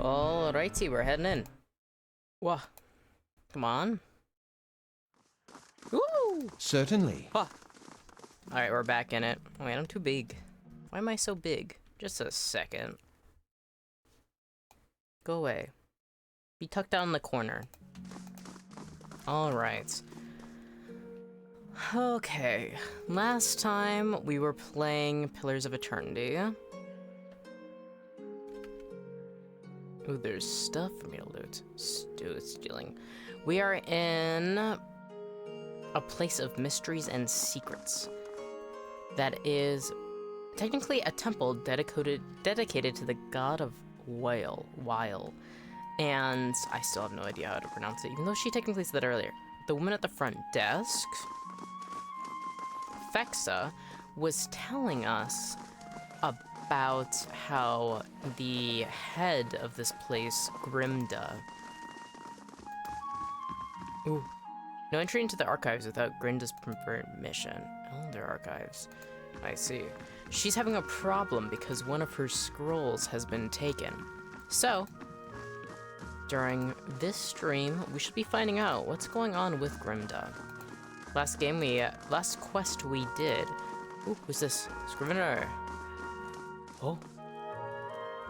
Alrighty, we're heading in. Whoa. Come on. Woo! Certainly. Huh. Alright, we're back in it. Oh, wait, I'm too big. Why am I so big? Just a second. Go away. Be tucked down in the corner. Alright. Okay. Last time we were playing Pillars of Eternity. Ooh, there's stuff for me to loot. Stealing. We are in a place of mysteries and secrets. That is technically a temple dedicated to the god of Wile. And I still have no idea how to pronounce it, even though she technically said that earlier. The woman at the front desk, Fexa, was telling us about how the head of this place, Grimda... Ooh. No entry into the archives without Grimda's permission. Elder archives. I see. She's having a problem because one of her scrolls has been taken. So, during this stream, we should be finding out what's going on with Grimda. Last quest we did... Ooh, who's this? Scrivener. Oh.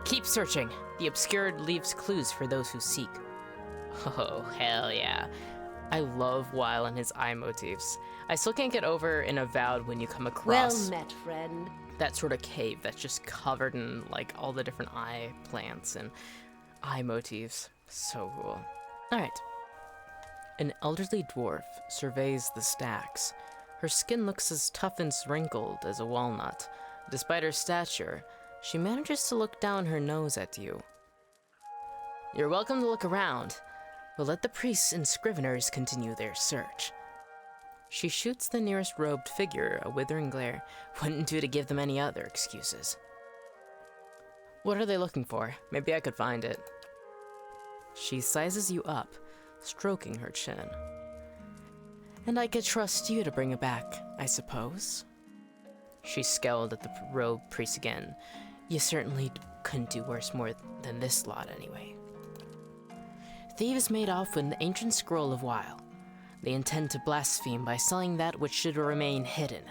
Keep searching. The obscured leaves clues for those who seek. Oh, hell yeah. I love Weil and his eye motifs. I still can't get over in Avowed when you come across... Well met, friend. That sort of cave that's just covered in, like, all the different eye plants and eye motifs. So cool. Alright. An elderly dwarf surveys the stacks. Her skin looks as tough and wrinkled as a walnut. Despite her stature, she manages to look down her nose at you. You're welcome to look around, but let the priests and scriveners continue their search. She shoots the nearest robed figure a withering glare. Wouldn't do to give them any other excuses. What are they looking for? Maybe I could find it. She sizes you up, stroking her chin. And I could trust you to bring it back, I suppose. She scowled at the robed priest again. You certainly couldn't do more than this lot anyway. Thieves made off with the ancient scroll of Wile. They intend to blaspheme by selling that which should remain hidden,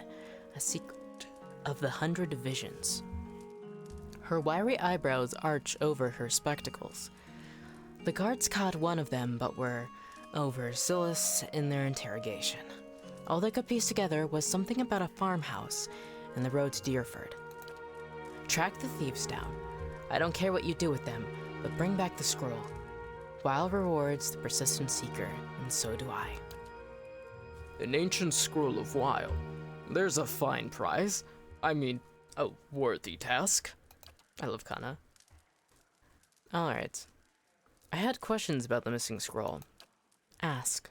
a secret of the 100 Visions. Her wiry eyebrows arch over her spectacles. The guards caught one of them, but were overzealous in their interrogation. All they could piece together was something about a farmhouse and the road to Deerford. Track the thieves down. I don't care what you do with them, but bring back the scroll. Wile rewards the persistent seeker, and so do I. An ancient scroll of Wile. There's a fine prize. I mean, a worthy task. I love Kana. Alright. I had questions about the missing scroll. Ask.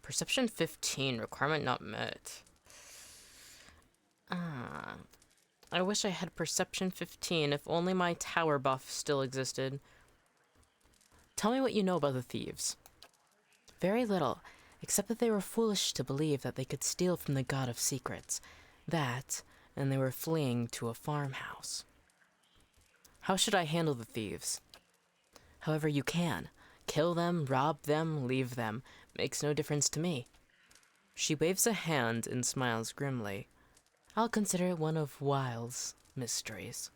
Perception 15, requirement not met. I wish I had perception 15, if only my tower buff still existed. Tell me what you know about the thieves. Very little, except that they were foolish to believe that they could steal from the god of secrets. That, and they were fleeing to a farmhouse. How should I handle the thieves? However you can. Kill them, rob them, leave them. Makes no difference to me. She waves a hand and smiles grimly. I'll consider it one of Wile's mysteries.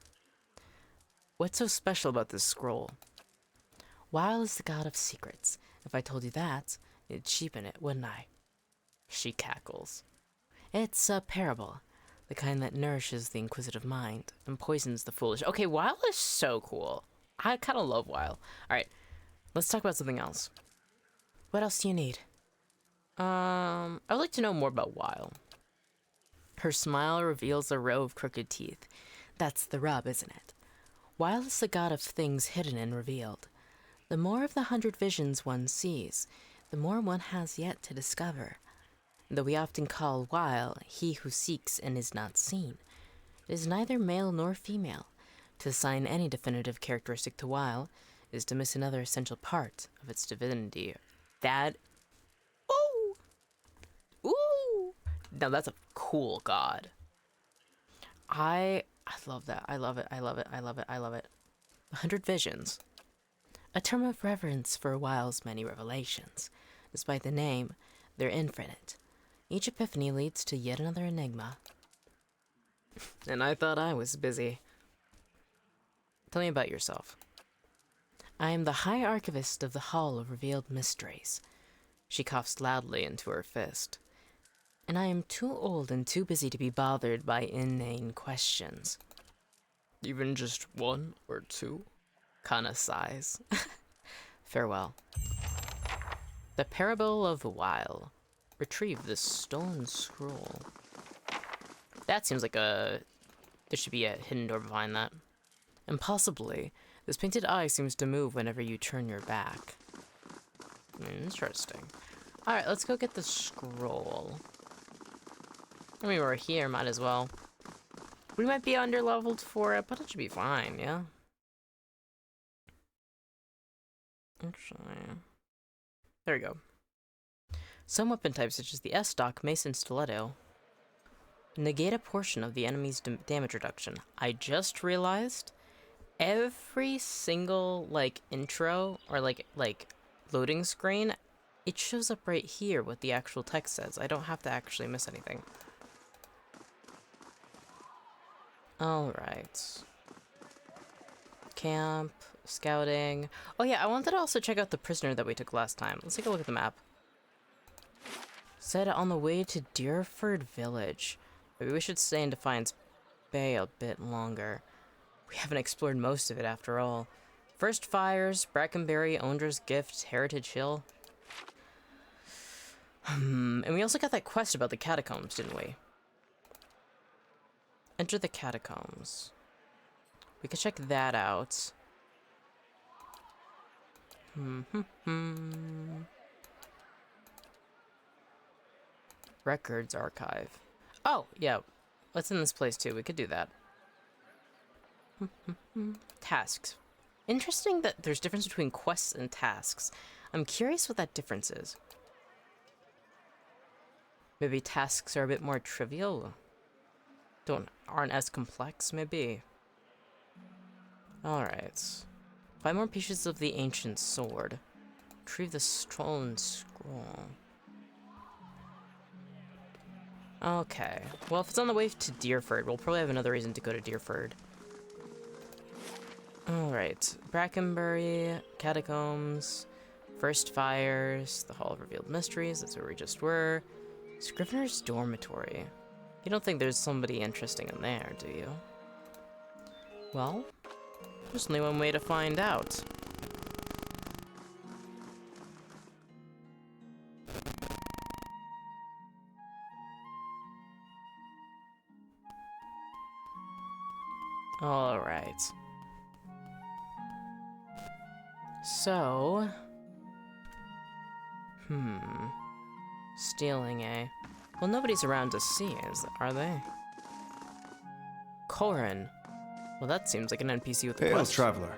What's so special about this scroll? Wile is the god of secrets. If I told you that, it'd cheapen it, wouldn't I? She cackles. It's a parable, the kind that nourishes the inquisitive mind and poisons the foolish. Okay, Wile is so cool. I kind of love Wile. Alright, let's talk about something else. What else do you need? I'd like to know more about Wile. Her smile reveals a row of crooked teeth. That's the rub, isn't it? Wile is the god of things hidden and revealed. The more of the 100 visions one sees, the more one has yet to discover. Though we often call Wile he who seeks and is not seen, it is neither male nor female. To assign any definitive characteristic to Wile is to miss another essential part of its divinity. That... Ooh! Ooh! Now that's a cool god. I love that. I love it. I love it. I love it. I love it. 100 visions. a term of reverence for a while's many revelations. Despite the name, they're infinite. Each epiphany leads to yet another enigma. And I thought I was busy. Tell me about yourself. I am the High Archivist of the Hall of Revealed Mysteries. She coughs loudly into her fist. And I am too old and too busy to be bothered by inane questions. Even just one or two? Kana sighs. Farewell. The Parable of the Wile. Retrieve the stolen scroll. That seems like there should be a hidden door behind that. And possibly, this painted eye seems to move whenever you turn your back. Interesting. Alright, let's go get the scroll. I mean, we're here, might as well. We might be underleveled for it, but it should be fine, yeah? Actually... There we go. Some weapon types, such as the S-Stock, Mace, and Stiletto, negate a portion of the enemy's damage reduction. I just realized every single, intro, or, loading screen, it shows up right here what the actual text says. I don't have to actually miss anything. Alright. Camp, scouting. Oh yeah, I wanted to also check out the prisoner that we took last time. Let's take a look at the map. Said on the way to Deerford Village. Maybe we should stay in Defiance Bay a bit longer. We haven't explored most of it after all. First Fires, Brackenberry, Ondra's Gift, Heritage Hill. And we also got that quest about the catacombs, didn't we? Enter the catacombs. We could check that out. Records archive. Oh, yeah. What's in this place too? We could do that. Tasks. Interesting that there's difference between quests and tasks. I'm curious what that difference is. Maybe tasks are a bit more trivial? Aren't as complex, maybe. Alright. 5 more pieces of the ancient sword. Retrieve the stolen scroll. Okay. Well, if it's on the way to Deerford, we'll probably have another reason to go to Deerford. Alright. Brackenberry, Catacombs, First Fires, the Hall of Revealed Mysteries, that's where we just were. Scrivener's Dormitory. You don't think there's somebody interesting in there, do you? Well, there's only one way to find out. Alright. So... Stealing, eh? Well, nobody's around to see, are they? Corin. Well, that seems like an NPC with a Hail, quest. traveler.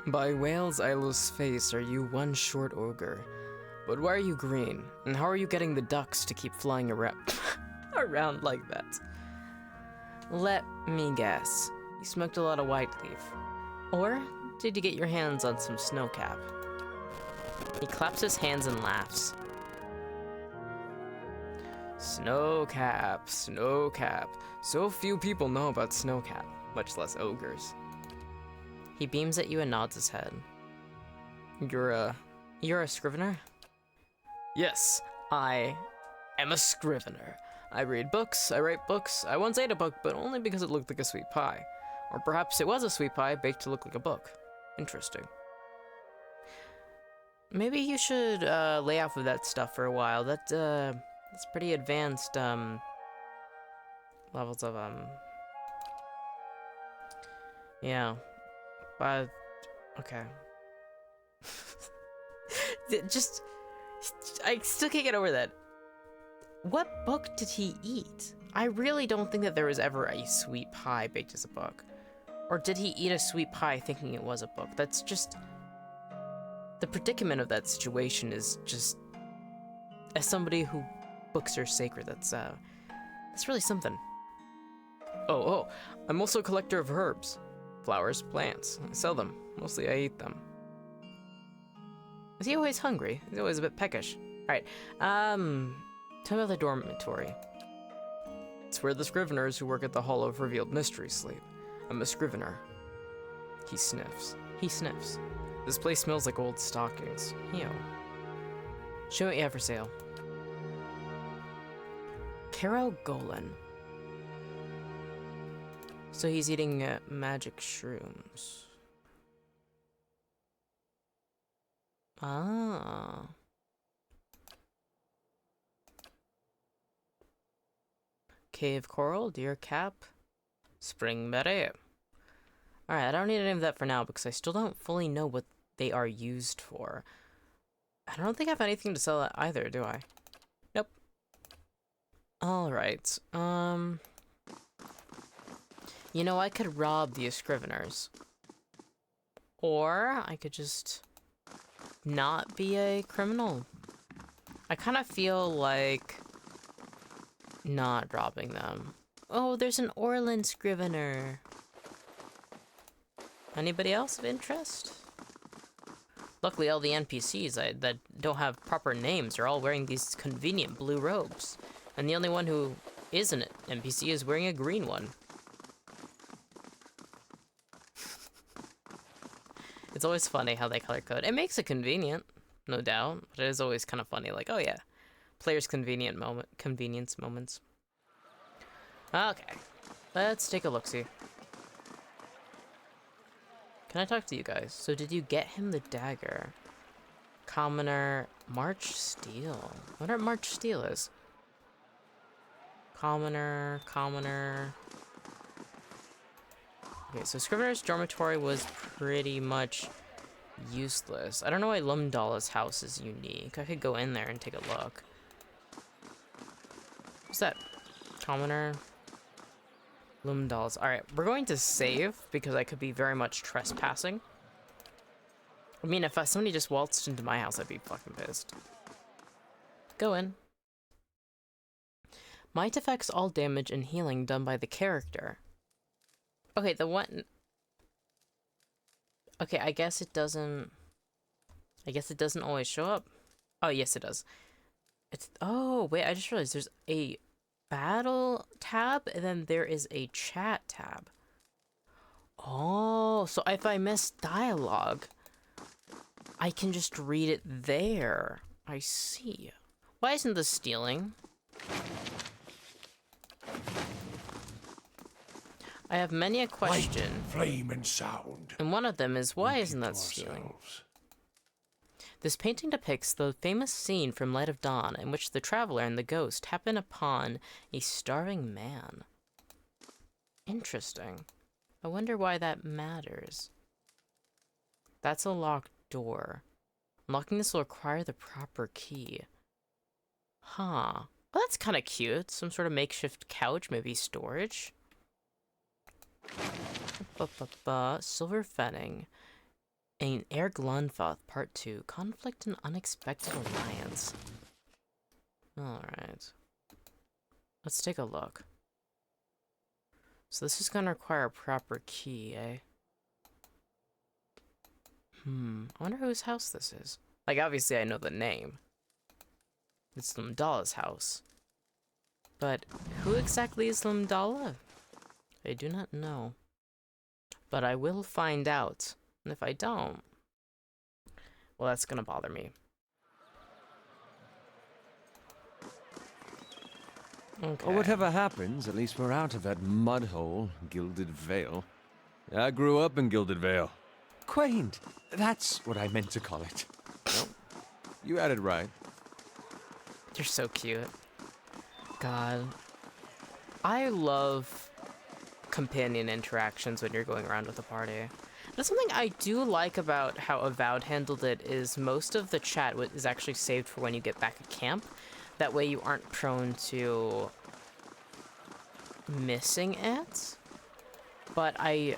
By Whale's eyeless face are you one short ogre. But why are you green? And how are you getting the ducks to keep flying around like that? Let me guess. You smoked a lot of white leaf. Or did you get your hands on some snowcap? He claps his hands and laughs. Snowcap, snowcap. So few people know about snowcap, much less ogres. He beams at you and nods his head. You're a scrivener? Yes, I am a scrivener. I read books, I write books. I once ate a book, but only because it looked like a sweet pie. Or perhaps it was a sweet pie baked to look like a book. Interesting. Maybe you should lay off of that stuff for a while. That's pretty advanced levels of yeah. But okay. Just I still can't get over that. What book did he eat? I really don't think that there was ever a sweet pie baked as a book. Or did he eat a sweet pie thinking it was a book? That's just... The predicament of that situation is just... As somebody who books are sacred, that's really something. Oh, I'm also a collector of herbs. flowers, plants. I sell them. Mostly I eat them. Is he always hungry? He's always a bit peckish. Alright, tell me about the dormitory. It's where the scriveners who work at the Hall of Revealed Mysteries sleep. I'm a scrivener. He sniffs. He sniffs. This place smells like old stockings. Ew. Show what you have for sale. Caro Golan. So he's eating magic shrooms. Ah. Cave coral, deer cap, spring beret. Alright, I don't need any of that for now because I still don't fully know what they are used for. I don't think I have anything to sell either, do I? Nope. Alright, you know, I could rob the scriveners. Or I could just not be a criminal. I kind of feel like not robbing them. Oh, there's an Orland scrivener. Anybody else of interest? Luckily, all the NPCs that don't have proper names are all wearing these convenient blue robes. And the only one who is an NPC is wearing a green one. It's always funny how they color code. It makes it convenient, no doubt, but it is always kind of funny, like, oh yeah, players' convenience moments. Okay, let's take a look-see. Can I talk to you guys? So did you get him the dagger? Commoner, March Steel. I wonder what March Steel is. Commoner. Okay, so Scrivener's Dormitory was pretty much useless. I don't know why Lumdala's house is unique. I could go in there and take a look. What's that? Commoner. Lumdala's. Alright, we're going to save because I could be very much trespassing. I mean, if somebody just waltzed into my house, I'd be fucking pissed. Go in. Might affects all damage and healing done by the character. Okay, the one... Okay, I guess it doesn't always show up. Oh, yes, it does. It's... Oh, wait, I just realized there's a battle tab, and then there is a chat tab. Oh, so if I miss dialogue, I can just read it there. I see. Why isn't this stealing? I have many a question. Light, flame, and sound. And one of them is, why isn't that stealing? This painting depicts the famous scene from Light of Dawn in which the traveler and the ghost happen upon a starving man. Interesting. I wonder why that matters. That's a locked door. Unlocking this will require the proper key. Huh. Well, that's kind of cute. Some sort of makeshift couch, maybe storage. Silver Fenning. In Air Glunfoth, Part 2. Conflict and Unexpected Alliance. Alright. Let's take a look. So this is gonna require a proper key, eh? I wonder whose house this is. Like, obviously I know the name. It's Lumdala's house. But who exactly is Lumdala? I do not know. But I will find out. And if I don't, well, that's gonna bother me. Okay. Well, whatever happens, at least we're out of that mud hole, Gilded Vale. I grew up in Gilded Vale. Quaint. That's what I meant to call it. Nope. You had it right. They're so cute. God. I love companion interactions when you're going around with a party. That's something I do like about how Avowed handled it, is most of the chat is actually saved for when you get back at camp. That way you aren't prone to missing it. But I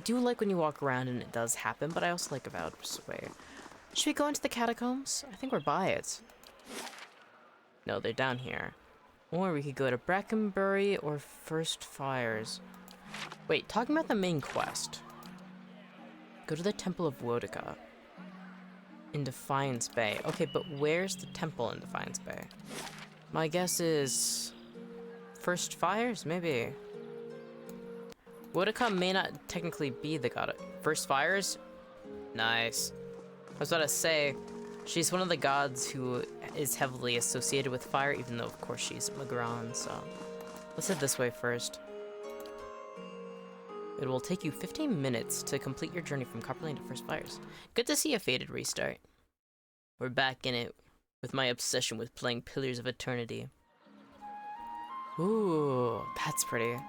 do like when you walk around and it does happen, but I also like Avowed. Wait. Should we go into the catacombs? I think we're by it. No, they're down here. Or we could go to Brackenbury or First Fires. Wait, talking about the main quest. Go to the Temple of Wodika in Defiance Bay. Okay, but where's the temple in Defiance Bay? My guess is First Fires, maybe. Wodika may not technically be the god of First Fires. Nice. I was about to say, she's one of the gods who is heavily associated with fire, even though of course she's Magran. So let's head this way first. It will take you 15 minutes to complete your journey from Copper Lane to First Fires. Good to see a faded restart. We're back in it with my obsession with playing Pillars of Eternity. Ooh, that's pretty.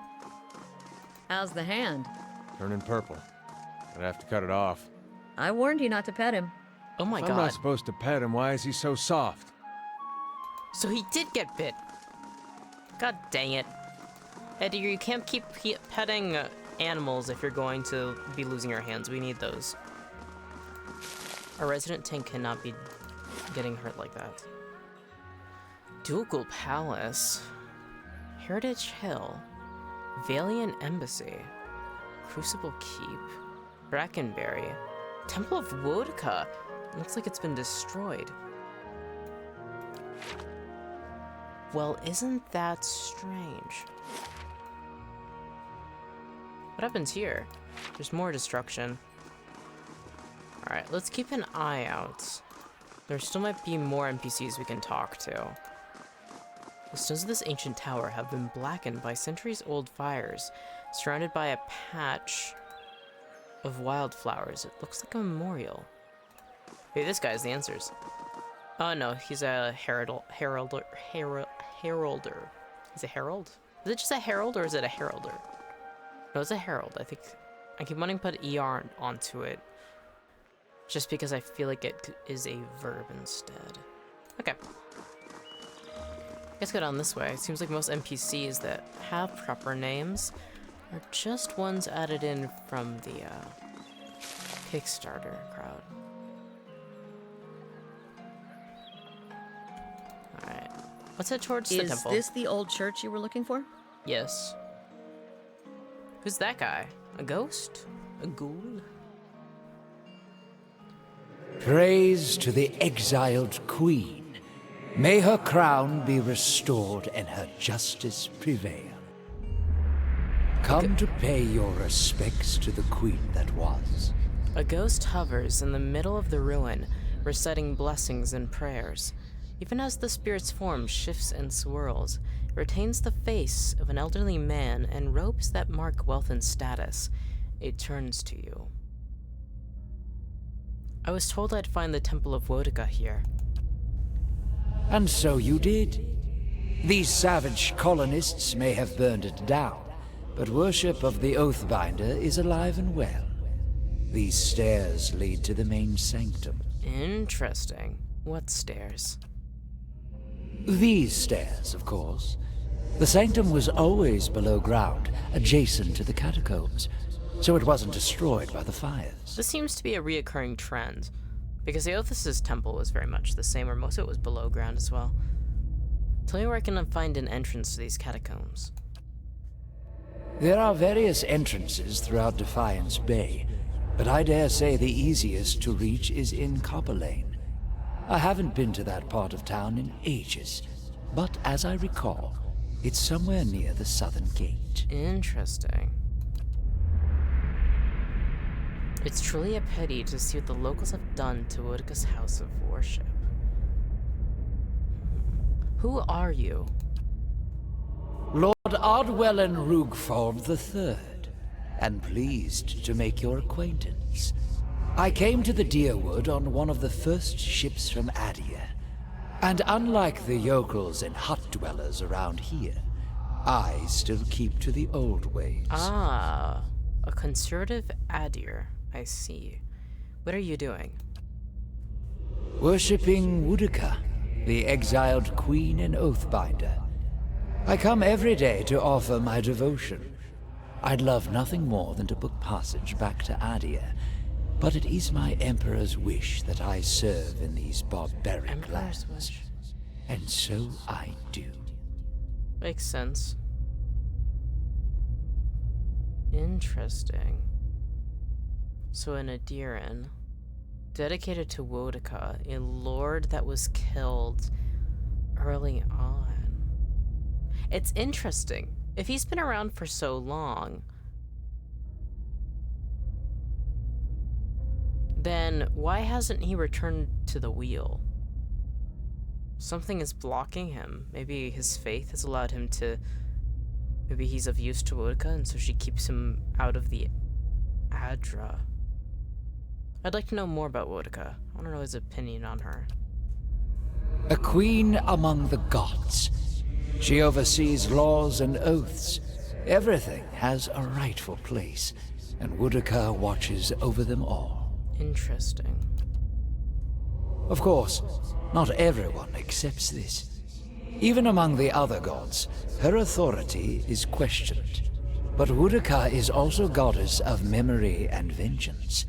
How's the hand? Turning purple. I'd have to cut it off. I warned you not to pet him. Oh my If god. I'm not supposed to pet him, why is he so soft? So he did get bit. God dang it. Eddie, you can't keep petting animals if you're going to be losing your hands. We need those. Our resident tank cannot be getting hurt like that. Ducal Palace. Heritage Hill. Valiant Embassy. Crucible Keep. Brackenberry. Temple of Wodika. Looks like it's been destroyed. Well, isn't that strange? What happens here? There's more destruction. Alright, let's keep an eye out. There still might be more NPCs we can talk to. The stones of this ancient tower have been blackened by centuries-old fires, surrounded by a patch of wildflowers. It looks like a memorial. Hey, this guy's the answers. Oh no, he's a heralder. Is it herald? Is it just a herald or is it a heralder? No, it's a herald. I think I keep wanting to put ER onto it, just because I feel like it is a verb instead. Okay. Let's go down this way. It seems like most NPCs that have proper names are just ones added in from the Kickstarter crowd. Alright. Let's head towards the temple. Is this the old church you were looking for? Yes. Who's that guy? A ghost? A ghoul? Praise to the exiled queen. May her crown be restored and her justice prevail. Come to pay your respects to the queen that was. A ghost hovers in the middle of the ruin, reciting blessings and prayers. Even as the spirit's form shifts and swirls, it retains the face of an elderly man and robes that mark wealth and status. It turns to you. I was told I'd find the Temple of Wodika here. And so you did. These savage colonists may have burned it down, but worship of the Oathbinder is alive and well. These stairs lead to the main sanctum. Interesting. What stairs? These stairs, of course. The sanctum was always below ground, adjacent to the catacombs, so it wasn't destroyed by the fires. This seems to be a reoccurring trend, because Aothis' temple was very much the same, or most of it was below ground as well. Tell me where I can find an entrance to these catacombs. There are various entrances throughout Defiance Bay, but I dare say the easiest to reach is in Copper Lane. I haven't been to that part of town in ages, but as I recall, it's somewhere near the southern gate. Interesting. It's truly a pity to see what the locals have done to Wodika's house of worship. Who are you? Lord Ardwellen Rugford III, and pleased to make your acquaintance. I came to the Deerwood on one of the first ships from Adia, and unlike the yokels and hut dwellers around here, I still keep to the old ways. Ah, a conservative Adir. I see. What are you doing? Worshipping Wodika, the exiled queen and oathbinder. I come every day to offer my devotion. I'd love nothing more than to book passage back to Adia, but it is my Emperor's wish that I serve in these barbaric Emperor's lands. wish. And so I do. Makes sense. Interesting. So an Adiran, dedicated to Wodaka, a lord that was killed early on. It's interesting. If he's been around for so long, then why hasn't he returned to the wheel? Something is blocking him. Maybe his faith has allowed him to... Maybe he's of use to Wodaka, and so she keeps him out of the Adra. I'd like to know more about Wodaka. I want to know his opinion on her. A queen among the gods. She oversees laws and oaths. Everything has a rightful place, and Wodaka watches over them all. Interesting. Of course, not everyone accepts this. Even among the other gods, her authority is questioned. But Wodaka is also goddess of memory and vengeance,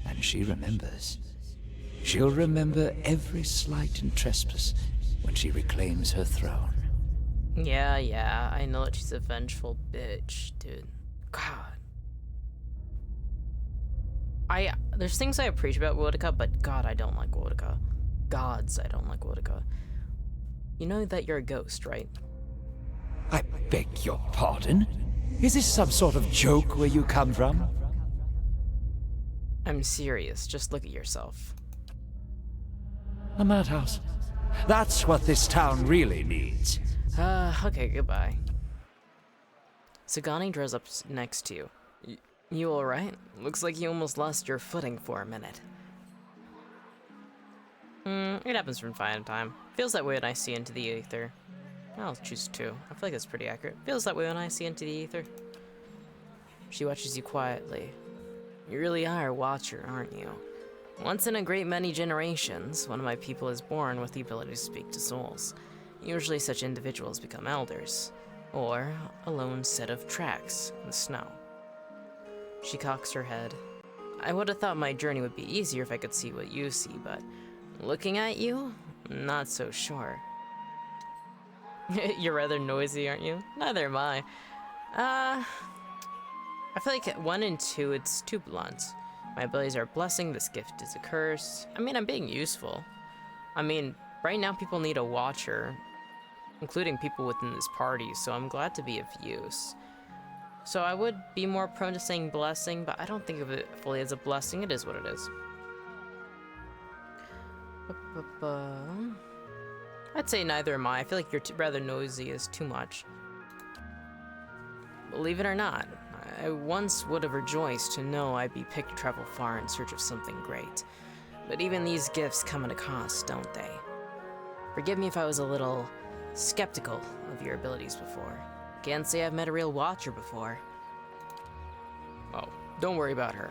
and she remembers. She'll remember every slight and trespass when she reclaims her throne. Yeah, I know that she's a vengeful bitch, dude. God. There's things I appreciate about Wodaka, but God, I don't like Wodaka. Gods, I don't like Wodaka. You know that you're a ghost, right? I beg your pardon? Is this some sort of joke where you come from? I'm serious, just look at yourself. A madhouse. That's what this town really needs. Okay, goodbye. Sagani draws up next to you. You alright? Looks like you almost lost your footing for a minute. It happens from time to time. Feels that way when I see into the ether. I'll choose 2. I feel like that's pretty accurate. Feels that way when I see into the ether. She watches you quietly. You really are a watcher, aren't you? Once in a great many generations, one of my people is born with the ability to speak to souls. Usually such individuals become elders, or a lone set of tracks in the snow. She cocks her head. I would have thought my journey would be easier if I could see what you see, but looking at you, not so sure. You're rather noisy, aren't you? Neither am I. I feel like 1 and 2, it's too blunt. My abilities are a blessing, this gift is a curse. I mean, I'm being useful. I mean, right now people need a watcher, including people within this party, so I'm glad to be of use. So I would be more prone to saying blessing, but I don't think of it fully as a blessing. It is what it is. I'd say neither am I. I feel like you're rather noisy is too much. Believe it or not, I once would have rejoiced to know I'd be picked to travel far in search of something great. But even these gifts come at a cost, don't they? Forgive me if I was a little skeptical of your abilities before. Can't say I've met a real watcher before. Oh, don't worry about her.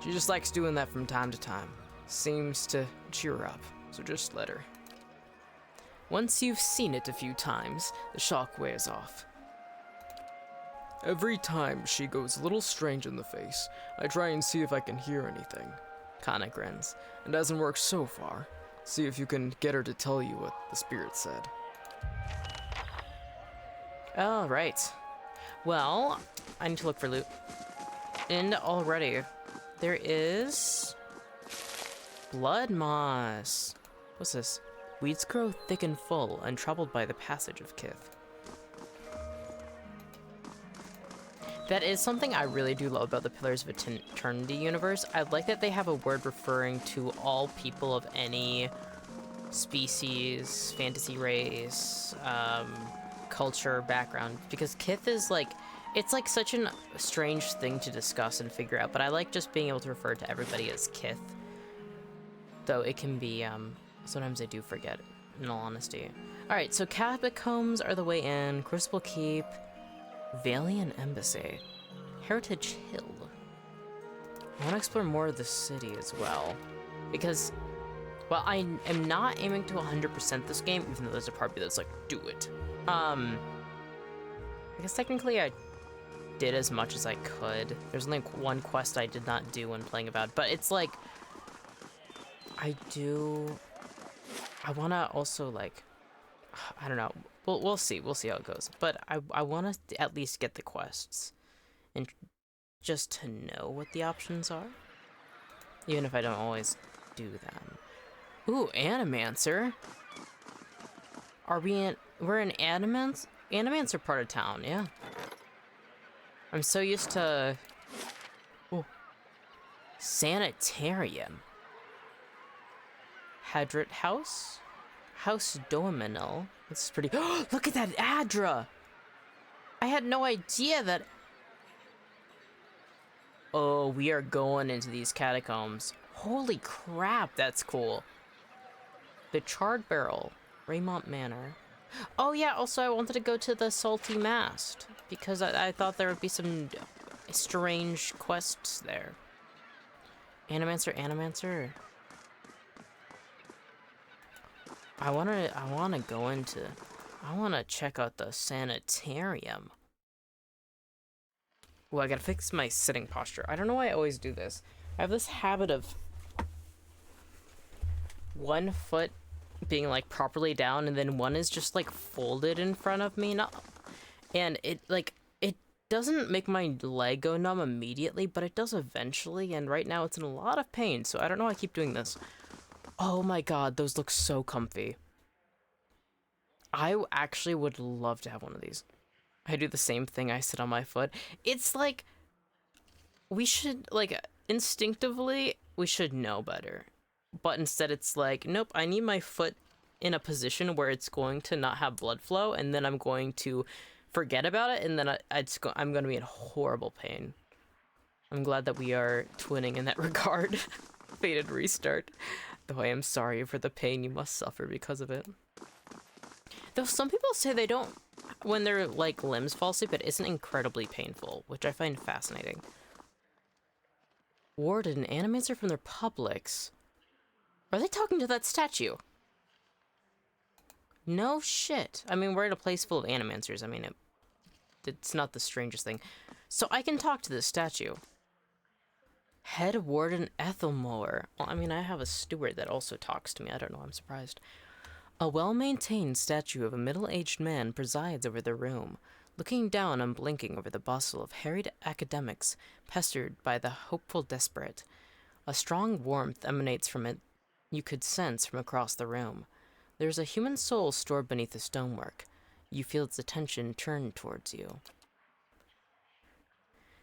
She just likes doing that from time to time. Seems to cheer her up, so just let her. Once you've seen it a few times, the shock wears off. Every time she goes a little strange in the face, I try and see if I can hear anything. Kana grins. It hasn't worked so far. See if you can get her to tell you what the spirit said. All right. Well, I need to look for loot. And already, there is blood moss. What's this? Weeds grow thick and full, untroubled by the passage of Kith. That is something I really do love about the Pillars of Eternity universe. I like that they have a word referring to all people of any species, fantasy race, culture, background, because Kith is like, it's like such a strange thing to discuss and figure out, but I like just being able to refer to everybody as Kith. Though it can be, sometimes I do forget, in all honesty. Alright, so Catacombs are the way in, Crucible Keep, Valiant Embassy, Heritage Hill. I want to explore more of the city as well, because, well, I am not aiming to 100% this game, even though there's a part of me that's like, do it. I guess technically I did as much as I could. There's only one quest I did not do when playing about, but it's like, I wanna also like, I don't know, we'll see how it goes, but I wanna at least get the quests, and just to know what the options are. Even if I don't always do them. Ooh, Animancer. Are we in... We're in Animancer part of town, yeah. I'm so used to... Ooh. Sanitarium. Hadrit House? House Dominal. This is pretty... Look at that Adra! I had no idea that... Oh, we are going into these catacombs. Holy crap, that's cool. The Charred Barrel. Raymont Manor. Oh yeah, also I wanted to go to the Salty Mast. Because I thought there would be some strange quests there. Animancer. I wanna check out the sanitarium. Well, I gotta fix my sitting posture. I don't know why I always do this. I have this habit of one foot being like properly down and then one is just like folded in front of me. And it doesn't make my leg go numb immediately, but it does eventually, and right now it's in a lot of pain, so I don't know why I keep doing this. Oh my god, those look so comfy. I actually would love to have one of these. I do the same thing, I sit on my foot. It's like, we should, like, instinctively, we should know better. But instead it's like, nope, I need my foot in a position where it's going to not have blood flow, and then I'm going to forget about it, and then I'm going to be in horrible pain. I'm glad that we are twinning in that regard. Fated restart. Though I am sorry for the pain you must suffer because of it. Though some people say they don't, when their like limbs fall asleep, it isn't incredibly painful, which I find fascinating. Warden, Animancer from their Publix. Are they talking to that statue? No shit. I mean, we're in a place full of Animancers. I mean, it's not the strangest thing. So I can talk to this statue. Head Warden Ethelmower. Well, I mean, I have a steward that also talks to me. I don't know, I'm surprised. A well-maintained statue of a middle-aged man presides over the room, looking down and blinking over the bustle of harried academics pestered by the hopeful desperate. A strong warmth emanates from it you could sense from across the room. There is a human soul stored beneath the stonework. You feel its attention turned towards you.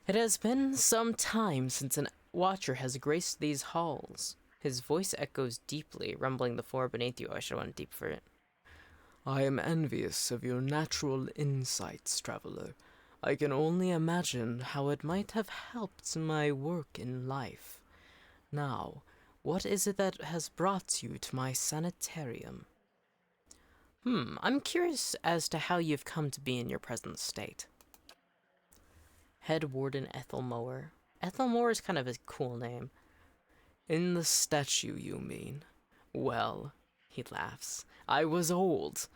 It has been some time since an watcher has graced these halls. His voice echoes deeply, rumbling the floor beneath you. I should have went deep for it. I am envious of your natural insights, traveler. I can only imagine how it might have helped my work in life. Now, what is it that has brought you to my sanitarium? I'm curious as to how you've come to be in your present state. Head Warden Ethelmower. Ethelmower is kind of a cool name. In the statue, you mean? Well, he laughs. I was old,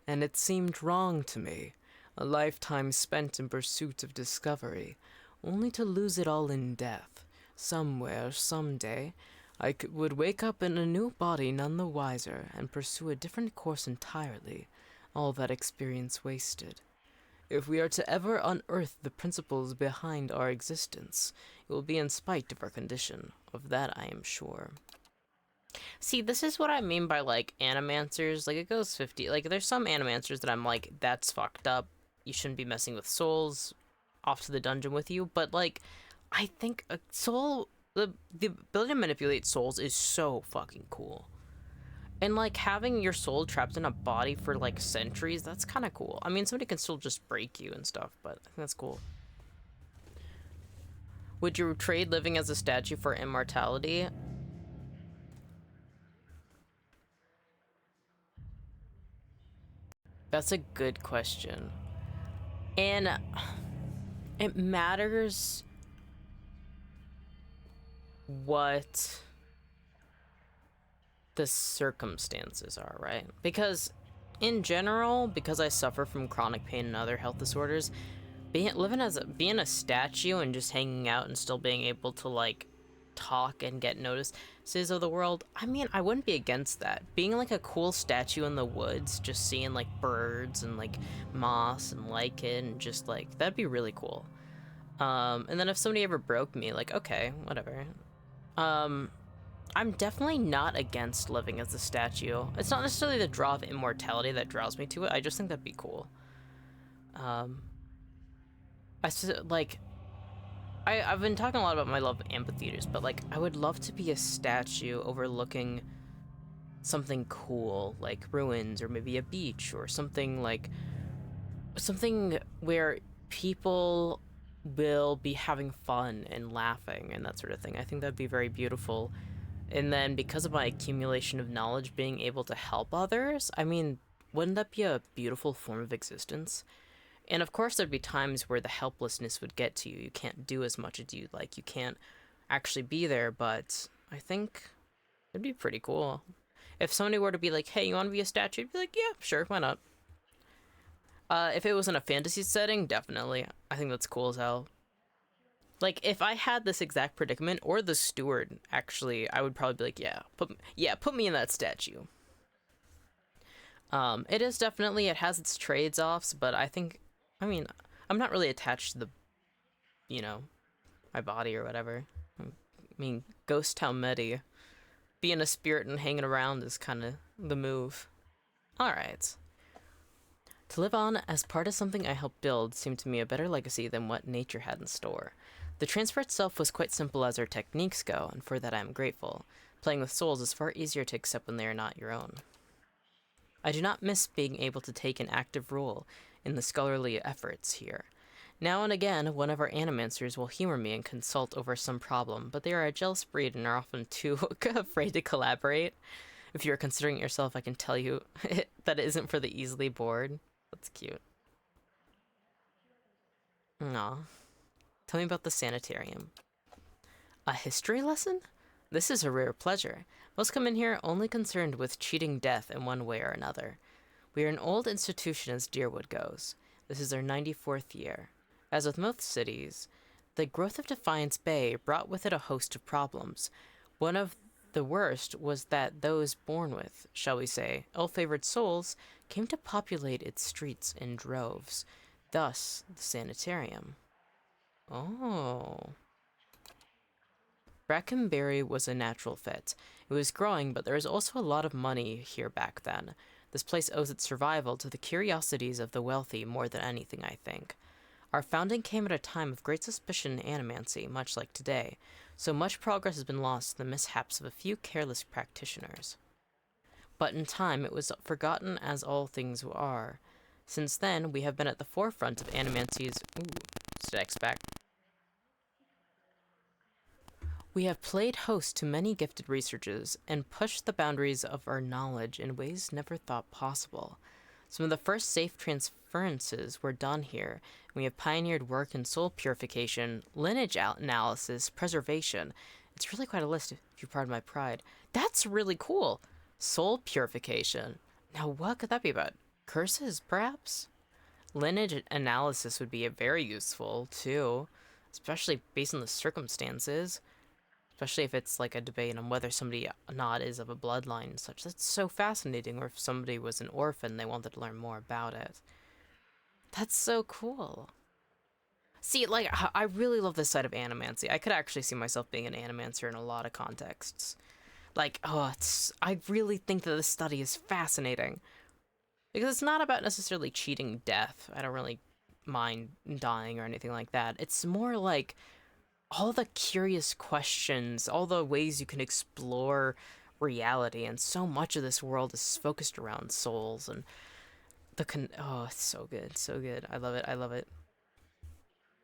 and it seemed wrong to me. A lifetime spent in pursuit of discovery, only to lose it all in death. Somewhere, someday, I would wake up in a new body none the wiser and pursue a different course entirely, all that experience wasted. If we are to ever unearth the principles behind our existence, it will be in spite of our condition. Of that I am sure. See, this is what I mean by, like, Animancers. Like, it goes 50. Like, there's some Animancers that I'm like, that's fucked up. You shouldn't be messing with souls. Off to the dungeon with you. But, like, I think a soul... The ability to manipulate souls is so fucking cool. And, like, having your soul trapped in a body for, like, centuries, that's kind of cool. I mean, somebody can still just break you and stuff, but I think that's cool. Would you trade living as a statue for immortality? That's a good question. And it matters what the circumstances are, right? Because in general, because I suffer from chronic pain and other health disorders, being a statue and just hanging out and still being able to, like, talk and get notices of the world, I mean, I wouldn't be against that. Being like a cool statue in the woods, just seeing like birds and like moss and lichen, and just like, that'd be really cool. And then if somebody ever broke me, like, okay, whatever. I'm definitely not against living as a statue. It's not necessarily the draw of immortality that draws me to it. I just think that'd be cool. Like, I've been talking a lot about my love of amphitheaters, but like, I would love to be a statue overlooking something cool, like ruins or maybe a beach or something like something where people will be having fun and laughing and that sort of thing. I think that'd be very beautiful. And then because of my accumulation of knowledge, being able to help others, I mean, wouldn't that be a beautiful form of existence? And of course, there'd be times where the helplessness would get to you. You can't do as much as you'd like. You can't actually be there, but I think it'd be pretty cool. If somebody were to be like, hey, you want to be a statue? I'd be like, yeah, sure, why not? If it was in a fantasy setting, definitely. I think that's cool as hell. Like, if I had this exact predicament, or the steward, actually, I would probably be like, put me in that statue. It is definitely, it has its trades-offs, but I think, I mean, I'm not really attached to the, you know, my body or whatever. I mean, Ghosttownmettie, being a spirit and hanging around is kind of the move. Alright. To live on as part of something I helped build seemed to me a better legacy than what nature had in store. The transfer itself was quite simple as our techniques go, and for that I am grateful. Playing with souls is far easier to accept when they are not your own. I do not miss being able to take an active role in the scholarly efforts here. Now and again, one of our animancers will humor me and consult over some problem, but they are a jealous breed and are often too afraid to collaborate. If you are considering it yourself, I can tell you that it isn't for the easily bored. That's cute. Aw. Tell me about the sanitarium. A history lesson? This is a rare pleasure. Most come in here only concerned with cheating death in one way or another. We are an old institution as Deerwood goes. This is our 94th year. As with most cities, the growth of Defiance Bay brought with it a host of problems. One of the worst was that those born with, shall we say, ill-favored souls came to populate its streets in droves. Thus, the sanitarium. Oh. Brackenberry was a natural fit. It was growing, but there was also a lot of money here back then. This place owes its survival to the curiosities of the wealthy more than anything, I think. Our founding came at a time of great suspicion and animancy, much like today, so much progress has been lost to the mishaps of a few careless practitioners. But in time, it was forgotten as all things are. Since then, we have been at the forefront of animancy's... Ooh, static back. We have played host to many gifted researchers and pushed the boundaries of our knowledge in ways never thought possible. Some of the first safe transferences were done here, and we have pioneered work in soul purification, lineage analysis, preservation. It's really quite a list, if you pardon my pride. That's really cool! Soul purification. Now what could that be about? Curses, perhaps? Lineage analysis would be very useful, too, especially based on the circumstances. Especially if it's like a debate on whether somebody not is of a bloodline and such. That's so fascinating. Or if somebody was an orphan, they wanted to learn more about it. That's so cool. See, like, I really love this side of animancy. I could actually see myself being an animancer in a lot of contexts. Like, I really think that this study is fascinating. Because it's not about necessarily cheating death. I don't really mind dying or anything like that. It's more like all the curious questions, all the ways you can explore reality, and so much of this world is focused around souls and it's so good, so good. I love it, I love it.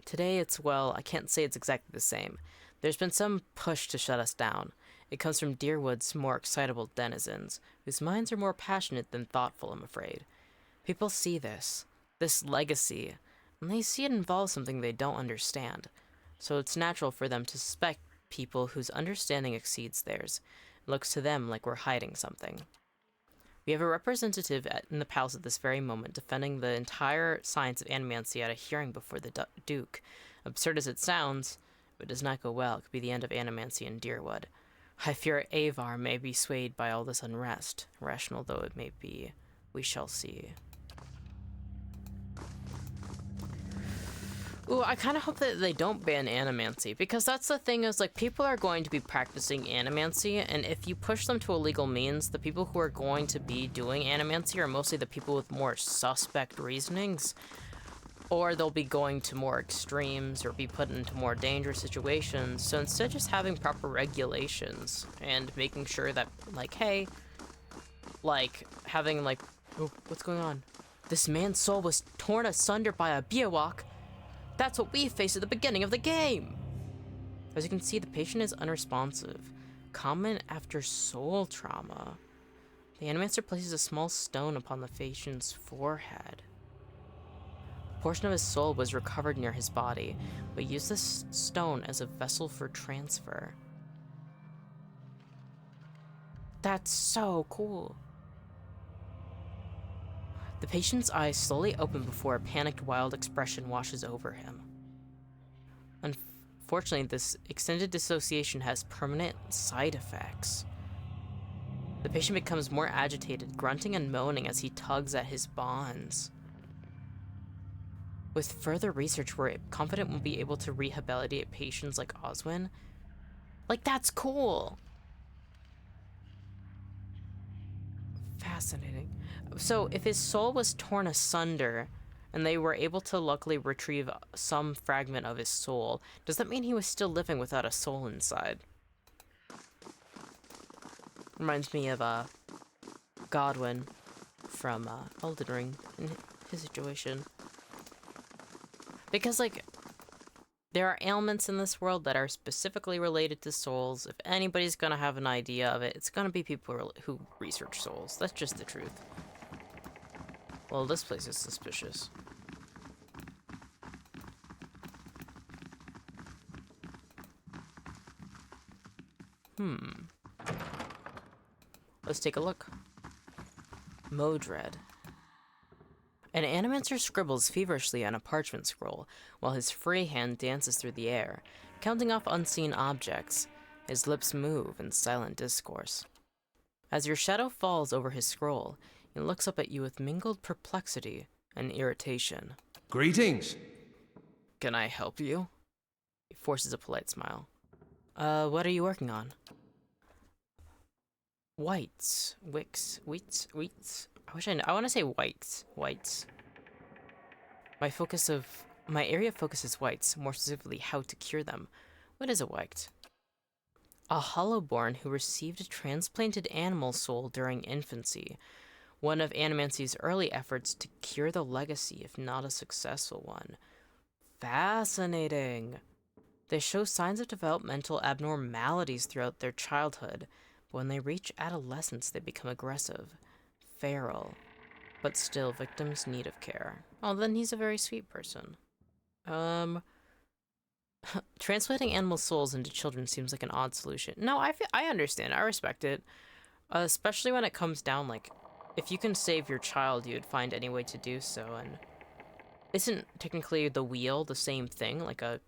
Today I can't say it's exactly the same. There's been some push to shut us down. It comes from Deerwood's more excitable denizens, whose minds are more passionate than thoughtful, I'm afraid. People see this legacy, and they see it involves something they don't understand. So it's natural for them to suspect people whose understanding exceeds theirs, and looks to them like we're hiding something. We have a representative in the palace at this very moment defending the entire science of animancy at a hearing before the Duke. Absurd as it sounds, if it does not go well, it could be the end of animancy in Deerwood. I fear Avar may be swayed by all this unrest, rational though it may be. We shall see. Ooh, I kind of hope that they don't ban animancy, because that's the thing is, like, people are going to be practicing animancy, and if you push them to illegal means, the people who are going to be doing animancy are mostly the people with more suspect reasonings, or they'll be going to more extremes or be put into more dangerous situations. So instead of just having proper regulations and making sure that, like, hey, like, having, like, oh, what's going on? This man's soul was torn asunder by a biawak. That's what we faced at the beginning of the game! As you can see, the patient is unresponsive. Common after soul trauma. The animator places a small stone upon the patient's forehead. A portion of his soul was recovered near his body, but used this stone as a vessel for transfer. That's so cool. The patient's eyes slowly open before a panicked, wild expression washes over him. Unfortunately, this extended dissociation has permanent side effects. The patient becomes more agitated, grunting and moaning as he tugs at his bonds. With further research, we're confident we'll be able to rehabilitate patients like Oswin. Like, that's cool! Fascinating. So, if his soul was torn asunder, and they were able to luckily retrieve some fragment of his soul, does that mean he was still living without a soul inside? Reminds me of, Godwin from, Elden Ring, in his situation. Because, like, there are ailments in this world that are specifically related to souls. If anybody's gonna have an idea of it, it's gonna be people who research souls. That's just the truth. Well, this place is suspicious. Let's take a look. Modred. An animator scribbles feverishly on a parchment scroll, while his free hand dances through the air, counting off unseen objects. His lips move in silent discourse. As your shadow falls over his scroll, he looks up at you with mingled perplexity and irritation. Greetings! Can I help you? He forces a polite smile. What are you working on? Whites. Wicks. Wheats. I want to say whites. My area of focus is whites, more specifically how to cure them. What is a white? A hollowborn who received a transplanted animal soul during infancy. One of Animancy's early efforts to cure the legacy, if not a successful one. Fascinating. They show signs of developmental abnormalities throughout their childhood, but when they reach adolescence, they become aggressive, feral, but still victims need of care. Oh, then he's a very sweet person. Translating animal souls into children seems like an odd solution. No, I understand. I respect it. Especially when it comes down, like, if you can save your child, you'd find any way to do so, and isn't technically the wheel the same thing? Like, a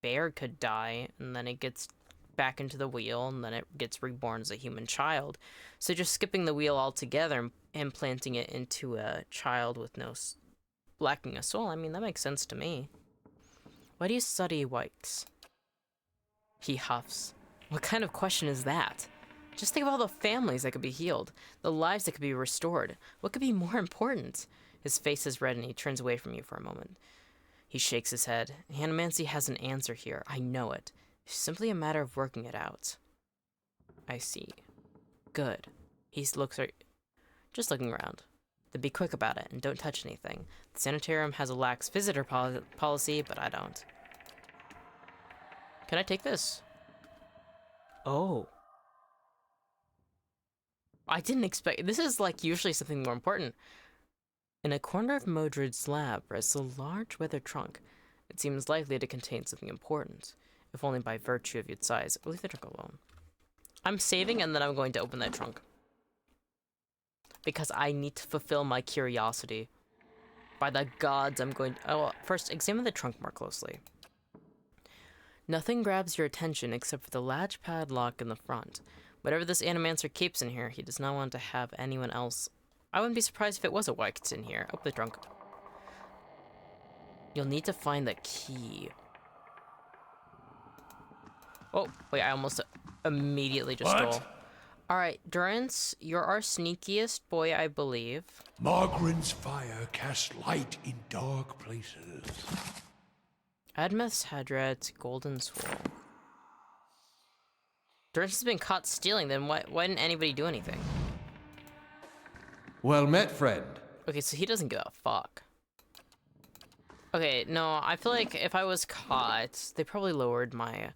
bear could die, and then it gets back into the wheel, and then it gets reborn as a human child. So just skipping the wheel altogether and implanting it into a child with lacking a soul, I mean, that makes sense to me. Why do you study whites? He huffs. What kind of question is that? Just think of all the families that could be healed, the lives that could be restored. What could be more important? His face is red and he turns away from you for a moment. He shakes his head. Animancy has an answer here. I know it. It's simply a matter of working it out. I see. Good. He looks just looking around. Then be quick about it and don't touch anything. The sanitarium has a lax visitor policy, but I don't. Can I take this? Oh. I didn't expect... This is, like, usually something more important. In a corner of Modred's lab rests a large weathered trunk. It seems likely to contain something important, if only by virtue of its size. Leave the trunk alone. I'm saving, and then I'm going to open that trunk. Because I need to fulfill my curiosity. By the gods, I'm going to... Oh, well, first, examine the trunk more closely. Nothing grabs your attention except for the latch padlock in the front. Whatever this animancer keeps in here, he does not want to have anyone else... I wouldn't be surprised if it was a Wykt in here. Open the trunk. You'll need to find the key. Oh, wait, I almost immediately just stole. Alright, Durance, you're our sneakiest boy, I believe. Margaren's fire casts light in dark places. Admeth's Hadrat, Golden Swirl. Durance has been caught stealing them. Why didn't anybody do anything? Well met, friend. Okay, so he doesn't give a fuck. Okay, no, I feel like if I was caught, they probably lowered my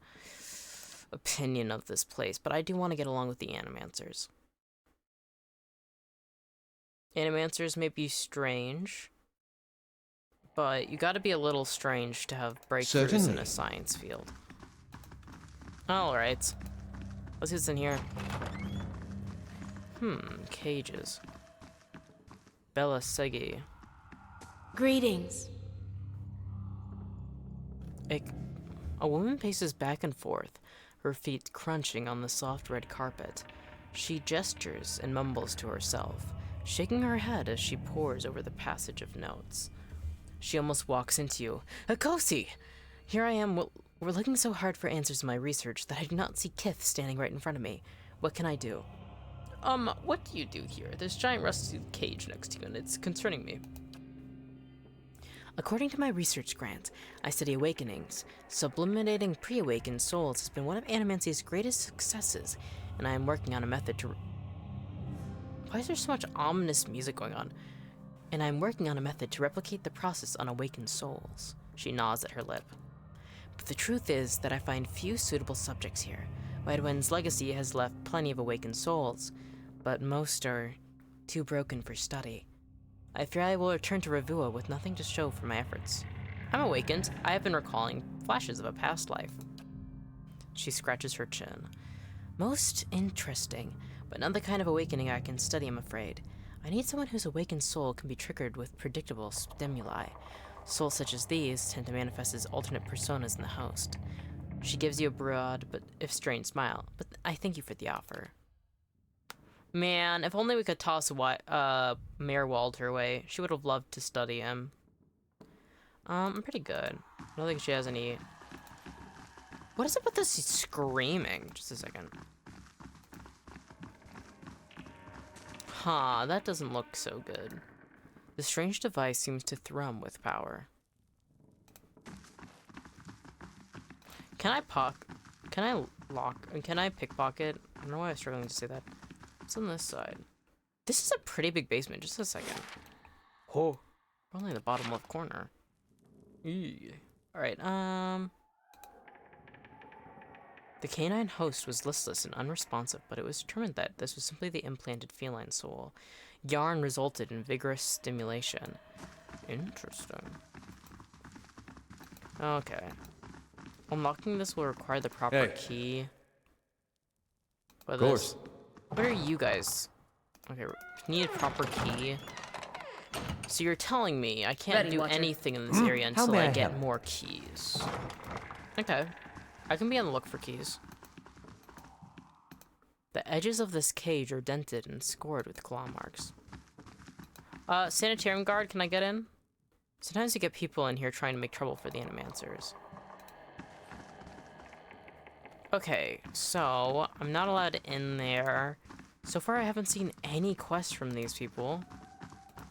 opinion of this place, but I do want to get along with the Animancers. Animancers may be strange, but you gotta be a little strange to have breakthroughs in a science field. Alright. Let's see what's in here. Cages. Bella Segi. Greetings. A woman paces back and forth, her feet crunching on the soft red carpet. She gestures and mumbles to herself, shaking her head as she pores over the passage of notes. She almost walks into you. Akosi! Here I am. We're looking so hard for answers in my research that I do not see Kith standing right in front of me. What can I do? What do you do here? There's a giant rusty cage next to you, and it's concerning me. According to my research grant, I study awakenings. Sublimating pre-awakened souls has been one of Animancie's greatest successes, and I am working on a method to... Why is there so much ominous music going on? And I'm working on a method to replicate the process on awakened souls. She gnaws at her lip. But the truth is that I find few suitable subjects here. Widewind's legacy has left plenty of awakened souls, but most are too broken for study. I fear I will return to Revua with nothing to show for my efforts. I'm awakened. I have been recalling flashes of a past life. She scratches her chin. Most interesting, but not the kind of awakening I can study, I'm afraid. I need someone whose awakened soul can be triggered with predictable stimuli. Souls such as these tend to manifest as alternate personas in the host. She gives you a broad, but if strained smile, but I thank you for the offer. Man, if only we could toss Mayor Wald her way. She would have loved to study him. I'm pretty good. I don't think she has any... What is it with this screaming? Just a second. Huh, that doesn't look so good. The strange device seems to thrum with power. Can I pickpocket? I don't know why I was struggling to say that. What's on this side? This is a pretty big basement. Just a second. Oh, only in the bottom left corner. Eee. All right. The canine host was listless and unresponsive, but it was determined that this was simply the implanted feline soul. Yarn resulted in vigorous stimulation. Interesting. Okay. Unlocking this will require the proper key. Of course. What are you guys? Okay, need a proper key. So you're telling me I can't do anything in this area until I get more keys. Okay. I can be on the look for keys. The edges of this cage are dented and scored with claw marks. Sanitarium guard, can I get in? Sometimes you get people in here trying to make trouble for the Animancers. Okay, so I'm not allowed in there. So far, I haven't seen any quests from these people.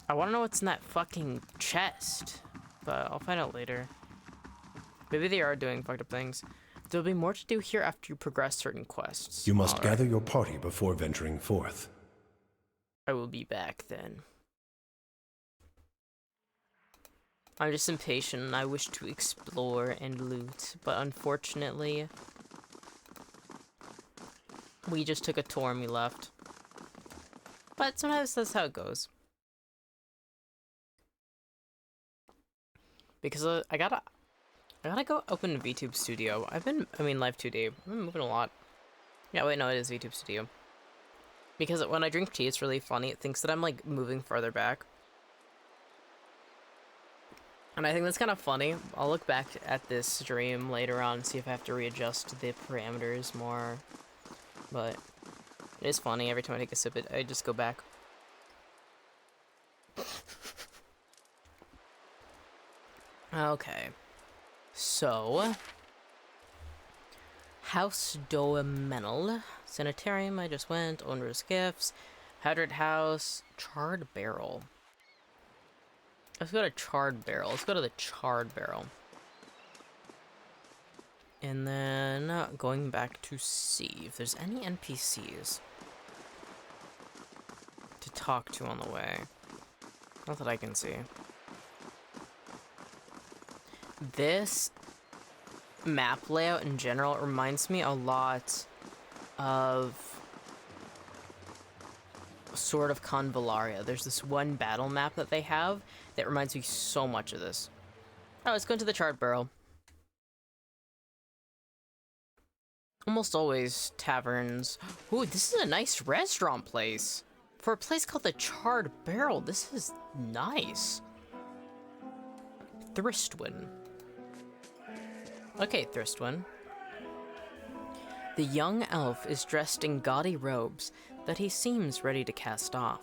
I want to know what's in that fucking chest, but I'll find out later. Maybe they are doing fucked up things. There'll be more to do here after you progress certain quests. You must gather your party before venturing forth. I will be back then. I'm just impatient and I wish to explore and loot, but unfortunately, we just took a tour and we left. But sometimes that's how it goes. Because I gotta go open VTube Studio. Live 2D. I've been moving a lot. Yeah, wait, no, it is VTube Studio. Because when I drink tea, it's really funny. It thinks that I'm, like, moving farther back. And I think that's kind of funny. I'll look back at this stream later on and see if I have to readjust the parameters more. But it is funny. Every time I take a sip, I just go back. Okay. So, House Doemenel, Sanitarium, I just went, Owner's Gifts, Powdered House, Charred Barrel. Let's go to Charred Barrel. Let's go to the Charred Barrel. And then going back to see if there's any NPCs to talk to on the way. Not that I can see. This map layout in general reminds me a lot of Sword of Convallaria. There's this one battle map that they have that reminds me so much of this. Oh, let's go into the Charred Barrel. Almost always taverns. Ooh, this is a nice restaurant place. For a place called the Charred Barrel, this is nice. Thristwin. Okay, Thristwin. The young elf is dressed in gaudy robes that he seems ready to cast off.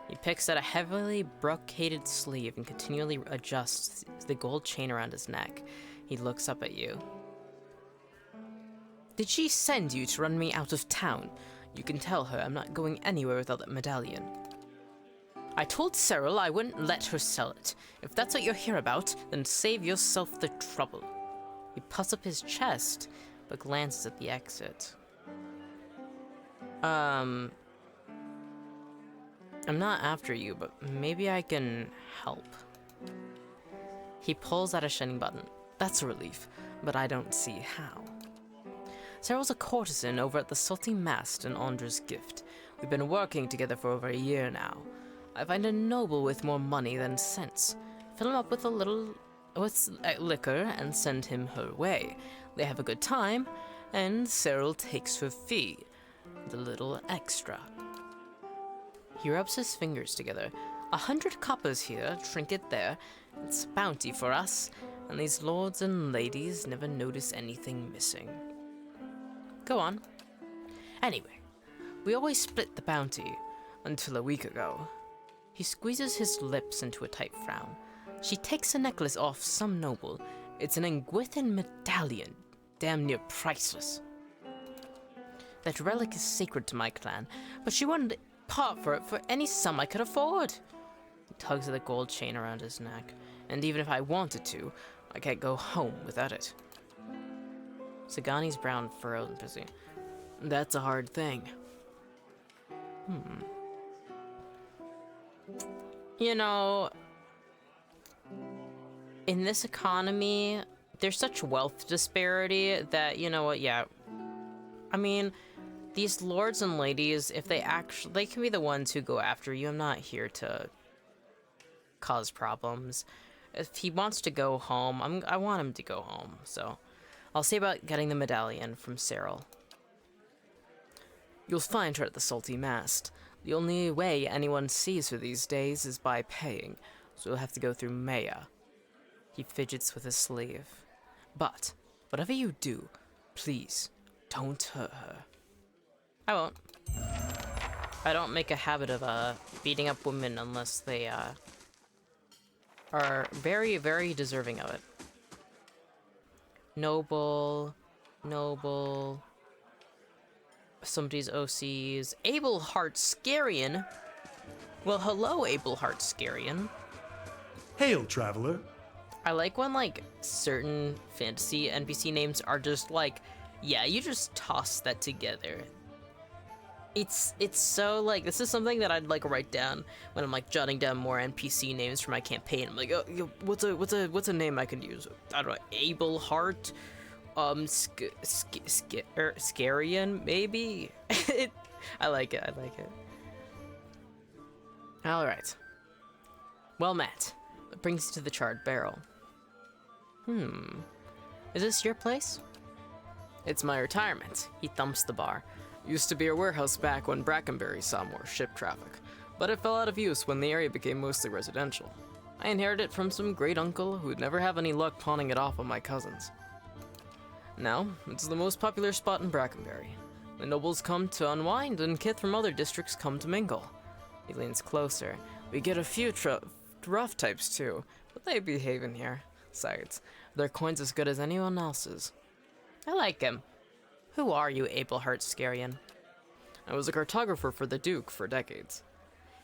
He picks at a heavily brocaded sleeve and continually adjusts the gold chain around his neck. He looks up at you. Did she send you to run me out of town? You can tell her I'm not going anywhere without that medallion. I told Cyril I wouldn't let her sell it. If that's what you're here about, then save yourself the trouble. He puffs up his chest, but glances at the exit. I'm not after you, but maybe I can help. He pulls out a shining button. That's a relief, but I don't see how. Cyril's a courtesan over at the Salty Mast in Andra's Gift. We've been working together for over a year now. I find a noble with more money than sense. Fill him up with a little liquor and send him her way. They have a good time, and Cyril takes her fee, the little extra. He rubs his fingers together. 100 coppers here, trinket there. It's bounty for us, and these lords and ladies never notice anything missing. Go on. Anyway, we always split the bounty, until a week ago. He squeezes his lips into a tight frown. She takes a necklace off some noble. It's an Engwithan medallion, damn near priceless. That relic is sacred to my clan, but she wanted part for it for any sum I could afford. He tugs at the gold chain around his neck, and even if I wanted to, I can't go home without it. Sagani's brow furrowed and busy. That's a hard thing. You know, in this economy, there's such wealth disparity that, you know what, yeah. I mean, these lords and ladies, if they can be the ones who go after you. I'm not here to cause problems. If he wants to go home, I want him to go home, so I'll see about getting the medallion from Cyril. You'll find her at the Salty Mast. The only way anyone sees her these days is by paying, so you'll have to go through Heya. He fidgets with his sleeve. But, whatever you do, please, don't hurt her. I won't. I don't make a habit of, beating up women unless they, are very, very deserving of it. Noble. Somebody's OCs. Abel Heartskarian. Well, hello, Abel Heartskarian. Hail, traveler. I like when, like, certain fantasy NPC names are just like, yeah, you just toss that together. It's so, like, this is something that I'd, like, write down when I'm, like, jotting down more NPC names for my campaign. I'm like, oh, what's a name I can use? I don't know, Abel Heart, Scarian, maybe? I like it. Alright. Well met. That brings you to the Charred Barrel. Is this your place? It's my retirement. He thumps the bar. Used to be a warehouse back when Brackenbury saw more ship traffic, but it fell out of use when the area became mostly residential. I inherited it from some great uncle who'd never have any luck pawning it off on my cousins. Now, it's the most popular spot in Brackenbury. The nobles come to unwind, and kith from other districts come to mingle. He leans closer. We get a few rough types too, but they behave in here. Besides, their coin's as good as anyone else's. I like him. Who are you, Abelhart Scarian? I was a cartographer for the Duke for decades.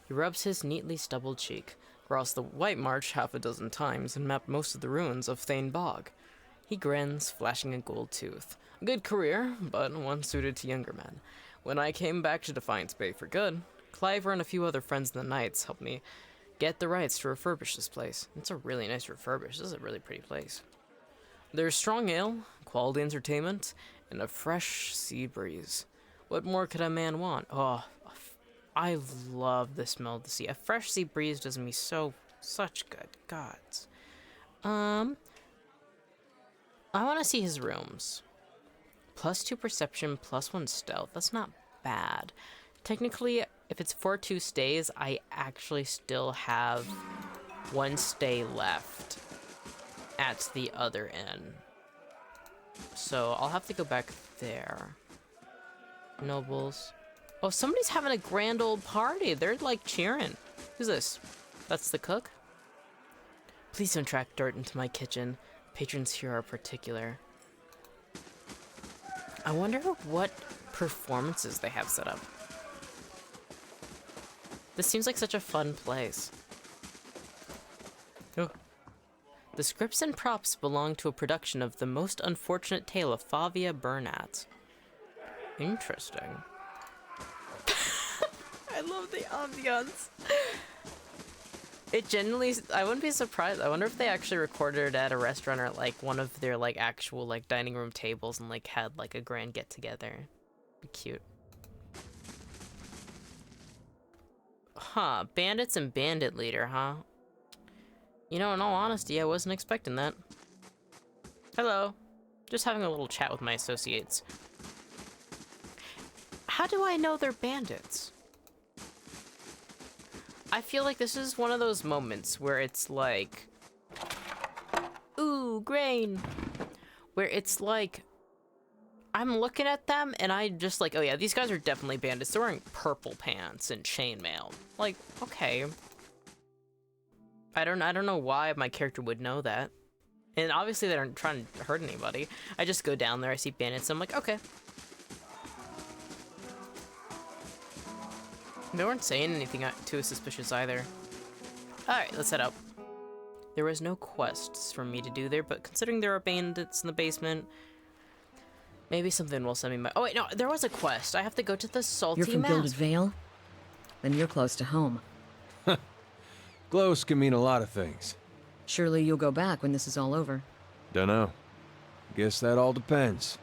He rubs his neatly stubbled cheek, crossed the White March half a dozen times, and mapped most of the ruins of Thane Bog. He grins, flashing a gold tooth. A good career, but one suited to younger men. When I came back to Defiance Bay for good, Cliver and a few other friends in the Knights helped me get the rights to refurbish this place. It's a really nice refurbish. This is a really pretty place. There's strong ale, quality entertainment, and a fresh sea breeze. What more could a man want? Oh, I love the smell of the sea. A fresh sea breeze does me such good. Gods. I want to see his rooms. +2 perception, +1 stealth. That's not bad. Technically, if it's 4-2 stays, I actually still have 1 stay left at the other end. So I'll have to go back there. Nobles. Oh, somebody's having a grand old party. They're like cheering. Who's this? That's the cook? Please don't track dirt into my kitchen. Patrons here are particular. I wonder what performances they have set up. This seems like such a fun place. Oh. The scripts and props belong to a production of The Most Unfortunate Tale of Favia Burnat. Interesting. I love the ambiance. It genuinely, I wouldn't be surprised. I wonder if they actually recorded it at a restaurant or like one of their like actual like dining room tables and like had like a grand get together. Be cute. Huh, bandits and bandit leader, huh? You know, in all honesty, I wasn't expecting that. Hello. Just having a little chat with my associates. How do I know they're bandits? I feel like this is one of those moments where it's like, ooh, grain. Where it's like, I'm looking at them and I just like, oh yeah, these guys are definitely bandits. They're wearing purple pants and chainmail. Like, okay. I don't know why my character would know that. And obviously they aren't trying to hurt anybody. I just go down there, I see bandits, and I'm like, okay. They weren't saying anything too suspicious either. Alright, let's head up. There was no quests for me to do there, but considering there are bandits in the basement, maybe something will send me my— oh wait, no, there was a quest. I have to go to the Salty You're from Mask. Gilded Vale? Then you're close to home. Close can mean a lot of things. Surely you'll go back when this is all over. Dunno. Guess that all depends.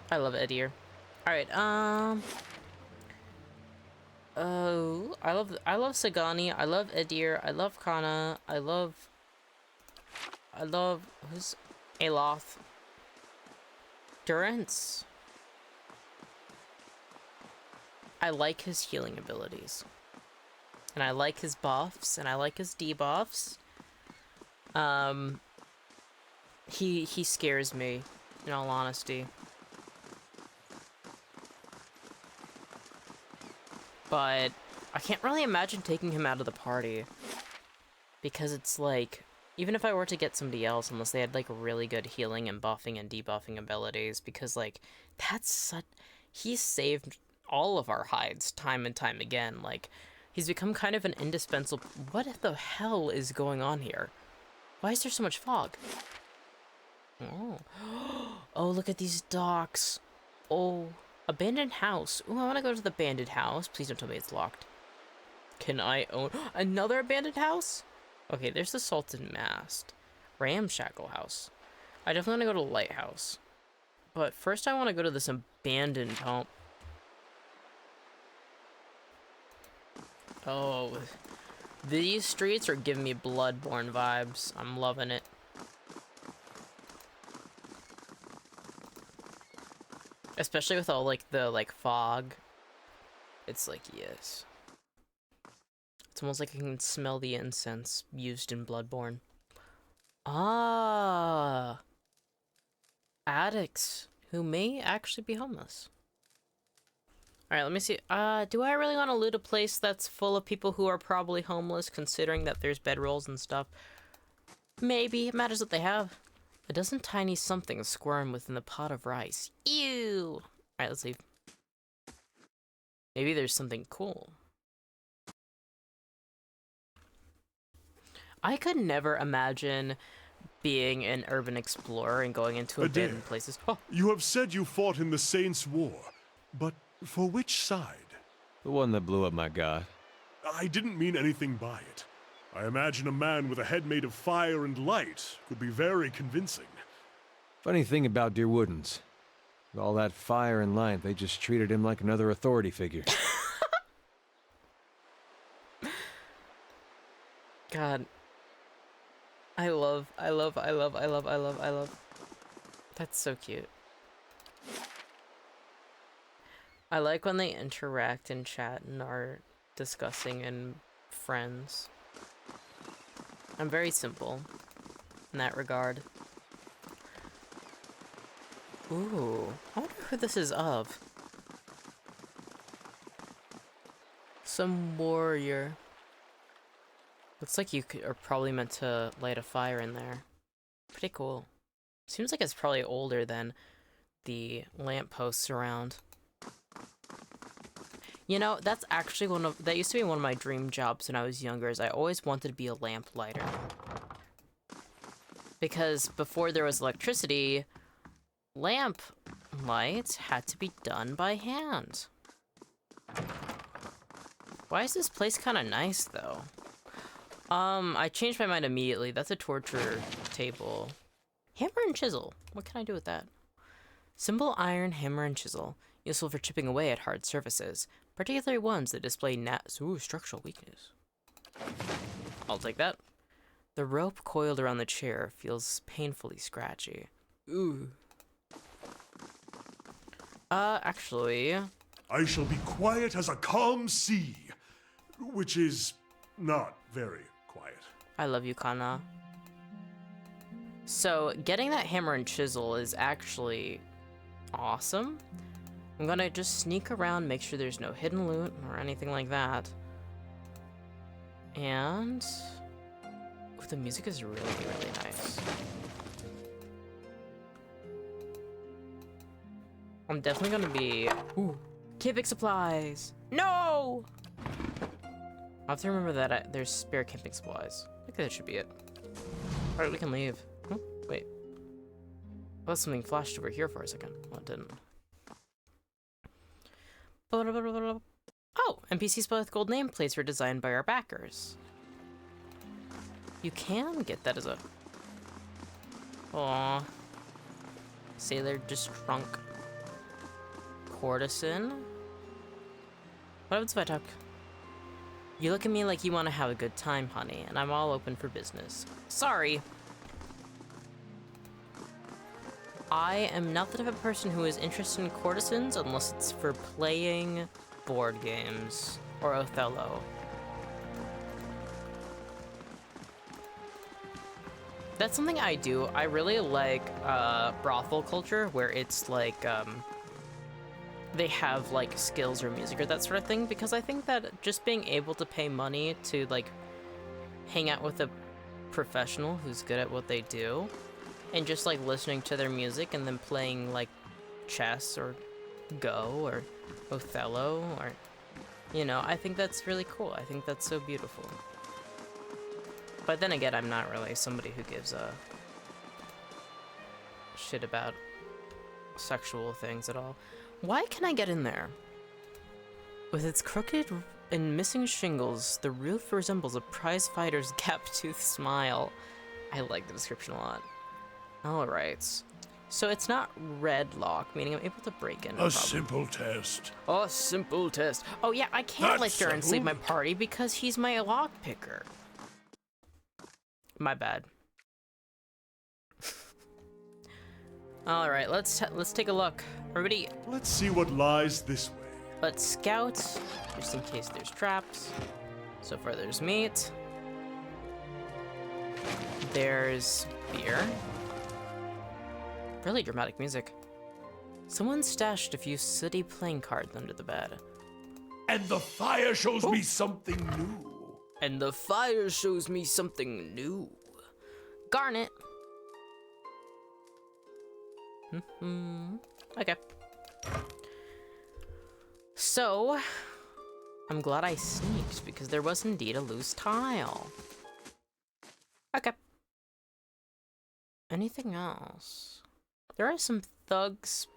I love Edir. Alright, oh, I love Sagani, I love Edir, I love Kana, I love, who's Aloth? Durance. I like his healing abilities. And I like his buffs, and I like his debuffs. He scares me, in all honesty. But I can't really imagine taking him out of the party. Because it's like, even if I were to get somebody else, unless they had like really good healing and buffing and debuffing abilities, because like, that's such— he's saved all of our hides time and time again. Like, he's become kind of an indispensable— what the hell is going on here? Why is there so much fog? Oh. Oh, look at these docks. Oh. Abandoned house. Ooh, I want to go to the abandoned house. Please don't tell me it's locked. Can I own another abandoned house? Okay, there's the Salted Mast. Ramshackle house. I definitely want to go to Lighthouse. But first I want to go to this abandoned home. Oh. These streets are giving me Bloodborne vibes. I'm loving it. Especially with all, like, the, like, fog. It's like, yes. It's almost like I can smell the incense used in Bloodborne. Ah! Addicts who may actually be homeless. Alright, let me see. Do I really want to loot a place that's full of people who are probably homeless, considering that there's bedrolls and stuff? Maybe. It matters what they have. A dozen tiny somethings squirm within the pot of rice. Ew! Alright, let's leave. Maybe there's something cool. I could never imagine being an urban explorer and going into abandoned places. Oh, You have said you fought in the Saints' War, but for which side? The one that blew up my god. I didn't mean anything by it. I imagine a man with a head made of fire and light could be very convincing. Funny thing about Dear Woodens. With all that fire and light, they just treated him like another authority figure. God. I love. That's so cute. I like when they interact and chat and are discussing and friends. I'm very simple in that regard. Ooh, I wonder who this is of. Some warrior. Looks like you are probably meant to light a fire in there. Pretty cool. Seems like it's probably older than the lampposts around. You know, that's actually that used to be one of my dream jobs when I was younger, is I always wanted to be a lamp lighter. Because before there was electricity, lamp light had to be done by hand. Why is this place kind of nice, though? I changed my mind immediately. That's a torture table. Hammer and chisel. What can I do with that? Simple iron hammer and chisel. Useful for chipping away at hard surfaces, particularly ones that display structural weakness. I'll take that. The rope coiled around the chair feels painfully scratchy. Ooh. Actually... I shall be quiet as a calm sea, which is not very quiet. I love you, Kana. So, getting that hammer and chisel is actually awesome. I'm gonna just sneak around, make sure there's no hidden loot or anything like that. And... ooh, the music is really, really nice. I'm definitely gonna be... ooh, camping supplies! No! I have to remember that there's spare camping supplies. I think that should be it. Alright, we can leave. Oh, wait. I thought something flashed over here for a second. Well, it didn't. Oh! NPCs with gold nameplates were designed by our backers. You can get that as a... aww. Sailor just drunk. Courtesan? What happens if I talk... you look at me like you want to have a good time, honey, and I'm all open for business. Sorry. I am not the type of person who is interested in courtesans unless it's for playing board games or Othello. That's something I do. I really like brothel culture where it's like they have like skills or music or that sort of thing, because I think that just being able to pay money to like hang out with a professional who's good at what they do and just like listening to their music and then playing like chess or Go or Othello or, you know, I think that's really cool. I think that's so beautiful. But then again, I'm not really somebody who gives a shit about sexual things at all. Why can I get in there? With its crooked and missing shingles, the roof resembles a prize-fighter's gap-toothed smile. I like the description a lot. Alright. So it's not red lock, meaning I'm able to break in. A simple test. A simple test. Oh yeah, I can't let Darren sleep my party because he's my lock picker. My bad. Alright, let's take a look. Everybody, Let's see what lies this way. let's scout, just in case there's traps. So far there's meat. There's beer. Really dramatic music. Someone stashed a few sooty playing cards under the bed. And the fire shows me something new. And the fire shows me something new. Garnet. Okay. So, I'm glad I sneaked because there was indeed a loose tile. Okay. Anything else? There are some thugs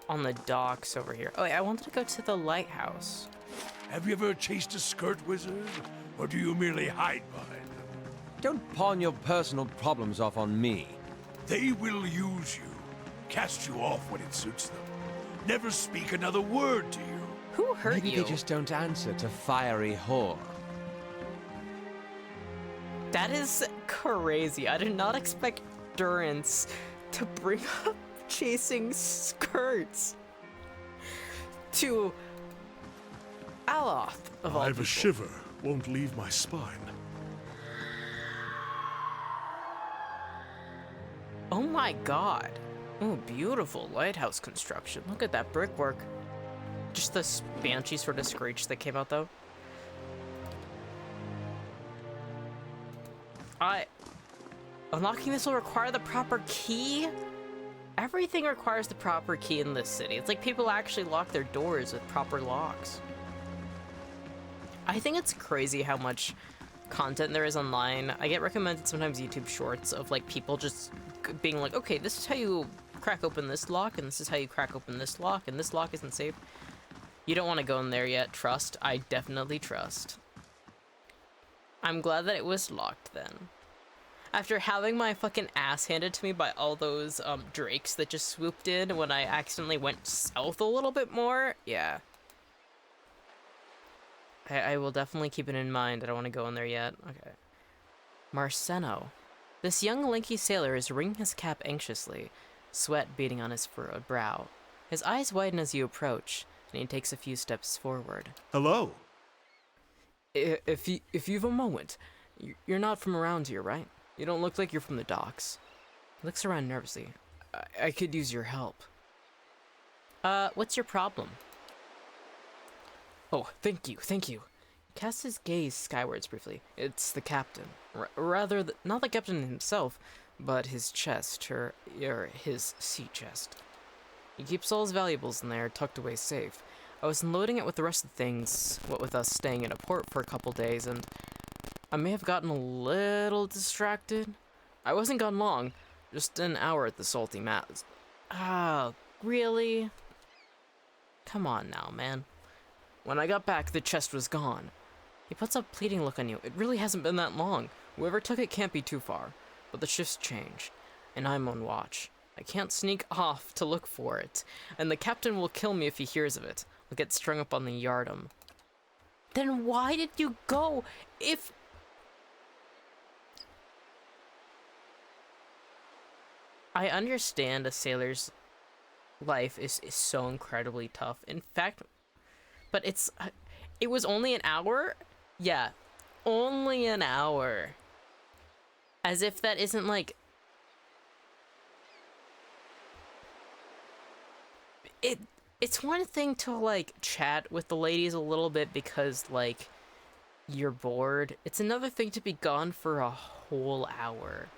on the docks over here. Oh, wait, I wanted to go to the lighthouse. Have you ever chased a skirt wizard? Or do you merely hide behind them? Don't pawn your personal problems off on me. They will use you, cast you off when it suits them. Never speak another word to you. Who hurt Maybe you? they just don't answer to fiery whore. That is crazy. I did not expect Durance to bring up chasing skirts to Aloth of all I've people. a shiver, won't leave my spine. Oh my god. Oh, beautiful lighthouse construction. Look at that brickwork. Just the banshee sort of screech that came out though. Unlocking this will require the proper key? Everything requires the proper key in this city. It's like people actually lock their doors with proper locks. I think it's crazy how much content there is online. I get recommended sometimes YouTube shorts of like people just being like, okay, this is how you crack open this lock, and this is how you crack open this lock, and this lock isn't safe. You don't want to go in there yet. Trust. I definitely trust. I'm glad that it was locked then. After having my fucking ass handed to me by all those drakes that just swooped in when I accidentally went south a little bit more, yeah. I will definitely keep it in mind. I don't want to go in there yet. Okay. Marceno. This young lanky sailor is wringing his cap anxiously, sweat beading on his furrowed brow. His eyes widen as you approach, and he takes a few steps forward. Hello. If you've a moment, you're not from around here, right? You don't look like you're from the docks. He looks around nervously. I could use your help. What's your problem? Oh, thank you. He casts his gaze skywards briefly. It's the captain. Rather, not the captain himself, but his chest, his sea chest. He keeps all his valuables in there, tucked away safe. I was unloading it with the rest of the things, what with us staying in a port for a couple days, and I may have gotten a little distracted. I wasn't gone long, just an hour at the salty mats. Ah, really? Come on now, man. When I got back, the chest was gone. He puts a pleading look on you. It really hasn't been that long. Whoever took it can't be too far. But the shift's changed, and I'm on watch. I can't sneak off to look for it, and the captain will kill me if he hears of it. I'll get strung up on the yardum. Then why did you go if... I understand a sailor's life is so incredibly tough. In fact, but it was only an hour? Yeah, only an hour. As if that isn't like... It's one thing to like chat with the ladies a little bit because like you're bored. It's another thing to be gone for a whole hour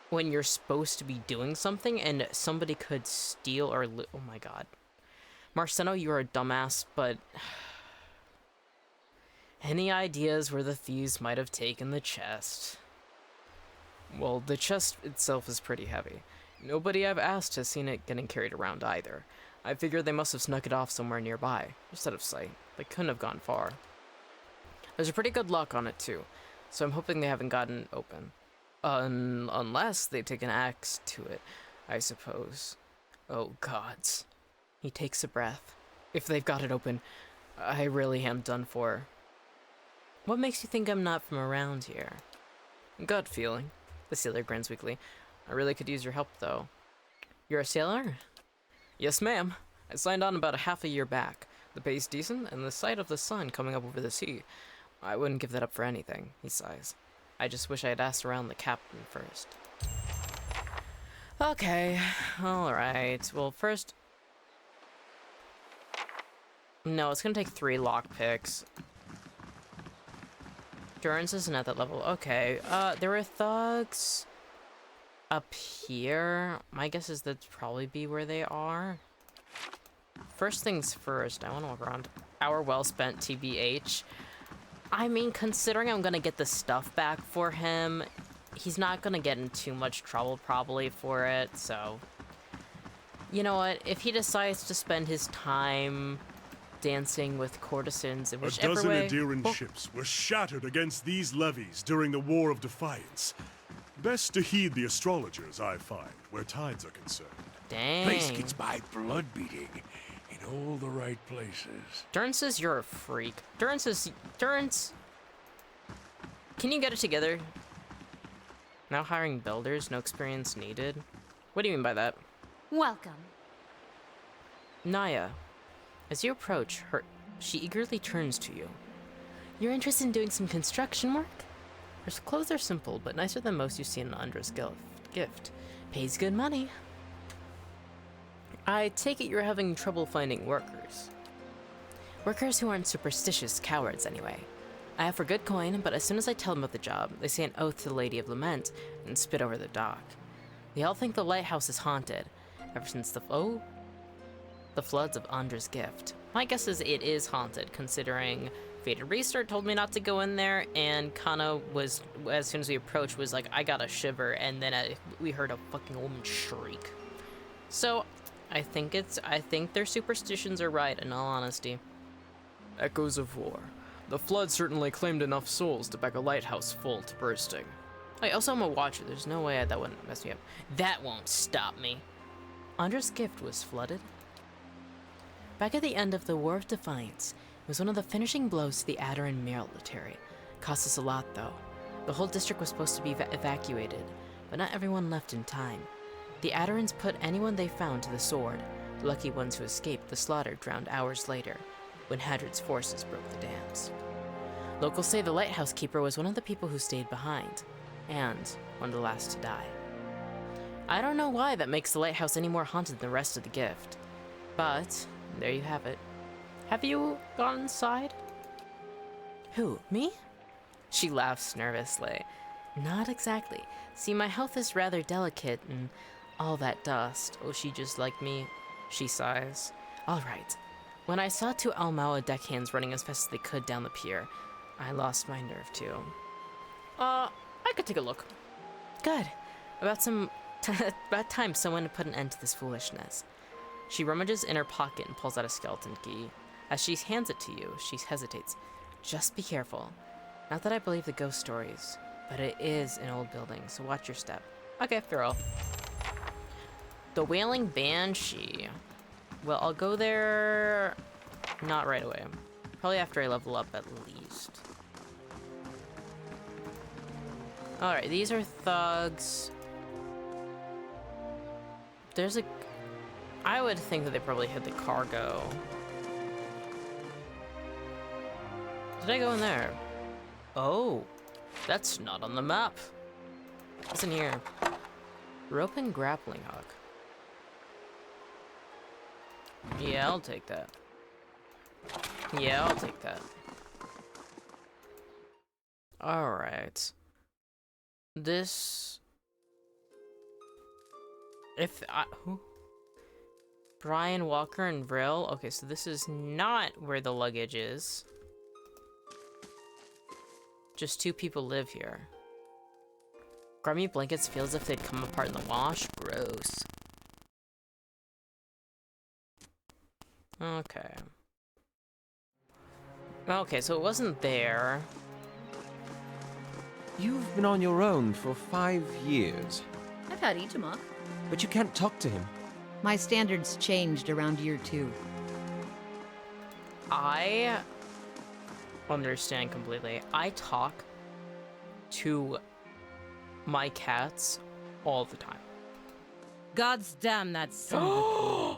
when you're supposed to be doing something and somebody could steal or oh my god. Marceno, you're a dumbass, but any ideas where the thieves might have taken the chest? Well, the chest itself is pretty heavy. Nobody I've asked has seen it getting carried around either. I figured they must have snuck it off somewhere nearby, just out of sight. They couldn't have gone far. There's a pretty good lock on it too, so I'm hoping they haven't gotten open. Unless they've taken an axe to it, I suppose. Oh gods. He takes a breath. If they've got it open, I really am done for. What makes you think I'm not from around here? Gut feeling. The sailor grins weakly. I really could use your help, though. You're a sailor? Yes, ma'am. I signed on about a half a year back. The pay's decent, and the sight of the sun coming up over the sea. I wouldn't give that up for anything, he sighs. I just wish I had asked around the captain first. Okay, alright. Well, first... No, it's gonna take 3 lockpicks. Durance isn't at that level. Okay, there were thugs Up here, my guess is that'd probably be where they are. First things first, I want to walk around. Hour well spent, TBH. I mean, considering I'm gonna get the stuff back for him, he's not gonna get in too much trouble probably for it, so... You know what, if he decides to spend his time dancing with courtesans in whichever A dozen way... Adiran ships were shattered against these levees during the War of Defiance. Best to heed the astrologers, I find, where tides are concerned. Dang. Place gets my blood beating in all the right places. Durance says you're a freak. Durance, can you get it together? Now hiring builders, no experience needed. What do you mean by that? Welcome. Naya, as you approach her, she eagerly turns to you. You're interested in doing some construction work? Her clothes are simple, but nicer than most you see in Undra's gift. Pays good money. I take it you're having trouble finding workers. Workers who aren't superstitious cowards, anyway. I offer good coin, but as soon as I tell them about the job, they say an oath to the Lady of Lament and spit over the dock. They all think the lighthouse is haunted, ever since the floods of Andra's gift. My guess is it is haunted, considering Fated Restart told me not to go in there, and Kana was, as soon as we approached, was like, I got a shiver, and then we heard a fucking woman shriek. So, I think their superstitions are right, in all honesty. Echoes of war. The flood certainly claimed enough souls to back a lighthouse full to bursting. I also am a watcher, there's no way that wouldn't mess me up. That won't stop me. Andra's gift was flooded. Back at the end of the War of Defiance, it was one of the finishing blows to the Adiran military. Cost us a lot, though. The whole district was supposed to be evacuated, but not everyone left in time. The Adirans put anyone they found to the sword. The lucky ones who escaped the slaughter drowned hours later, when Hadrid's forces broke the dams. Locals say the lighthouse keeper was one of the people who stayed behind, and one of the last to die. I don't know why that makes the lighthouse any more haunted than the rest of the gift, but there you have it. Have you gone inside? Who, me? She laughs nervously. Not exactly. See, my health is rather delicate and all that dust. Oh, she just like me? She sighs. All right. When I saw two Almawa deckhands running as fast as they could down the pier, I lost my nerve too. I could take a look. Good. About time someone put an end to this foolishness. She rummages in her pocket and pulls out a skeleton key. As she hands it to you, she hesitates. Just be careful. Not that I believe the ghost stories, but it is an old building, so watch your step. Okay, Farrell. The Wailing Banshee. Well, I'll go there... not right away. Probably after I level up, at least. Alright, these are thugs. There's a... I would think that they probably hit the cargo. Did I go in there? Oh, that's not on the map. What's in here? Rope and grappling hook. Yeah, I'll take that. Yeah, I'll take that. Alright. This... Who? Brian, Walker, and Vril. Okay, so this is not where the luggage is. Just two people live here. Grimy blankets feel as if they'd come apart in the wash. Gross. Okay. Okay, so it wasn't there. You've been on your own for 5 years, I've had Itamok. but you can't talk to him. My standards changed around year 2. I understand completely. I talk to my cats all the time. God's damn that son of a...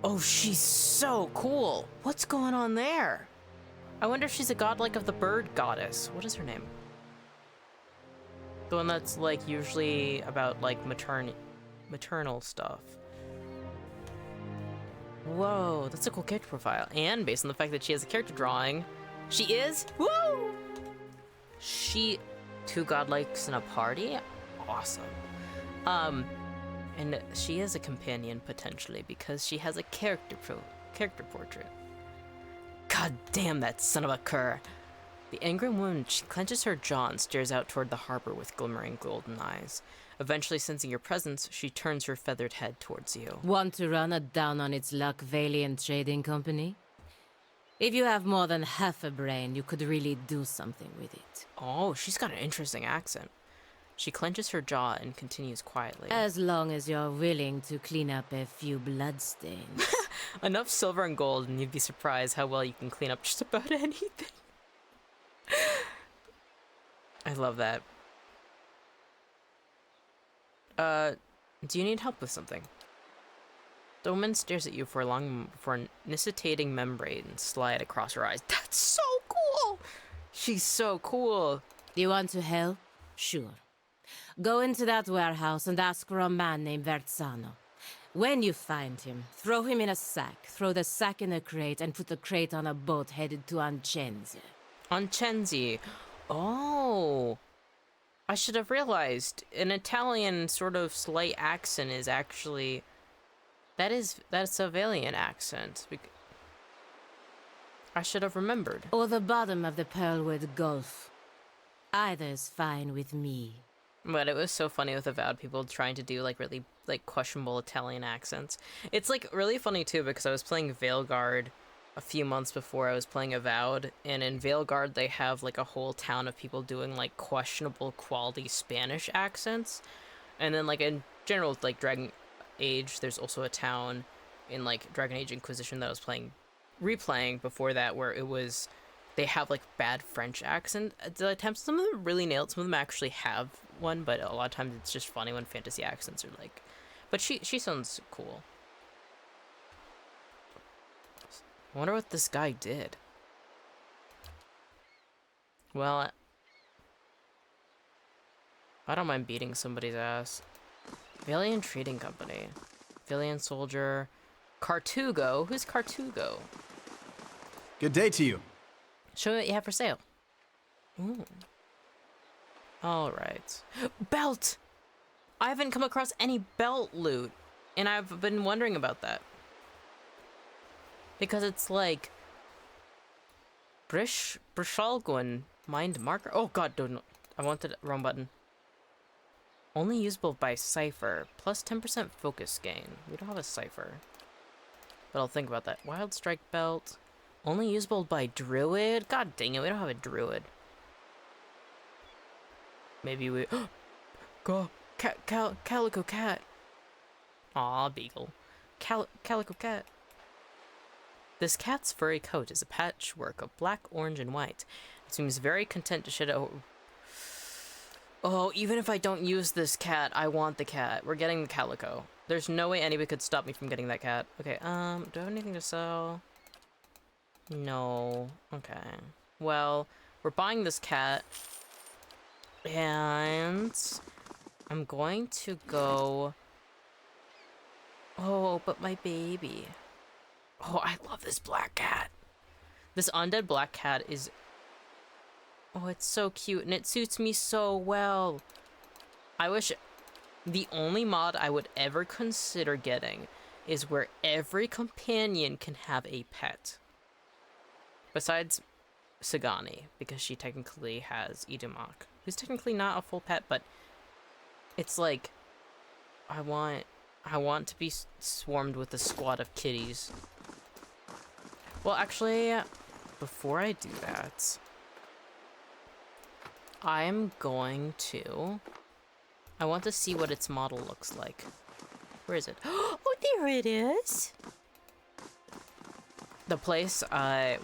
Oh, she's so cool. What's going on there? I wonder if she's a godlike of the bird goddess. What is her name? The one that's like usually about like maternal stuff. Whoa, that's a cool character profile. And based on the fact that she has a character drawing, she is? Woo! She... 2 godlikes in a party? Awesome. And she is a companion potentially because she has a character portrait. God damn that son of a cur. The angry woman, she clenches her jaw and stares out toward the harbor with glimmering golden eyes. Eventually sensing your presence, she turns her feathered head towards you. Want to run it down on its luck, Valiant Trading Company? If you have more than half a brain, you could really do something with it. Oh, she's got an interesting accent. She clenches her jaw and continues quietly. As long as you're willing to clean up a few bloodstains. Enough silver and gold and you'd be surprised how well you can clean up just about anything. I love that. Do you need help with something? The woman stares at you for a long moment before an nicitating membrane slide across her eyes. That's so cool! She's so cool. You want to help? Sure. Go into that warehouse and ask for a man named Verzano. When you find him, throw him in a sack, throw the sack in a crate, and put the crate on a boat headed to Ancenze. Ancenze. Oh. I should have realized an Italian sort of slight accent is actually... That's a Valiant accent. I should have remembered. Or the bottom of the Pearlwood Gulf. Either is fine with me. But it was so funny with Avowed people trying to do like really like questionable Italian accents. It's like really funny too because I was playing Veilguard a few months before I was playing Avowed, and in Veilguard they have like a whole town of people doing like questionable quality Spanish accents. And then like in general like Dragon Age, there's also a town in like Dragon Age Inquisition that I was replaying before that where it was they have like bad French accent attempts. Some of them really nailed, some of them actually have one, but a lot of times it's just funny when fantasy accents are like, but she sounds cool. I wonder what this guy did. Well, I don't mind beating somebody's ass. Valiant Trading Company. Valiant Soldier. Cartugo? Who's Cartugo? Good day to you. Show me what you have for sale. Ooh. Alright. Belt! I haven't come across any belt loot, and I've been wondering about that. Because it's like... Brishalgwin Mind Marker? Oh god, don't... I wanted the wrong button. Only usable by Cipher. Plus 10% focus gain. We don't have a Cipher. But I'll think about that. Wild Strike Belt. Only usable by Druid? God dang it, we don't have a Druid. Maybe we... Go! Calico Cat! Aw, Beagle. Calico Cat. This cat's furry coat is a patchwork of black, orange, and white. It seems very content to shed out... Oh, even if I don't use this cat, I want the cat. We're getting the Calico. There's no way anybody could stop me from getting that cat. Okay, do I have anything to sell? No. Okay. Well, we're buying this cat. And... I'm going to go... Oh, but my baby. Oh, I love this black cat. This undead black cat is... Oh, it's so cute, and it suits me so well. I wish... The only mod I would ever consider getting is where every companion can have a pet. Besides Sagani, because she technically has Idumak, who's technically not a full pet, but it's like... I want to be swarmed with a squad of kitties. Well, actually, before I do that, I'm going to... I want to see what its model looks like. Where is it? Oh, there it is! The place that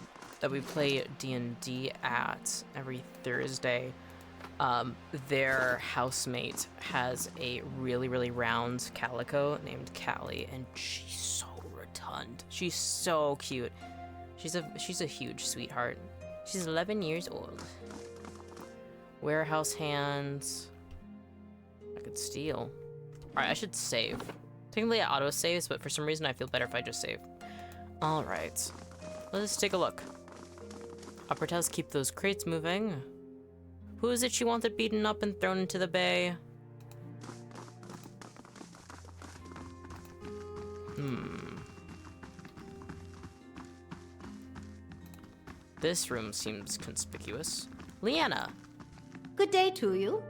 we play D&D at every Thursday, their housemate has a really, really round calico named Callie, and she's so rotund. She's so cute. She's a huge sweetheart. She's 11 years old. Warehouse hands. I could steal. Alright, I should save. Technically it auto-saves, but for some reason I feel better if I just save. Alright. Let's take a look. Upper House, keep those crates moving. Who is it she wanted beaten up and thrown into the bay? This room seems conspicuous. Leanna! Good day to you.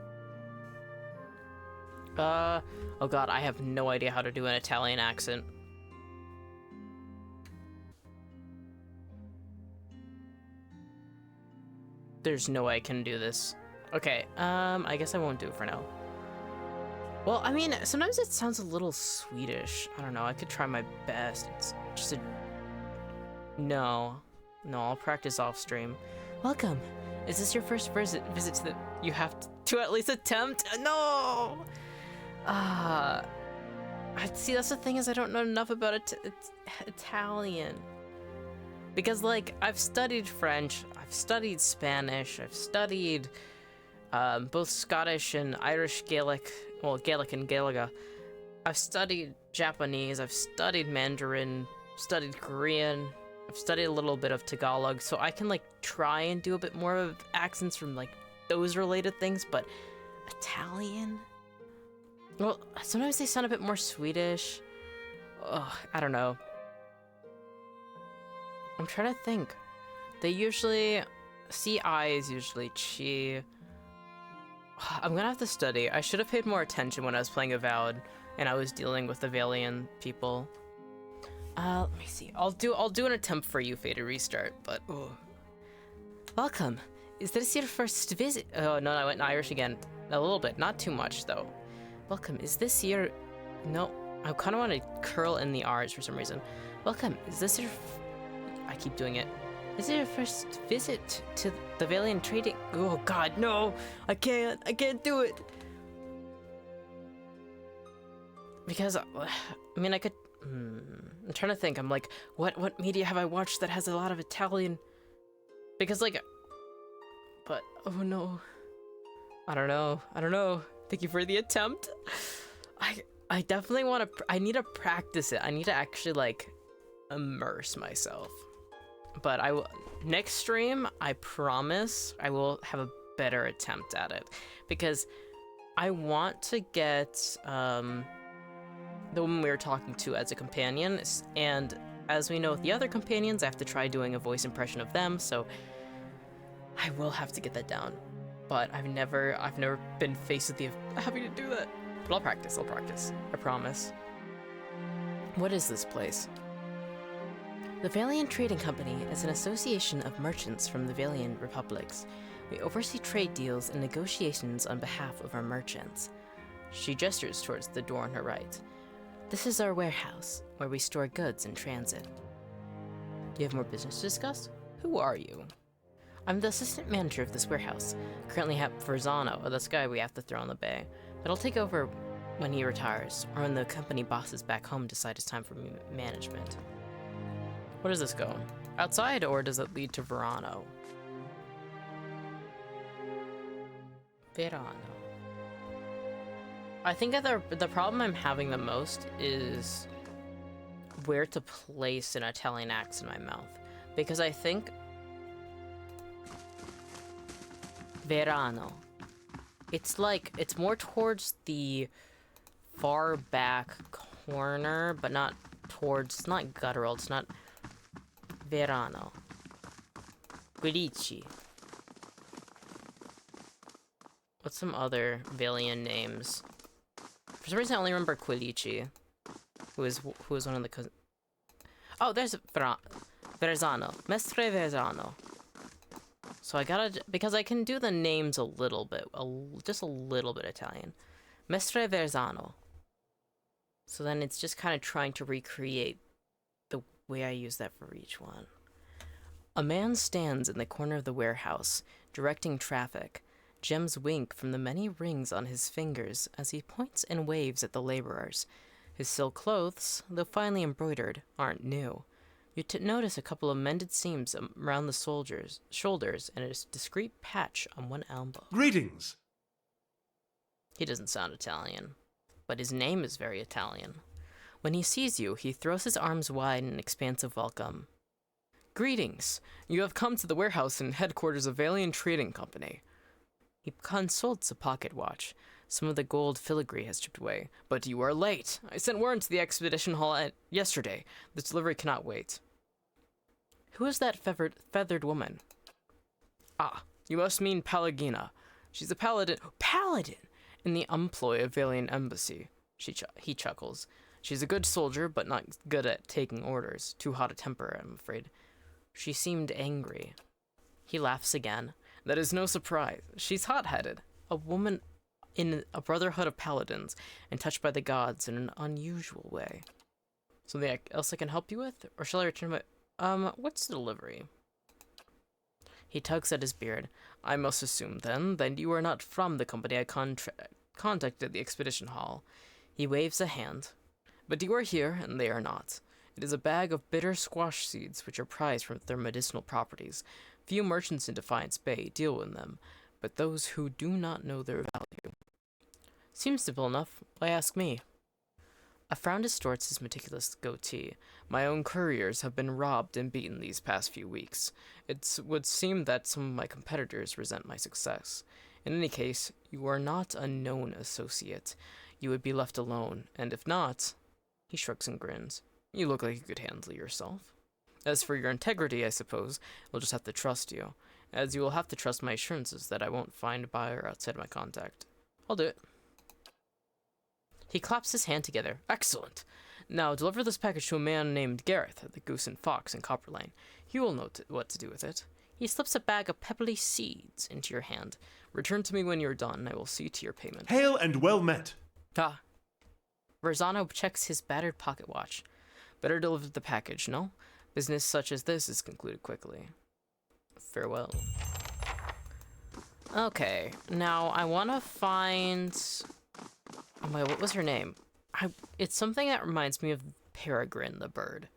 Oh god, I have no idea how to do an Italian accent. There's no way I can do this. Okay, I guess I won't do it for now. Well, I mean, sometimes it sounds a little Swedish. I don't know, I could try my best. It's just a... No, I'll practice off stream. Welcome. Is this your first visit to the... You have to at least attempt? No! See, that's the thing is I don't know enough about Italian. Because, like, I've studied French, I've studied Spanish, I've studied both Scottish and Irish Gaelic, well, Gaelic and Gaeliga. I've studied Japanese, I've studied Mandarin, studied Korean, I've studied a little bit of Tagalog, so I can, like, try and do a bit more of accents from, like, those related things, but Italian? Well, sometimes they sound a bit more Swedish. Ugh, I don't know. I'm trying to think. They usually... CI is usually chi. I'm gonna have to study. I should have paid more attention when I was playing Avowed and I was dealing with the Valiant people. Let me see. I'll do an attempt for you, Fated Restart, but... Ugh. Welcome. Is this your first visit? Oh, no, I went in Irish again. A little bit. Not too much, though. Welcome. Is this your... No. I kind of want to curl in the R's for some reason. Welcome. Is this your... I keep doing it. Is it your first visit to the Valiant Trading? Oh, God, no. I can't do it. Because, I mean, I could... I'm trying to think. I'm like, what media have I watched that has a lot of Italian? Because, like... But, oh no. I don't know. Thank you for the attempt. I definitely want to... I need to practice it. I need to actually, like, immerse myself. But next stream, I promise I will have a better attempt at it. Because I want to get the woman we were talking to as a companion. And as we know with the other companions, I have to try doing a voice impression of them. So I will have to get that down. But I've never been faced with the having to do that. But I'll practice. I promise. What is this place? The Valiant Trading Company is an association of merchants from the Valiant Republics. We oversee trade deals and negotiations on behalf of our merchants. She gestures towards the door on her right. This is our warehouse, where we store goods in transit. You have more business to discuss? Who are you? I'm the assistant manager of this warehouse. Currently have Verzano, this guy we have to throw in the bay. But I'll take over when he retires, or when the company bosses back home decide it's time for management. Where does this go? Outside, or does it lead to Verano? Verano. I think that the problem I'm having the most is where to place an Italian accent in my mouth. Because I think Verano. It's like, it's more towards the far back corner, but not towards, it's not guttural, it's not Verano. Guilici. What's some other Valiant names? For some reason I only remember Quilici, who is one of the oh, there's Verzano. Mestre Verzano. So I gotta, because I can do the names a little bit, just a little bit Italian. Mestre Verzano. So then it's just kind of trying to recreate the way I use that for each one. A man stands in the corner of the warehouse, directing traffic. Gems wink from the many rings on his fingers as he points and waves at the laborers. His silk clothes, though finely embroidered, aren't new. You notice a couple of mended seams around the shoulders and a discreet patch on one elbow. Greetings! He doesn't sound Italian, but his name is very Italian. When he sees you, he throws his arms wide in expansive welcome. Greetings! You have come to the warehouse and headquarters of Valiant Trading Company. He consults a pocket watch. Some of the gold filigree has chipped away. But you are late. I sent word to the expedition hall yesterday. This delivery cannot wait. Who is that feathered woman? Ah, you must mean Palagina. She's a paladin. Paladin! In the employ of Valiant Embassy. He chuckles. She's a good soldier, but not good at taking orders. Too hot a temper, I'm afraid. She seemed angry. He laughs again. That is no surprise. She's hot-headed. A woman in a brotherhood of paladins, and touched by the gods in an unusual way. Something else I can help you with? Or shall I return my... what's the delivery? He tugs at his beard. I must assume, then, that you are not from the company I contacted at the expedition hall. He waves a hand. But you are here, and they are not. It is a bag of bitter squash seeds, which are prized for their medicinal properties. Few merchants in Defiance Bay deal in them, but those who do not know their value. Seems simple enough. Why ask me? A frown distorts his meticulous goatee. My own couriers have been robbed and beaten these past few weeks. It would seem that some of my competitors resent my success. In any case, you are not a known associate. You would be left alone, and if not... He shrugs and grins. You look like you could handle yourself. As for your integrity, I suppose, we'll just have to trust you, as you will have to trust my assurances that I won't find a buyer outside my contact. I'll do it. He claps his hand together. Excellent. Now deliver this package to a man named Gareth at the Goose and Fox in Copper Lane. He will know what to do with it. He slips a bag of pebbly seeds into your hand. Return to me when you're done, and I will see to your payment. Hail and well met. Ah. Verzano checks his battered pocket watch. Better deliver the package, no? Business such as this is concluded quickly. Farewell. Okay, now I want to find... Oh my, what was her name? It's something that reminds me of Peregrine the bird.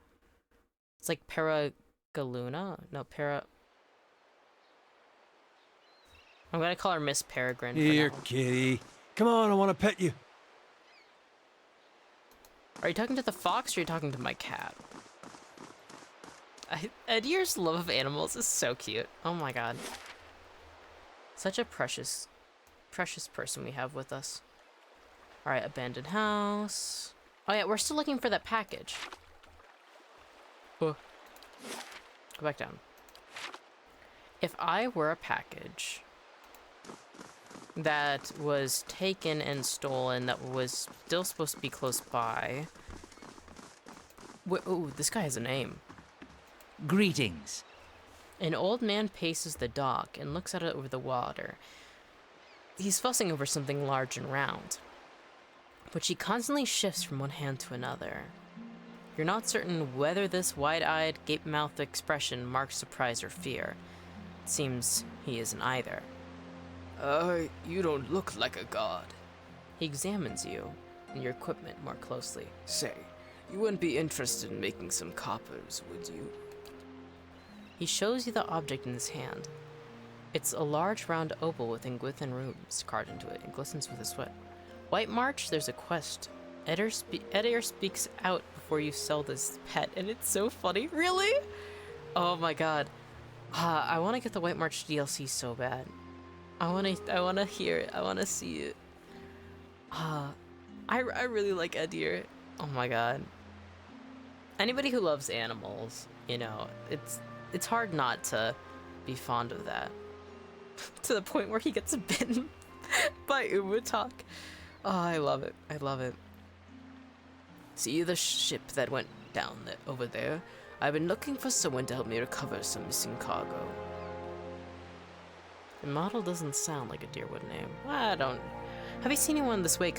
It's like Paragaluna? No, I'm gonna call her Miss Peregrine. Here, kitty. Come on, I want to pet you. Are you talking to the fox or are you talking to my cat? Edier's love of animals is so cute. Oh my god. Such a precious person we have with us. Alright, abandoned house. Oh yeah, we're still looking for that package. Oh. Go back down. If I were a package that was taken and stolen that was still supposed to be close by... Oh, this guy has a name. Greetings. An old man paces the dock and looks at it over the water. He's fussing over something large and round, which he constantly shifts from one hand to another. You're not certain whether this wide-eyed, gape-mouthed expression marks surprise or fear. It seems he isn't either. You don't look like a god. He examines you and your equipment more closely. Say, you wouldn't be interested in making some coppers, would you? He shows you the object in his hand. It's a large round opal with Ingwithan runes carved into it and glistens with a sweat. White March, there's a quest. Edier speaks out before you sell this pet, and it's so funny. Really? Oh my god. I want to get the White March DLC so bad. I want to hear it. I want to see it. I really like Edier. Oh my god. Anybody who loves animals, you know, it's hard not to be fond of that. To the point where he gets bitten by Umatok. Oh, I love it. I love it. See the ship that went down over there? I've been looking for someone to help me recover some missing cargo. The model doesn't sound like a Deerwood name. I don't... Have you seen anyone this way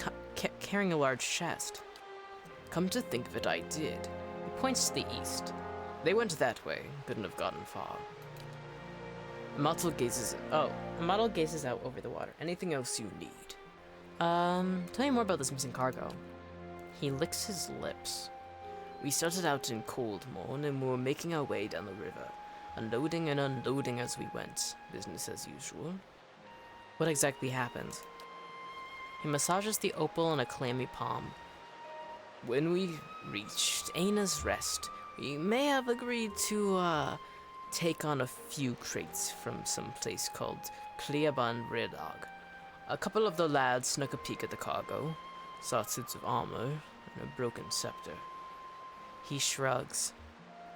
carrying a large chest? Come to think of it, I did. He points to the east. They went that way. Couldn't have gotten far. The model gazes out over the water. Anything else you need? Tell me more about this missing cargo. He licks his lips. We started out in Coldmorn and we were making our way down the river. Unloading and unloading as we went. Business as usual. What exactly happened? He massages the opal in a clammy palm. When we reached Aina's Rest, we may have agreed to, take on a few crates from some place called Cleaban Redog. A couple of the lads snuck a peek at the cargo, saw suits of armor and a broken scepter. He shrugs.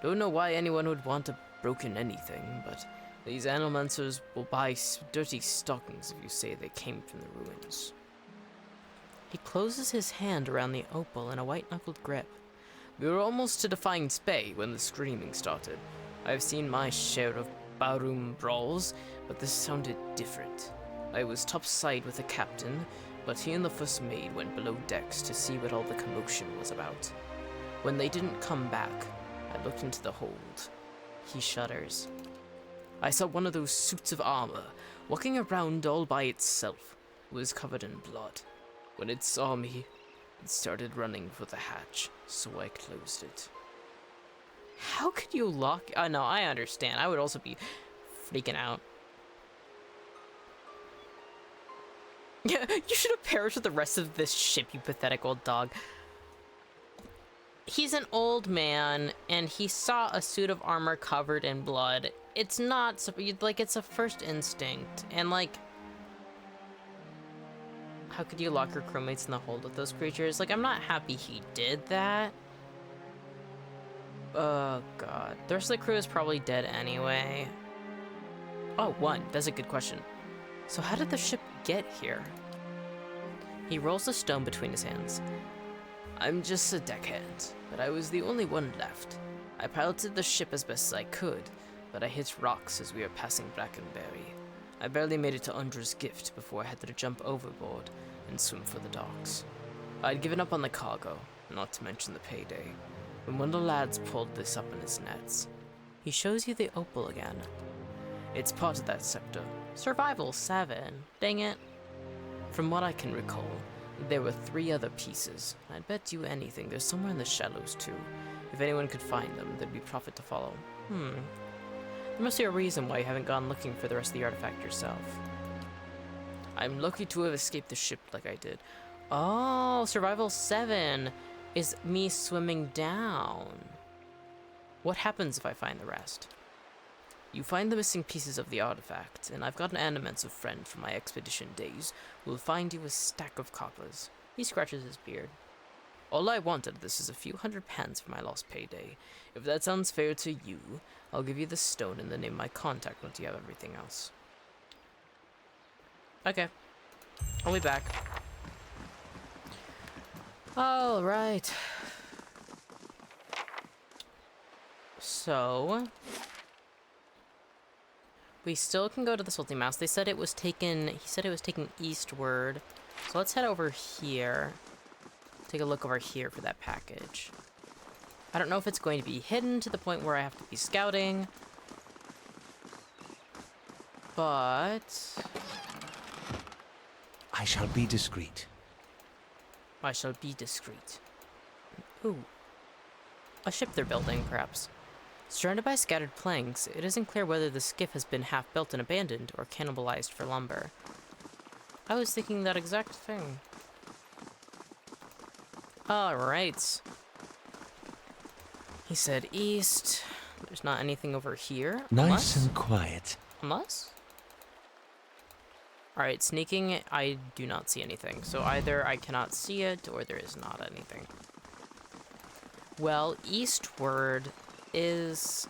Don't know why anyone would want a broken anything, but these animancers will buy dirty stockings if you say they came from the ruins. He closes his hand around the opal in a white-knuckled grip. We were almost to Defiance Bay when the screaming started. I've seen my share of barroom brawls, but this sounded different. I was topside with the captain, but he and the first mate went below decks to see what all the commotion was about. When they didn't come back, I looked into the hold. He shudders. I saw one of those suits of armor, walking around all by itself. It was covered in blood. When it saw me, it started running for the hatch, so I closed it. How could you lock... no, I understand. I would also be freaking out. Yeah, you should have perished with the rest of this ship, you pathetic old dog. He's an old man, and he saw a suit of armor covered in blood. It's not... like, it's a first instinct, and, like... How could you lock your crewmates in the hold with those creatures? Like, I'm not happy he did that. Oh, God. The rest of the crew is probably dead anyway. Oh, one. That's a good question. So how did the ship get here? He rolls the stone between his hands. I'm just a deckhand, but I was the only one left. I piloted the ship as best as I could, but I hit rocks as we were passing Brackenberry. I barely made it to Undra's gift before I had to jump overboard and swim for the docks. I'd given up on the cargo, not to mention the payday, when one of the lads pulled this up in his nets. He shows you the opal again. It's part of that scepter. Survival 7. Dang it. From what I can recall, there were 3 other pieces. I'd bet you anything they're somewhere in the shallows too. If anyone could find them, there'd be profit to follow. There must be a reason why you haven't gone looking for the rest of the artifact yourself. I'm lucky to have escaped the ship like I did. Oh, survival 7 is me swimming down. What happens if I find the rest? You find the missing pieces of the artifact, and I've got an animancer friend from my expedition days who will find you a stack of coppers. He scratches his beard. All I wanted this is a few £100 for my lost payday. If that sounds fair to you, I'll give you the stone and the name of my contact once you have everything else. Okay. I'll be back. Alright. So... we still can go to the Salty Mouse. They said it was taken... he said it was taken eastward. So let's head over here. Take a look over here for that package. I don't know if it's going to be hidden to the point where I have to be scouting. But... I shall be discreet. I shall be discreet. Ooh. A ship they're building, perhaps. Surrounded by scattered planks, it isn't clear whether the skiff has been half built and abandoned or cannibalized for lumber. I was thinking that exact thing. Alright. He said east. There's not anything over here. Nice and quiet. Unless? Alright, sneaking, I do not see anything. So either I cannot see it, or there is not anything. Well, eastward is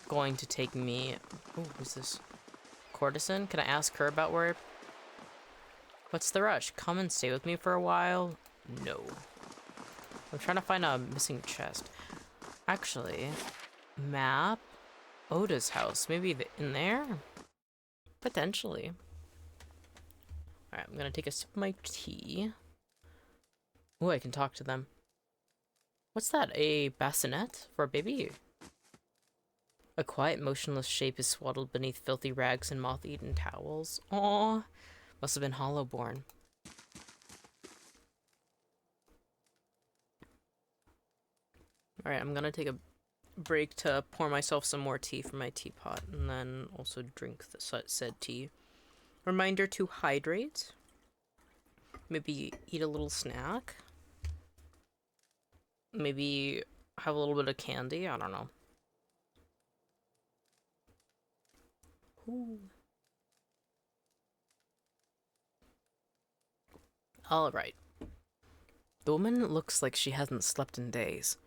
going to take me... oh, who's this? Courtesan? Can I ask her about where... what's the rush? Come and stay with me for a while? No. I'm trying to find a missing chest. Actually, map... Oda's house. Maybe in there? Potentially. Alright, I'm gonna take a sip of my tea. Oh, I can talk to them. What's that? A bassinet for a baby? A quiet, motionless shape is swaddled beneath filthy rags and moth-eaten towels. Aww. Must have been hollow-born. Alright, I'm gonna take a break to pour myself some more tea from my teapot, and then also drink the said tea. Reminder to hydrate. Maybe eat a little snack. Maybe have a little bit of candy. I don't know. Ooh. All right. The woman looks like she hasn't slept in days.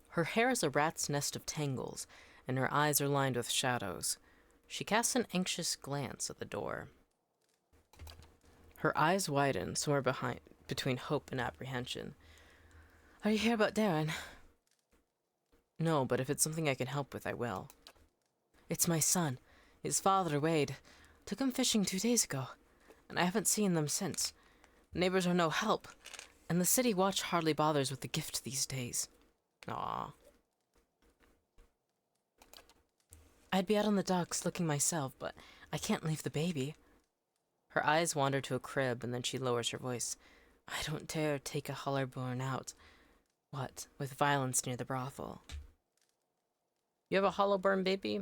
Her hair is a rat's nest of tangles, and her eyes are lined with shadows. She casts an anxious glance at the door. Her eyes widen somewhere between hope and apprehension. Are you here about Darren? No, but if it's something I can help with, I will. It's my son. His father, Wade, took him fishing 2 days ago, and I haven't seen them since. Neighbors are no help, and the city watch hardly bothers with the gift these days. Aww. I'd be out on the docks looking myself, but I can't leave the baby. Her eyes wander to a crib, and then she lowers her voice. I don't dare take a hollerborn out. What, with violence near the brothel? You have a hollowborn baby?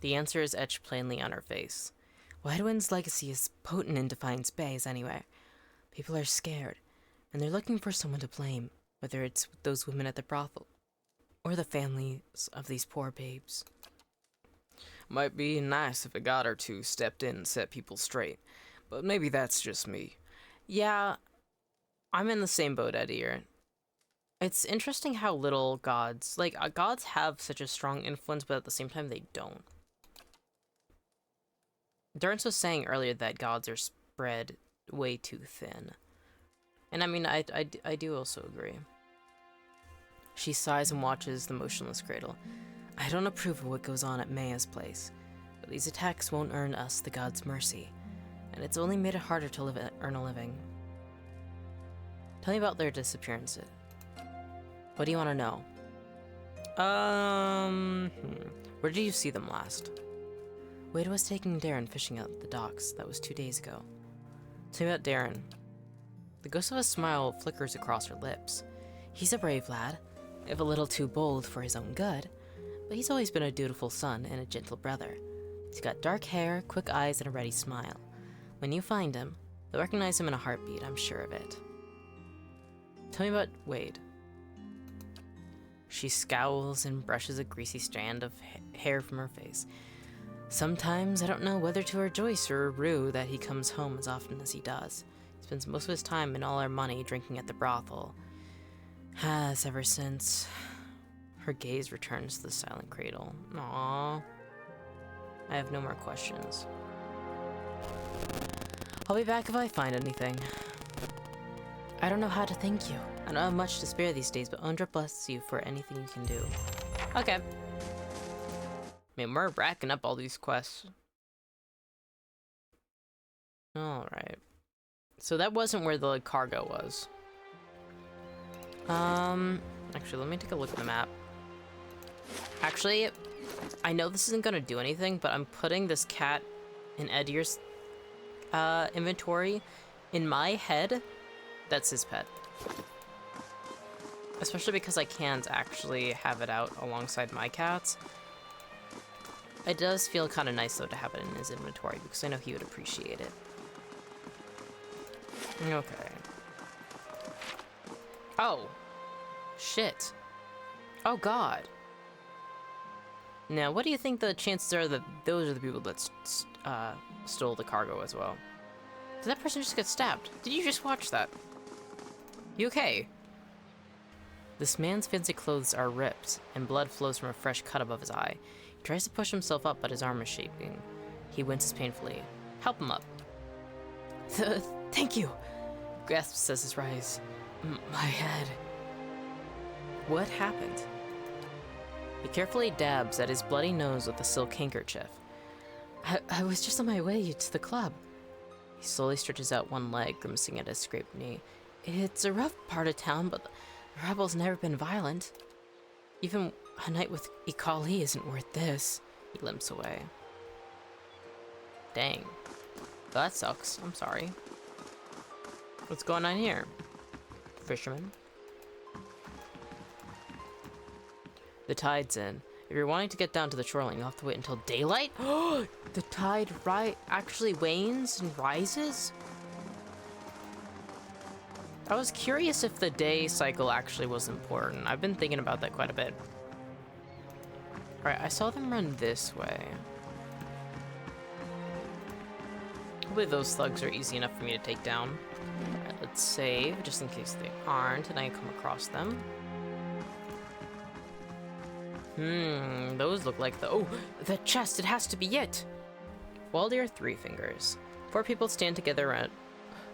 The answer is etched plainly on her face. Wydwin's legacy is potent in Defiance Bays anyway. People are scared, and they're looking for someone to blame, whether it's those women at the brothel, or the families of these poor babes. Might be nice if a god or two stepped in and set people straight, but maybe that's just me. Yeah, I'm in the same boat, Eddie. It's interesting how little gods, gods have such a strong influence, but at the same time they don't. Durrance was saying earlier that gods are spread way too thin. And I mean, I do also agree. She sighs and watches the motionless cradle. I don't approve of what goes on at Maya's place, but these attacks won't earn us the god's mercy, and it's only made it harder to earn a living. Tell me about their disappearance. What do you want to know? Where did you see them last? Wade was taking Darren fishing at the docks. That was 2 days ago. Tell me about Darren. The ghost of a smile flickers across her lips. He's a brave lad, if a little too bold for his own good, but he's always been a dutiful son and a gentle brother. He's got dark hair, quick eyes, and a ready smile. When you find him, you'll recognize him in a heartbeat, I'm sure of it. Tell me about Wade. She scowls and brushes a greasy strand of hair from her face. Sometimes I don't know whether to rejoice or rue that he comes home as often as he does. He spends most of his time and all our money drinking at the brothel. Has ever since. Her gaze returns to the silent cradle. Aww. I have no more questions. I'll be back if I find anything. I don't know how to thank you. I don't have much to spare these days, but Ondra bless you for anything you can do. Okay. I mean, we're racking up all these quests. Alright. So that wasn't where the cargo was. Actually, let me take a look at the map. Actually, I know this isn't gonna do anything, but I'm putting this cat in Edir's inventory. In my head, that's his pet. Especially because I can't actually have it out alongside my cats. It does feel kind of nice, though, to have it in his inventory, because I know he would appreciate it. Okay. Oh. Shit. Oh, God. Now, what do you think the chances are that those are the people that stole the cargo as well? Did that person just get stabbed? Did you just watch that? You okay? This man's fancy clothes are ripped, and blood flows from a fresh cut above his eye. He tries to push himself up, but his arm is shaking. He winces painfully. Help him up. Thank you, gasps as his rise. My head. What happened? He carefully dabs at his bloody nose with a silk handkerchief. I was just on my way to the club. He slowly stretches out one leg, grimacing at his scraped knee. It's a rough part of town, but the rebels never been violent. Even a night with Ikali isn't worth this. He limps away. Dang. Well, that sucks. I'm sorry. What's going on here? Fisherman. The tide's in. If you're wanting to get down to the shoreline, you'll have to wait until daylight? The tide actually wanes and rises? I was curious if the day cycle actually was important. I've been thinking about that quite a bit. Alright, I saw them run this way. Hopefully those thugs are easy enough for me to take down. Alright, let's save, just in case they aren't, and I come across them. Those look like the— oh, the chest, it has to be it! Waldir Three Fingers. 4 people stand together around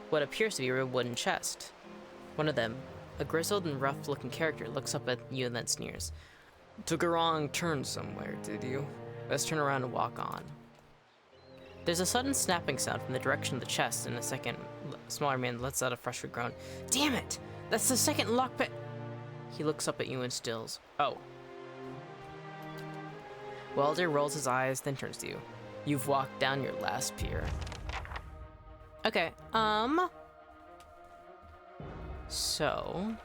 what appears to be a wooden chest. One of them, a grizzled and rough-looking character, looks up at you and then sneers. Took a wrong turn somewhere, did you? Let's turn around and walk on. There's a sudden snapping sound from the direction of the chest, and a second, smaller man lets out a frustrated groan. Damn it! That's the second lockpick! He looks up at you and stills. Oh. Welder rolls his eyes, then turns to you. You've walked down your last pier. Okay, so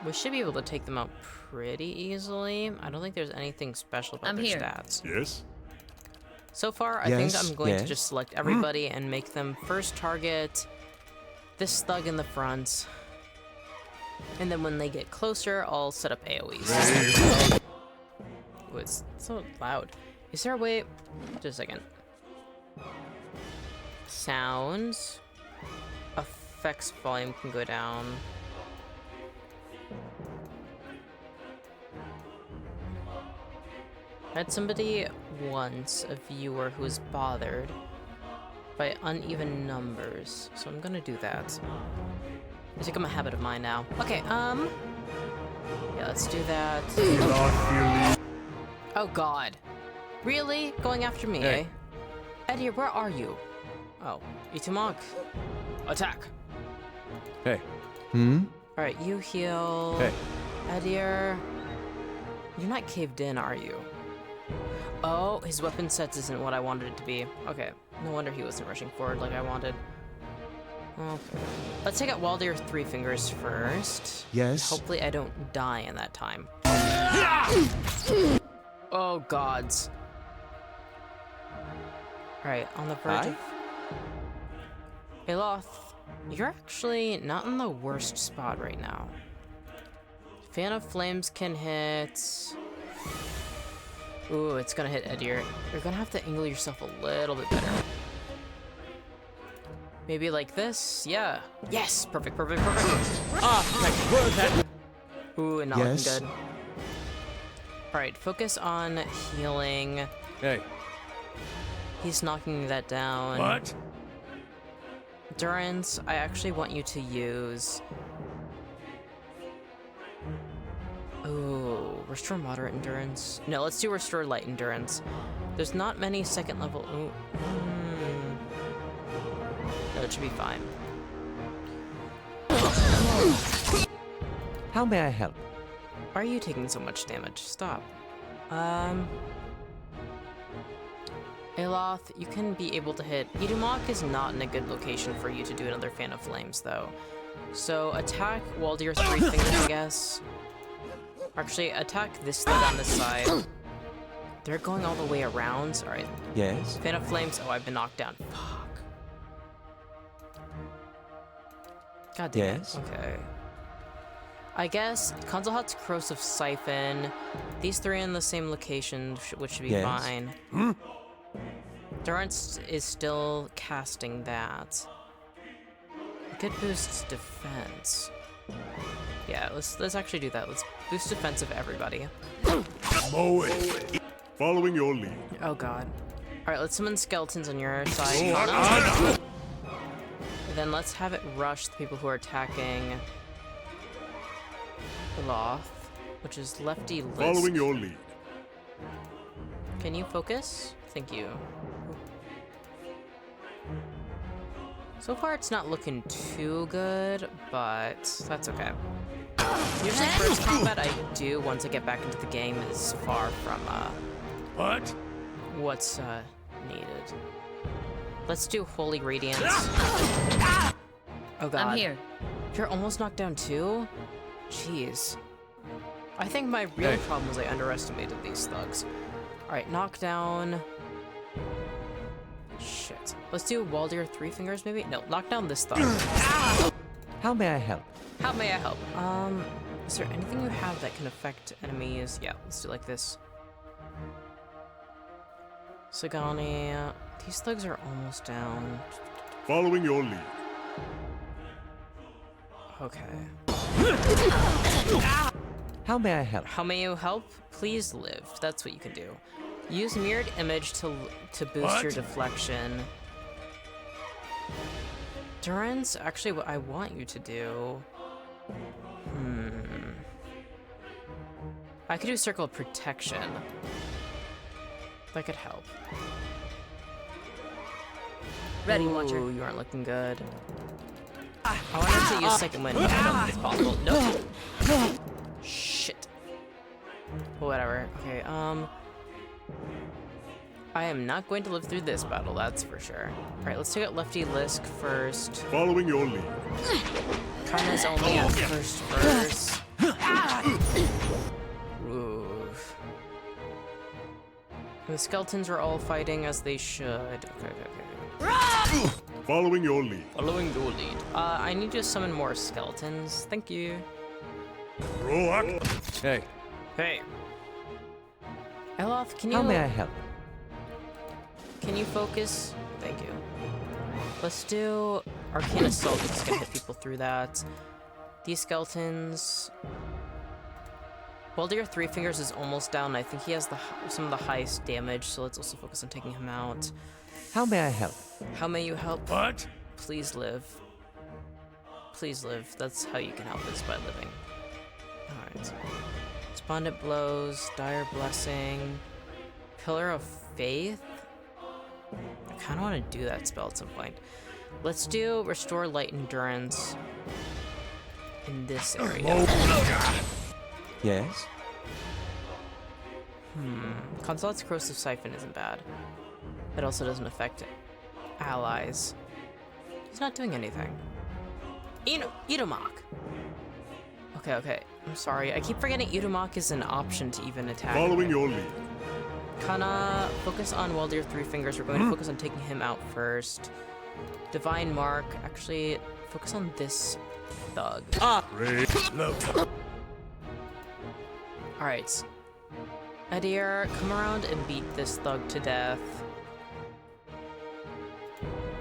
we should be able to take them out pretty easily. I don't think there's anything special about their stats. Yes? So far, I think I'm going to just select everybody and make them first target this thug in the front. And then when they get closer, I'll set up AoEs. Ooh, it's so loud. Is there a way— just a second. Sounds. Effects volume can go down. I had somebody once, a viewer, who was bothered by uneven numbers, so I'm gonna do that. It's become a habit of mine now. Okay, yeah, let's do that. Oh god. Really? Going after me, eh? Edir, where are you? Oh, Itumak. Attack! Hey. Alright, you heal. Hey. Edir. You're not caved in, are you? Oh, his weapon sets isn't what I wanted it to be. Okay, no wonder he wasn't rushing forward like I wanted. Okay. Let's take out Waldir Three Fingers first. Yes. Hopefully I don't die in that time. Oh, gods. Alright, on the verge of... Aloth, you're actually not in the worst spot right now. Fan of Flames can hit... Ooh, it's gonna hit Edir. You're gonna have to angle yourself a little bit better. Maybe like this? Yeah. Yes! Perfect, perfect, perfect! Ah, ooh, and not looking good. Alright, focus on healing. Hey. He's knocking that down. What? Endurance, I actually want you to use... Ooh, restore moderate endurance. No, let's do restore light endurance. There's not many second level... Ooh. No, it should be fine. How may I help? Why are you taking so much damage? Stop. Aloth, you can be able to hit... Idumak is not in a good location for you to do another Fan of Flames, though. So, attack Waldir Three Fingers, I guess. Actually, attack this thing on this side. They're going all the way around. Alright. Yes. Fan of Flames. Oh, I've been knocked down. Fuck. God damn it. Okay. I guess Console Hut's Corrosive Siphon. These three in the same location, which should be fine. Durance is still casting that. It could boost defense. Yeah, let's actually do that. Let's boost defense of everybody. Mow it. Following your lead. Oh god. Alright, let's summon skeletons on your side. And then let's have it rush the people who are attacking Loth, which is Lefty List. Following your lead. Can you focus? Thank you. So far, it's not looking too good, but that's okay. Usually first combat I do once I get back into the game is far from, What? what's, needed. Let's do Holy Radiance. Oh god. I'm here. You're almost knocked down too? Jeez. I think my real problem was I underestimated these thugs. Alright, knockdown. Shit. Let's do Waldir Three Fingers maybe? No, knock down this thug. How may I help? How may I help? Is there anything you have that can affect enemies? Yeah, let's do like this. Sagani, these thugs are almost down. Following your lead. Okay. How may I help? How may you help? Please live. That's what you can do. Use mirrored image to boost your deflection. Durance, actually what I want you to do... I could do circle of protection. That could help. Ready, Ooh, Watcher. you aren't looking good. I wanted to use second wind if possible. No. Shit. Whatever. Okay, I am not going to live through this battle, that's for sure. Alright, let's take out Lefty Lisk first. Following your lead. Kana's only at first verse. Oof. The skeletons are all fighting as they should. Okay. Following your lead. Following your lead. I need to summon more skeletons. Thank you. Roak. Hey, Hey. Eloth, can you... how may I help? Can you focus? Thank you. Let's do Arcane Assault. It's gonna hit people through that. These skeletons... Welder 3 Fingers is almost down. I think he has some of the highest damage, so let's also focus on taking him out. How may I help? How may you help? What? Please live. Please live. That's how you can help us, by living. Alright. Despondent Blows, Dire Blessing, Pillar of Faith. I kind of want to do that spell at some point. Let's do Restore Light Endurance in this area. Yes? Console's Corrosive Siphon isn't bad. It also doesn't affect allies. He's not doing anything. Idomok! Okay. I'm sorry. I keep forgetting Idomok is an option to even attack. Following your lead. Kana, focus on Welder 3 Fingers. We're going to focus on taking him out first. Divine Mark. Actually, focus on this thug. Alright. Adir, come around and beat this thug to death.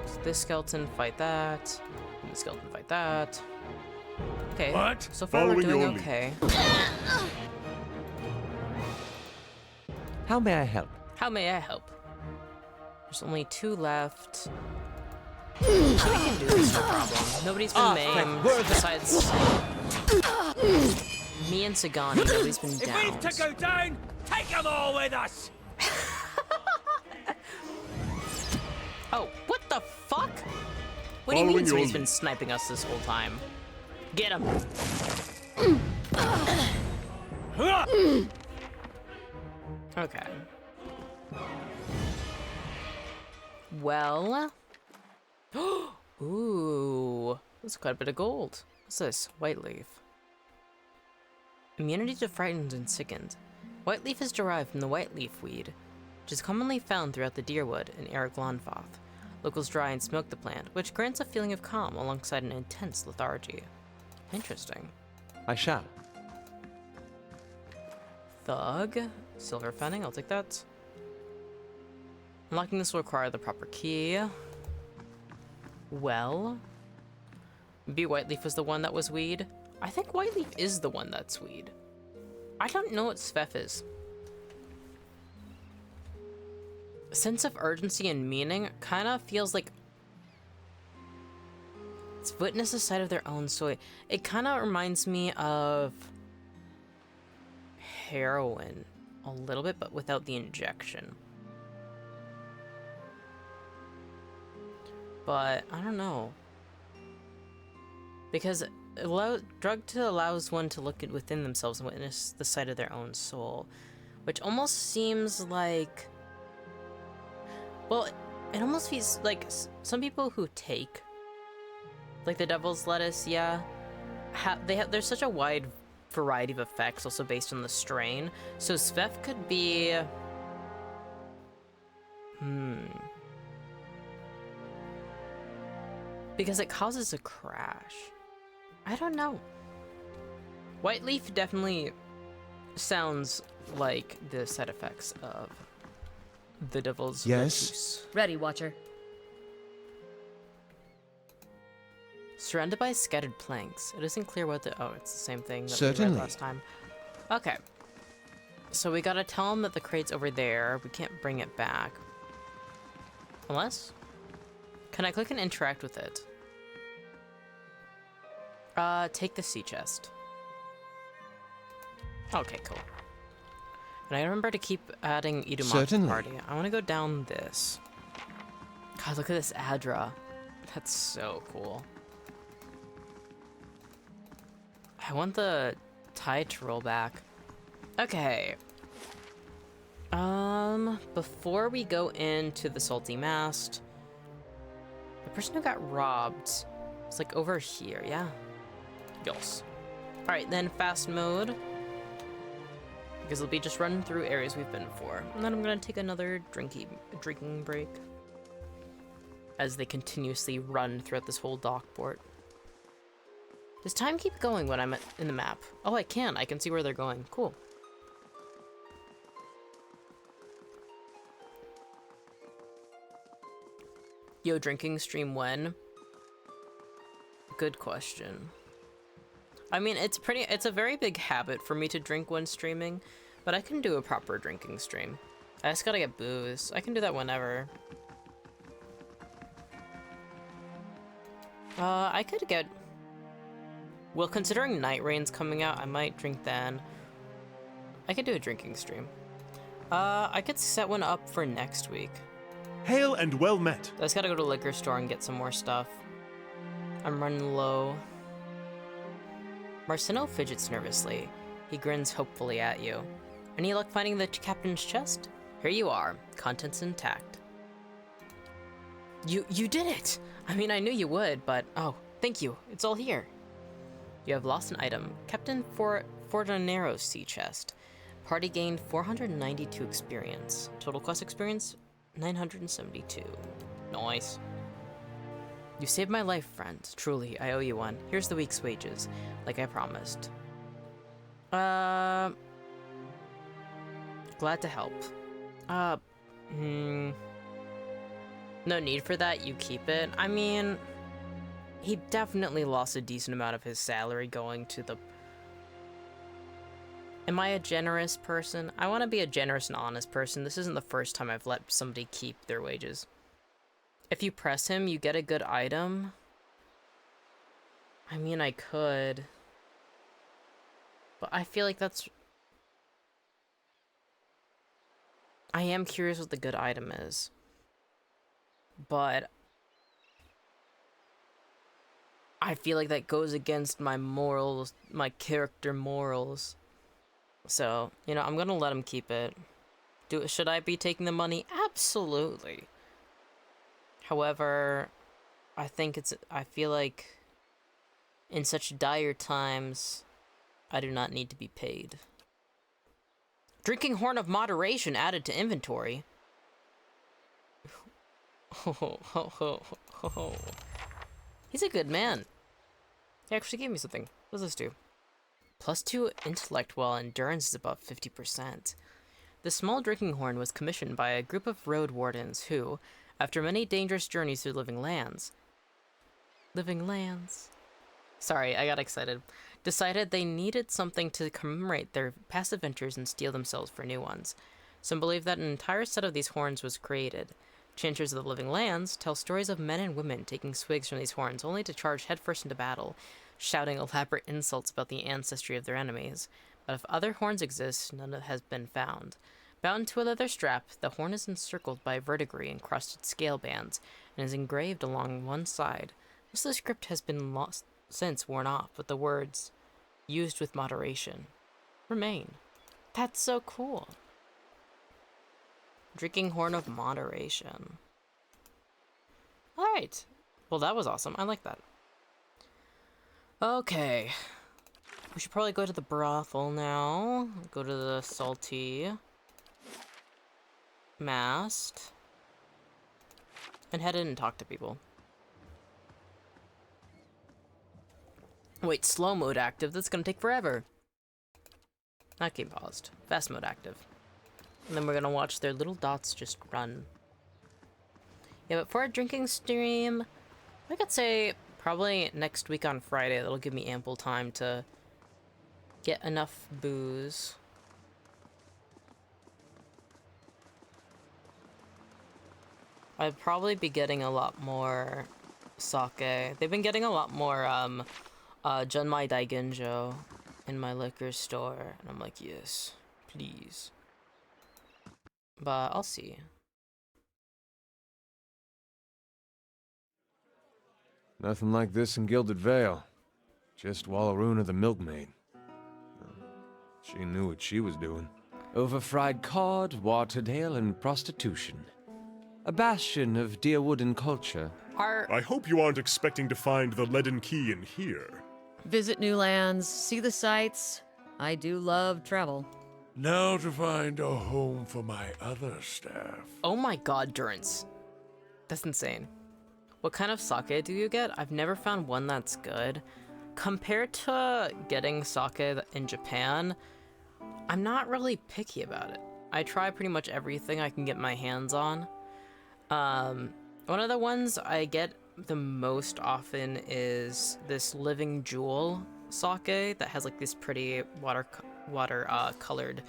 So this skeleton, fight that. And the skeleton, fight that. Okay. What? So far we're Following doing your lead. okay. How may I help? How may I help? There's only 2 left. So we can do this, no problem. Nobody's been maimed besides me and Sagani. Nobody's been down. If we've to go down, take them all with us. Oh, what the fuck? What do you Following mean your somebody's lead. been sniping us this whole time? Get him! Okay. Well... Ooh, that's quite a bit of gold. What's this? White leaf. Immunity to frightened and sickened. White leaf is derived from the white leaf weed, which is commonly found throughout the Deerwood in Araglanfoth. Locals dry and smoke the plant, which grants a feeling of calm alongside an intense lethargy. Interesting. I shall. Thug. Silver fanning, I'll take that. Unlocking this will require the proper key. Well, maybe Whiteleaf was the one that was weed. I think Whiteleaf is the one that's weed. I don't know what Svef is. Sense of urgency and meaning kind of feels like it's witness the sight of their own soul. It kind of reminds me of heroin a little bit, but without the injection. But I don't know, because drug allows one to look within themselves and witness the sight of their own soul, which almost seems like, well, it almost feels like some people who take like the devil's lettuce, yeah, there's such a wide variety of effects, also based on the strain. So Svef could be, because it causes a crash. I don't know. Whiteleaf definitely sounds like the side effects of The devil's Yes? recluse. Ready, Watcher. Surrounded by scattered planks. It isn't clear what the... Oh, it's the same thing that we Certainly. read last time. Okay. So we gotta tell him that the crate's over there. We can't bring it back. Unless? Can I click and interact with it? Take the sea chest. Okay, cool. And I remember to keep adding Idumon to the Certainly. party. I want to go down this. God, look at this Adra. That's so cool. I want the tide to roll back. Okay. Before we go into the Salty Mast, the person who got robbed is like over here, yeah? Yes. Alright, then fast mode. Because it'll be just running through areas we've been before. And then I'm gonna take another drinking break. As they continuously run throughout this whole dockport. Does time keep going when I'm in the map? Oh, I can see where they're going. Cool. Yo, drinking stream when? Good question. I mean, it's a very big habit for me to drink when streaming, but I can do a proper drinking stream. I just gotta get booze. I can do that whenever. I could get... Well, considering Night Rain's coming out, I might drink then. I could do a drinking stream. I could set one up for next week. Hail and well met. I just gotta go to the liquor store and get some more stuff. I'm running low. Marcino fidgets nervously. He grins hopefully at you. Any luck finding the captain's chest? Here you are, contents intact. You did it! I mean, I knew you would, but oh, thank you. It's all here. You have lost an item. Captain Fordonero's sea chest. Party gained 492 experience. Total quest experience, 972. Nice. You saved my life, friend. Truly, I owe you one. Here's the week's wages, like I promised. Glad to help. No need for that, you keep it. I mean, he definitely lost a decent amount of his salary going to the... Am I a generous person? I want to be a generous and honest person. This isn't the first time I've let somebody keep their wages. If you press him, you get a good item. I mean, I could. But I feel like that's... I am curious what the good item is. But... I feel like that goes against my morals, my character morals. So, you know, I'm gonna let him keep it. Should I be taking the money? Absolutely. However, I feel like in such dire times, I do not need to be paid. Drinking Horn of Moderation added to inventory. He's a good man. He actually gave me something. What does this do? +2 intellect while endurance is above 50%. The small drinking horn was commissioned by a group of road wardens who, after many dangerous journeys through living lands... Sorry, I got excited. Decided they needed something to commemorate their past adventures and steel themselves for new ones. Some believe that an entire set of these horns was created. Chanters of the living lands tell stories of men and women taking swigs from these horns only to charge headfirst into battle, shouting elaborate insults about the ancestry of their enemies. But if other horns exist, none has been found. Bound to a leather strap, the horn is encircled by verdigris-encrusted scale bands and is engraved along one side. Most of the script has been lost since worn off, but the words, used with moderation, remain. That's so cool. Drinking Horn of Moderation. Alright. Well, that was awesome. I like that. Okay. We should probably go to the brothel now. Go to the Salty Mast. And head in and talk to people. Wait, slow mode active? That's gonna take forever. Not game paused. Fast mode active. And then we're gonna watch their little dots just run. Yeah, but for a drinking stream, I could say probably next week on Friday. That'll give me ample time to get enough booze. I'd probably be getting a lot more sake. They've been getting a lot more Junmai Daiginjo in my liquor store, and I'm like, yes, please. But I'll see. Nothing like this in Gilded Vale. Just Wallaruna the milkmaid. She knew what she was doing. Overfried cod, watered ale, and prostitution. A bastion of Deerwooden culture. I hope you aren't expecting to find the leaden key in here. Visit new lands, see the sights. I do love travel. Now to find a home for my other staff. Oh my god, Durance. That's insane. What kind of sake do you get? I've never found one that's good. Compared to getting sake in Japan, I'm not really picky about it. I try pretty much everything I can get my hands on. One of the ones I get the most often is this Living Jewel sake that has like this pretty water colored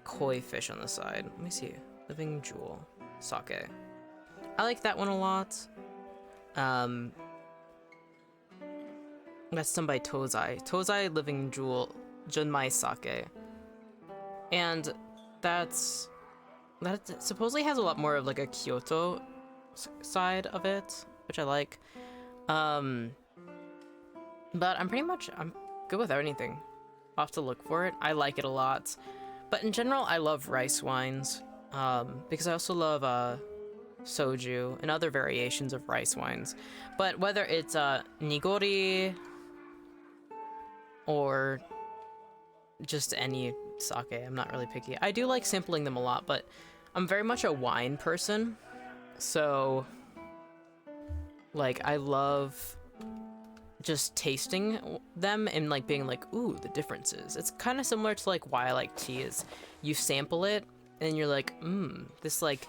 koi fish on the side. Let me see. Living Jewel sake. I like that one a lot. That's done by Tozai. Tozai Living Jewel Junmai sake. And that supposedly has a lot more of like a Kyoto side of it, which I like. But I'm good with anything. I'll have to look for it. I like it a lot. But in general, I love rice wines, because I also love soju and other variations of rice wines. But whether it's nigori or just any sake, I'm not really picky. I do like sampling them a lot, but I'm very much a wine person. So, like, I love just tasting them and, like, being like, ooh, the differences. It's kind of similar to, like, why I like tea is you sample it, and you're like, this, like,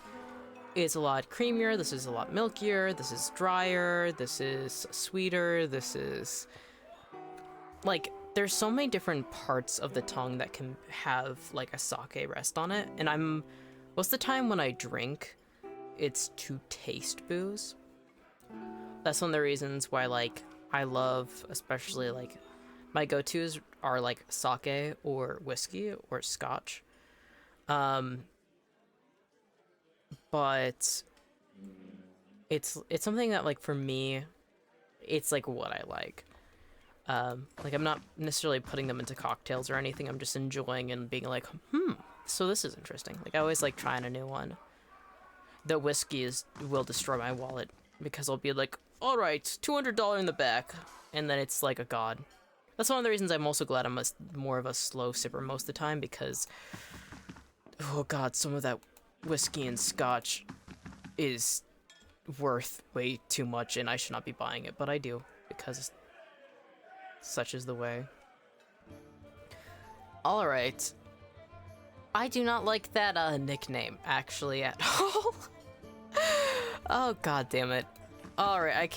is a lot creamier, this is a lot milkier, this is drier, this is sweeter, this is... Like, there's so many different parts of the tongue that can have, like, a sake rest on it, and most of the time when I drink, it's to taste booze. That's one of the reasons why, like, I love, especially, like, my go-tos are, like, sake or whiskey or scotch. But it's something that, like, for me, it's, like, what I like. Like, I'm not necessarily putting them into cocktails or anything, I'm just enjoying and being like, so this is interesting. Like, I always like trying a new one. The whiskey will destroy my wallet, because I'll be like, alright, $200 in the back, and then it's like a god. That's one of the reasons I'm also glad I'm more of a slow sipper most of the time, because, oh god, some of that whiskey and scotch is worth way too much, and I should not be buying it, but I do, because such is the way. Alright. I do not like that nickname, actually, at all. Oh, god damn it. Alright, I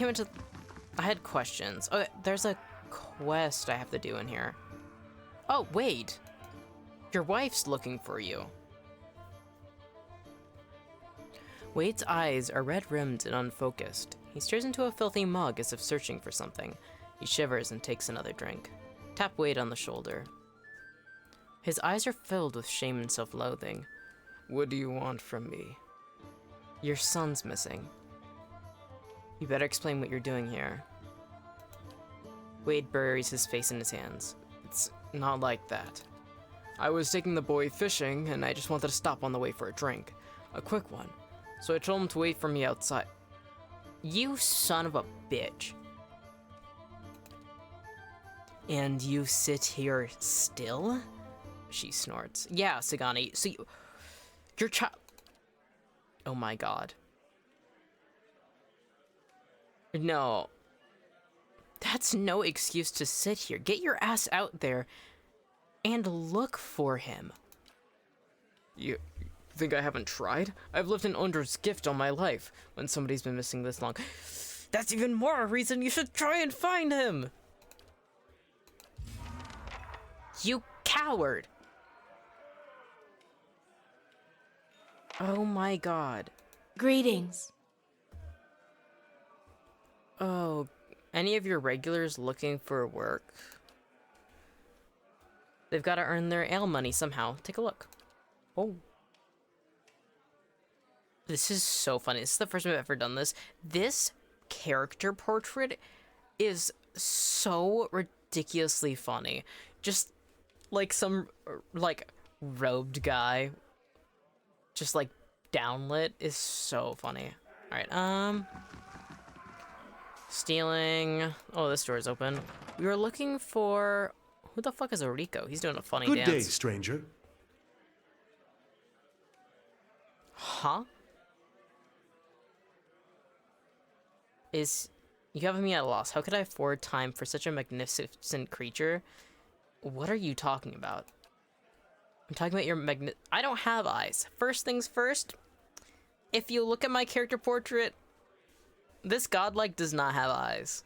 had questions. Oh, there's a quest I have to do in here. Oh, wait. Your wife's looking for you. Wade's eyes are red-rimmed and unfocused. He stares into a filthy mug as if searching for something. He shivers and takes another drink. Tap Wade on the shoulder. His eyes are filled with shame and self-loathing. What do you want from me? Your son's missing. You better explain what you're doing here. Wade buries his face in his hands. It's not like that. I was taking the boy fishing, and I just wanted to stop on the way for a drink. A quick one. So I told him to wait for me outside. You son of a bitch. And you sit here still? She snorts. Yeah, Sagani, so your child... Oh my god. No. That's no excuse to sit here. Get your ass out there and look for him. Think I haven't tried? I've lived in Undra's gift all my life. When somebody's been missing this long, that's even more reason you should try and find him! You coward! Oh my god. Greetings. Oh, any of your regulars looking for work? They've got to earn their ale money somehow. Take a look. Oh. This is so funny. This is the first time I've ever done this. This character portrait is so ridiculously funny. Just like some like robed guy, just like downlit, is so funny. All right, stealing. Oh, this door is open. We were looking for, who the fuck is Oriko? He's doing a funny Good dance. day, stranger. Huh? You have me at a loss. How could I afford time for such a magnificent creature? What are you talking about? I'm talking about your I don't have eyes. First things first, if you look at my character portrait, this godlike does not have eyes.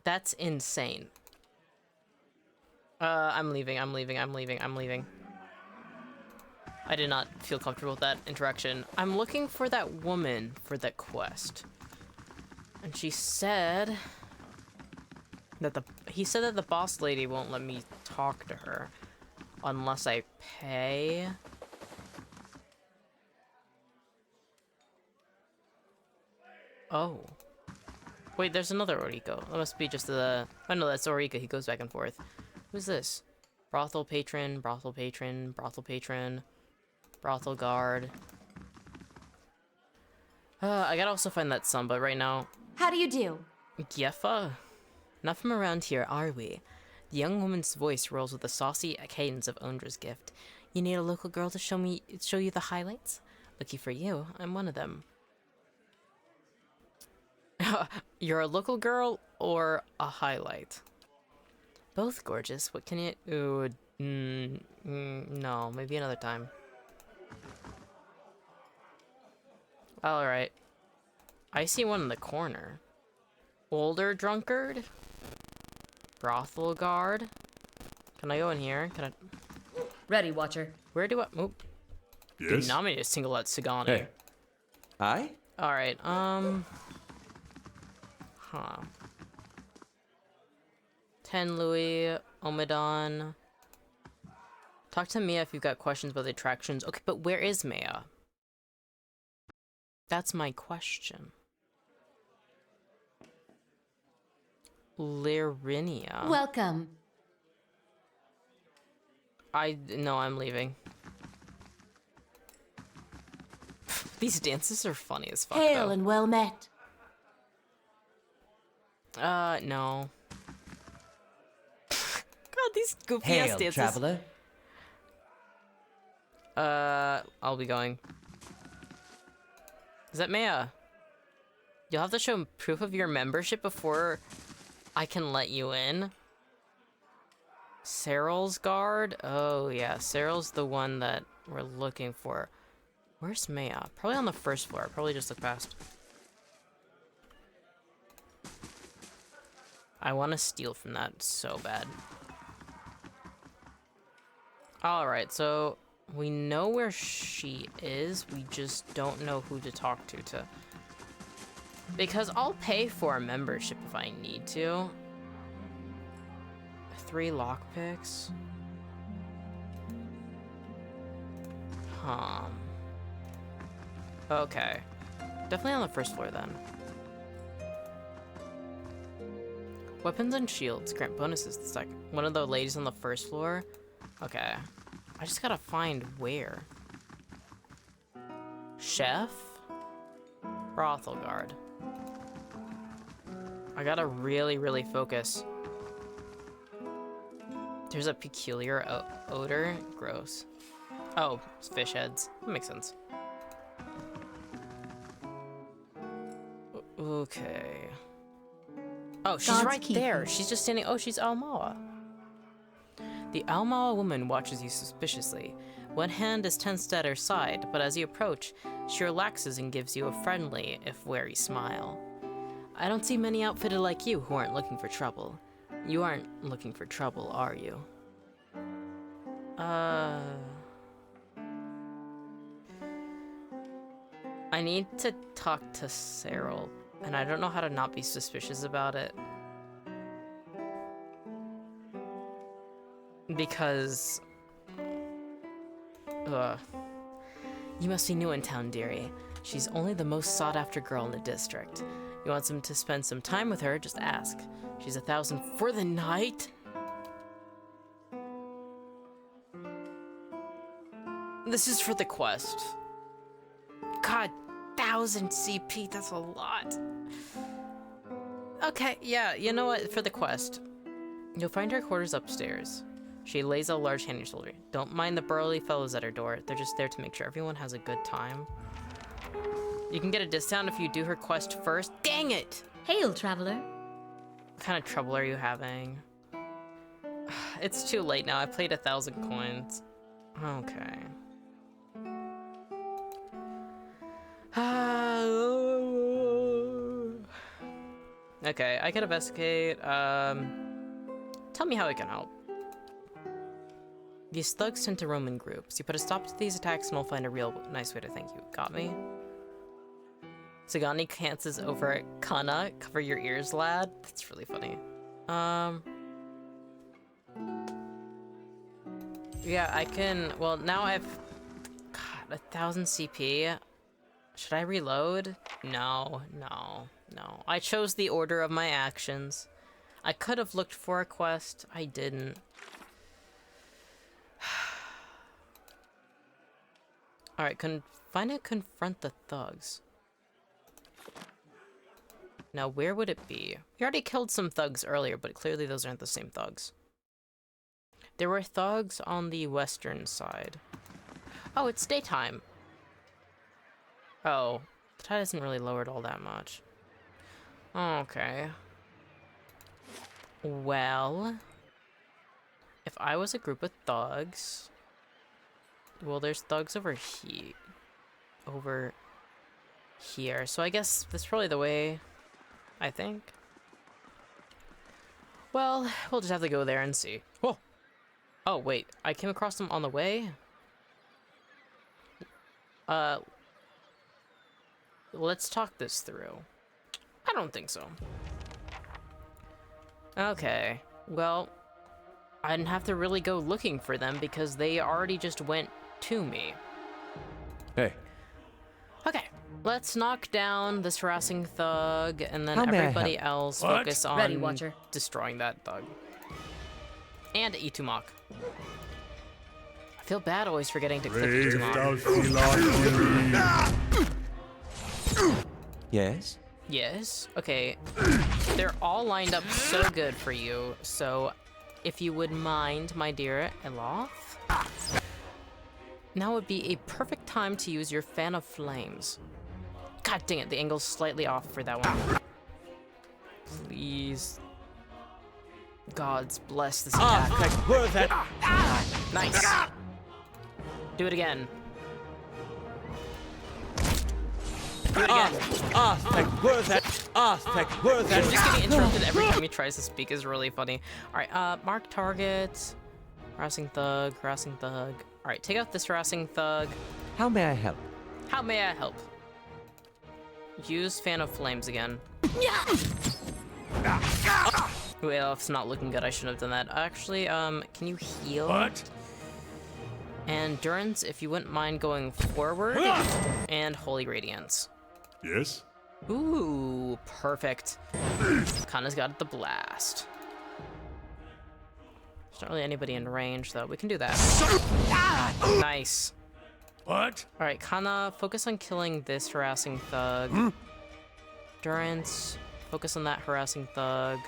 That's insane. I'm leaving. I did not feel comfortable with that interaction. I'm looking for that woman for that quest. And she said that he said that the boss lady won't let me talk to her unless I pay. Oh. Wait, there's another Oriko. That must be just the... Oh no, that's Oriko. He goes back and forth. Who's this? Brothel patron, brothel patron, brothel patron, brothel guard. I gotta also find that son, but right now... How do you do? Geffa? Not from around here, are we? The young woman's voice rolls with the saucy cadence of Undra's gift. You need a local girl to show you the highlights? Lucky for you, I'm one of them. You're a local girl or a highlight? Both gorgeous. What can you... Ooh, no, maybe another time. Alright. I see one in the corner. Older drunkard? Brothel guard? Can I go in here? Can I... Ready, Watcher. Where do I... Oh. Yes? Did not mean to single out Sagani. Hey. Aye? Alright, Huh. 10 Louis, Omidon. Talk to Mia if you've got questions about the attractions. Okay, but where is Mia? That's my question. Lyrinia. Welcome. No, I'm leaving. These dances are funny as fuck, Hail though. and well met. No. God, these goofy ass Hail, dances. traveler. I'll be going. Is that Maya? You'll have to show proof of your membership before I can let you in. Cyril's guard? Oh yeah, Cyril's the one that we're looking for. Where's Maya? Probably on the first floor. Probably just look past. I want to steal from that so bad. Alright, so we know where she is. We just don't know who to talk to. Because I'll pay for a membership if I need to. 3 lockpicks. Okay. Definitely on the first floor then. Weapons and shields grant bonuses the second. One of the ladies on the first floor? Okay. I just gotta find where. Chef? Brothel guard. I gotta really, really focus. There's a peculiar odor. Gross. Oh, it's fish heads. That makes sense. Okay. Oh, she's God's right keeping. there. She's just standing. Oh, she's Almawa. The Almawa woman watches you suspiciously. One hand is tensed at her side, but as you approach, she relaxes and gives you a friendly, if wary, smile. I don't see many outfitted like you who aren't looking for trouble. You aren't looking for trouble, are you? I need to talk to Cyril, and I don't know how to not be suspicious about it. Because... You must be new in town, dearie. She's only the most sought-after girl in the district. You want to spend some time with her, just ask. She's 1,000 for the night? This is for the quest. God, 1,000 CP, that's a lot. Okay, yeah, you know what, for the quest. You'll find her quarters upstairs. She lays a large hand on your shoulder. Don't mind the burly fellows at her door. They're just there to make sure everyone has a good time. You can get a discount if you do her quest first. Dang it! Hail, traveler. What kind of trouble are you having? It's too late now. I played 1,000 coins. Okay. Okay, I can investigate. Tell me how I can help. These thugs tend to roam in groups. You put a stop to these attacks and we'll find a real nice way to thank you. Got me? Sagani cancels over at Kana. Cover your ears, lad. That's really funny. Yeah, I can... Well, now I have... God, 1,000 CP. Should I reload? No. I chose the order of my actions. I could have looked for a quest. I didn't. Alright, find and confront the thugs. Now, where would it be? We already killed some thugs earlier, but clearly those aren't the same thugs. There were thugs on the western side. Oh, it's daytime. Oh, the tide hasn't really lowered all that much. Okay. Well, if I was a group of thugs... Well, there's thugs over here, so I guess that's probably the way, I think. Well, we'll just have to go there and see. Whoa! Oh, wait, I came across them on the way? Let's talk this through. I don't think so. Okay, well, I didn't have to really go looking for them because they already just went to me. Hey. Okay, let's knock down this harassing thug, and then everybody else focus on Ready, Watcher. destroying that thug. And Itumok. I feel bad always forgetting to click Itumok. Yes? Yes? Okay. They're all lined up so good for you, so if you would mind, my dear Eloth, now would be a perfect time to use your Fan of Flames. God dang it, the angle's slightly off for that one. Please. Gods bless this attack. Nice. Do it again. Do it again. Just getting interrupted every time he tries to speak is really funny. Alright, mark targets. Harassing thug. Alright, take out this harassing thug. How may I help? How may I help? Use Fan of Flames again. Well, it's not looking good. I shouldn't have done that. Actually, can you heal? What? Endurance, if you wouldn't mind going forward. And Holy Radiance. Yes? Ooh, perfect. Kana's got the blast. There's not really anybody in range, though. We can do that. Nice. What? Alright, Kana, focus on killing this harassing thug. Endurance, focus on that harassing thug.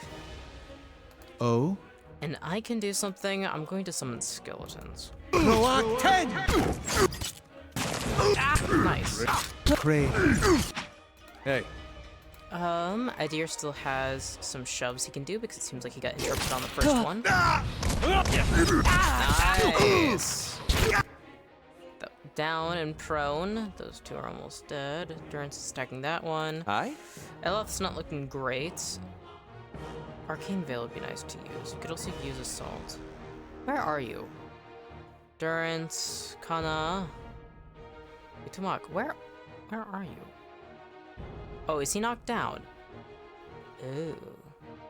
Oh? And I can do something. I'm going to summon skeletons. Nice. Great. Hey. Adir still has some shoves he can do because it seems like he got interrupted on the first one. Nice. Down and prone. Those two are almost dead. Durance is stacking that one. Aye? Eloth's not looking great. Arcane Veil would be nice to use. You could also use Assault. Where are you? Durance, Kana. Itumak, where are you? Oh, is he knocked down? Ooh,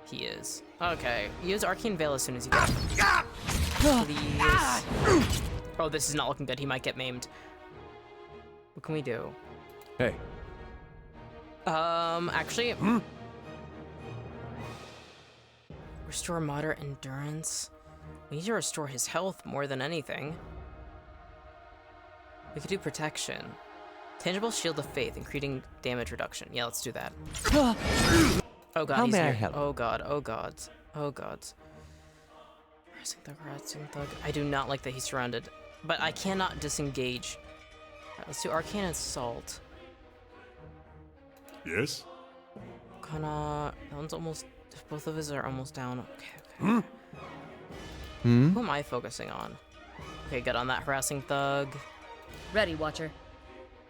he is. Okay, use Arcane Veil as soon as you can. Please. Oh, this is not looking good. He might get maimed. What can we do? Hey. Actually... Restore moderate endurance. We need to restore his health more than anything. We could do protection. Tangible Shield of Faith, increasing damage reduction. Yeah, let's do that. Oh god, How he's may I here. help? Oh god, oh god. Oh god. Harassing thug. I do not like that he's surrounded. But I cannot disengage. Alright, let's do Arcane Assault. Yes? That one's almost... Both of us are almost down. Okay. Who am I focusing on? Okay, good on that Harassing Thug. Ready, Watcher.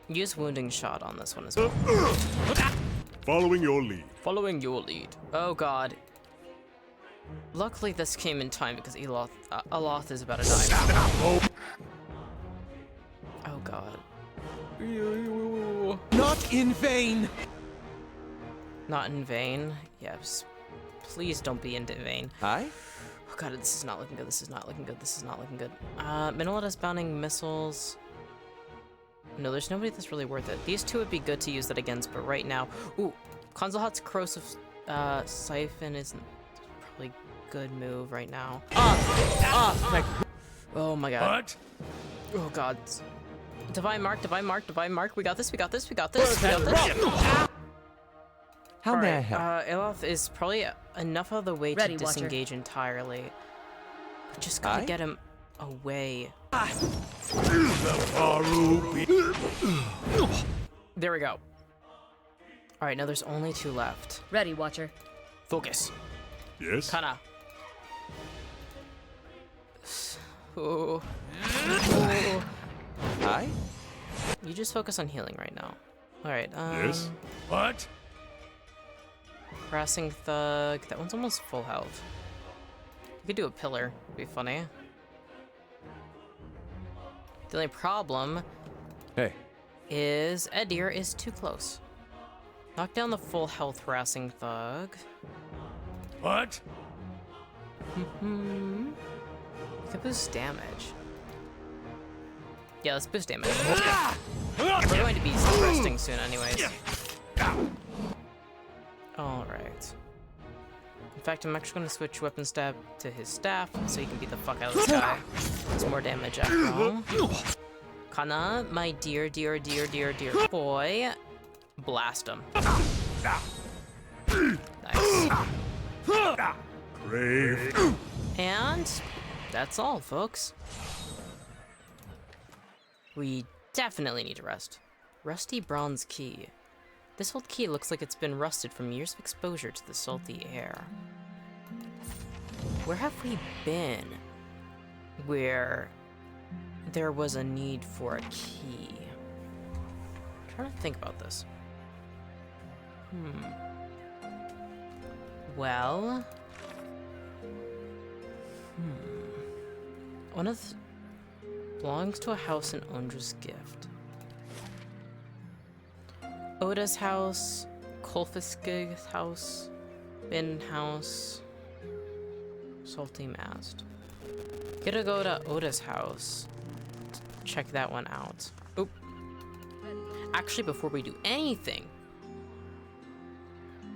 Use Wounding Shot on this one as well. Following your lead. Following your lead. Oh god. Luckily this came in time because Aloth is about to die. Oh god. Not in vain! Not in vain? Yes. Please don't be in vain. Aye? Oh god, this is not looking good, this is not looking good, this is not looking good. Minimalist Bounding Missiles. No, there's nobody that's really worth it. These two would be good to use that against, but right now... Ooh, Consulhat's Corrosive Siphon is probably a good move right now. Oh my god. What? Oh god. Divine Mark, Divine Mark, Divine Mark. We got this, we got this, we got this, we got this. How may I help? Aloth is probably enough of the way Ready, to Watcher. disengage entirely. We just gotta Aye? get him away. There we go. Alright, now there's only two left. Ready, Watcher. Focus. Yes? Kana. Ooh. Aye? You just focus on healing right now. Alright, Yes? What? Harassing Thug. That one's almost full health. You could do a pillar. It'd be funny. The only problem Hey. is Edir is too close. Knock down the full health Harassing Thug. What? You could boost damage. Yeah, let's boost damage. We're going to be resting soon anyways. Alright. In fact, I'm actually going to switch Weapon Stab to his staff so he can beat the fuck out of this guy. It's more damage after all. Kana, my dear, dear, dear, dear, dear boy. Blast him. Nice. Brave. And that's all, folks. We definitely need to rest. Rusty bronze key. This old key looks like it's been rusted from years of exposure to the salty air. Where have we been where there was a need for a key? I'm trying to think about this. Well... One of the... belongs to a house in Ondra's gift. Oda's house, Kolfiskig's house, Bin house, Salty Mast. Gotta go to Oda's house to check that one out. Oop. Actually, before we do anything,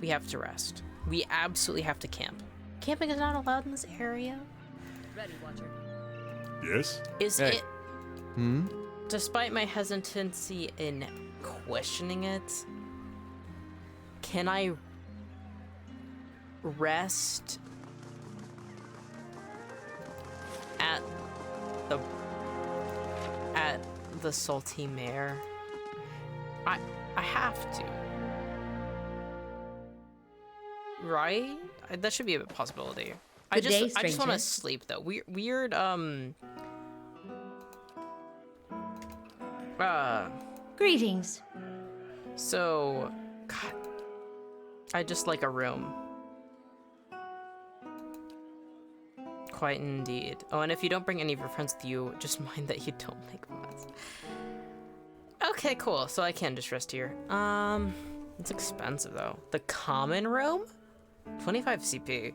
we have to rest. We absolutely have to camp. Camping is not allowed in this area. Ready, Watcher. Yes? Is Hey. it... Despite my hesitancy in questioning it, can I rest at the Salty Mare? I have to. Right? That should be a possibility. I Good day, just want to stranger. sleep though. Weird Greetings. So, God, I just like a room. Quite indeed. Oh, and if you don't bring any of your friends with you, just mind that you don't make a mess. Okay, cool. So I can just rest here. It's expensive though. The common room? 25 CP.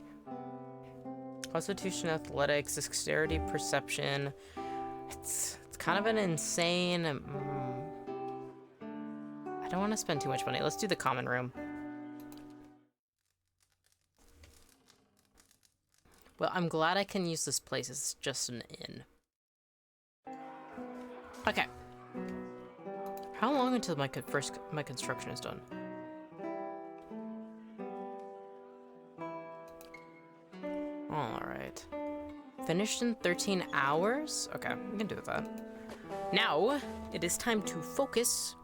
Constitution, athletics, dexterity, perception. It's kind of an insane. I don't want to spend too much money. Let's do the common room. Well, I'm glad I can use this place as just an inn. Okay. How long until my construction is done? Alright. Finished in 13 hours? Okay, we can do that. Now, it is time to focus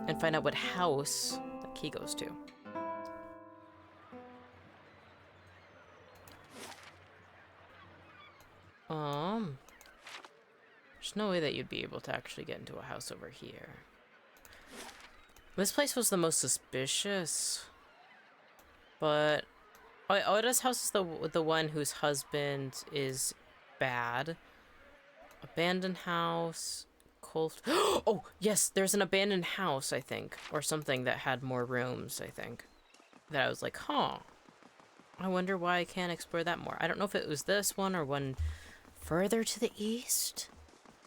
and find out what house the key goes to. There's no way that you'd be able to actually get into a house over here. This place was the most suspicious. But Oda's house is the one whose husband is bad. Abandoned house. Oh, yes, there's an abandoned house, I think. Or something that had more rooms, I think. That I was like, huh. I wonder why I can't explore that more. I don't know if it was this one or one further to the east.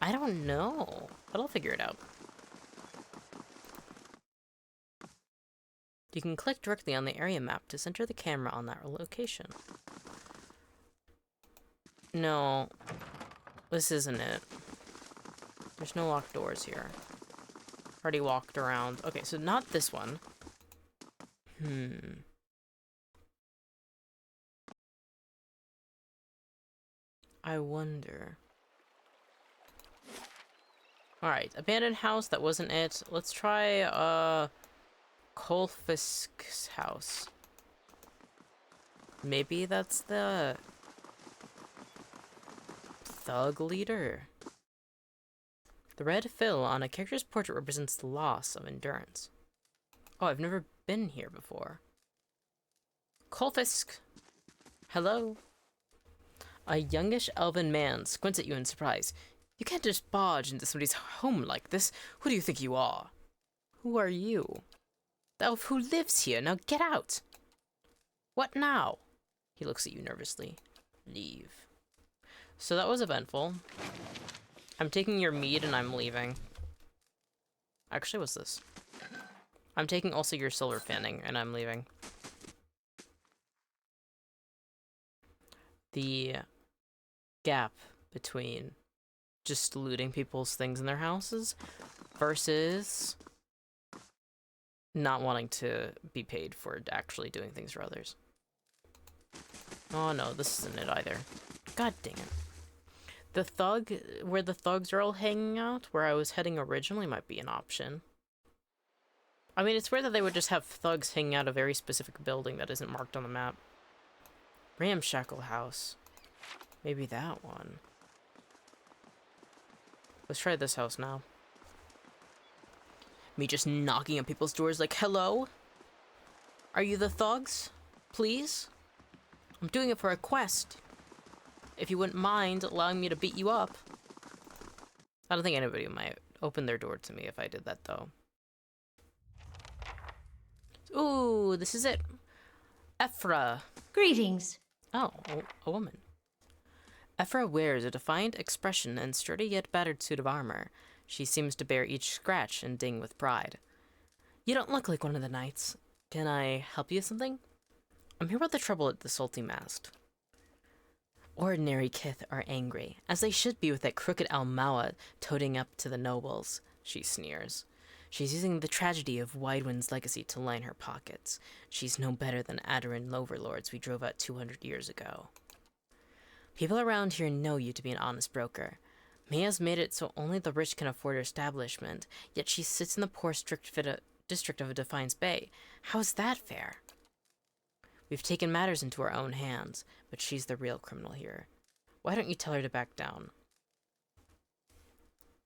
I don't know. But I'll figure it out. You can click directly on the area map to center the camera on that location. No. This isn't it. There's no locked doors here. Already walked around. Okay, so not this one. I wonder. Alright, abandoned house, that wasn't it. Let's try, Kolfisk's house. Maybe that's the thug leader. The red fill on a character's portrait represents the loss of endurance. Oh, I've never been here before. Kolfisk. Hello. A youngish elven man squints at you in surprise. You can't just barge into somebody's home like this. Who do you think you are? Who are you? The elf who lives here. Now get out. What now? He looks at you nervously. Leave. So that was eventful. I'm taking your mead and I'm leaving. Actually, what's this? I'm taking also your silver fanning and I'm leaving. The gap between just looting people's things in their houses versus not wanting to be paid for actually doing things for others. Oh no, this isn't it either. God dang it. The thug, where the thugs are all hanging out, where I was heading originally, might be an option. I mean, it's weird that they would just have thugs hanging out a very specific building that isn't marked on the map. Ramshackle house. Maybe that one. Let's try this house now. Me just knocking on people's doors like, hello? Are you the thugs? Please? I'm doing it for a quest. If you wouldn't mind allowing me to beat you up. I don't think anybody might open their door to me if I did that, though. Ooh, this is it. Ephra. Greetings. Oh, a woman. Ephra wears a defiant expression and sturdy yet battered suit of armor. She seems to bear each scratch and ding with pride. You don't look like one of the knights. Can I help you with something? I'm here about the trouble at the Salty Mast. Ordinary kith are angry, as they should be with that crooked Almawa toting up to the nobles, she sneers. She's using the tragedy of Widewind's legacy to line her pockets. She's no better than Adaran overlords we drove out 200 years ago. People around here know you to be an honest broker. Mia's made it so only the rich can afford her establishment, yet she sits in the poor district of Defiance Bay. How is that fair? We've taken matters into our own hands, but she's the real criminal here. Why don't you tell her to back down?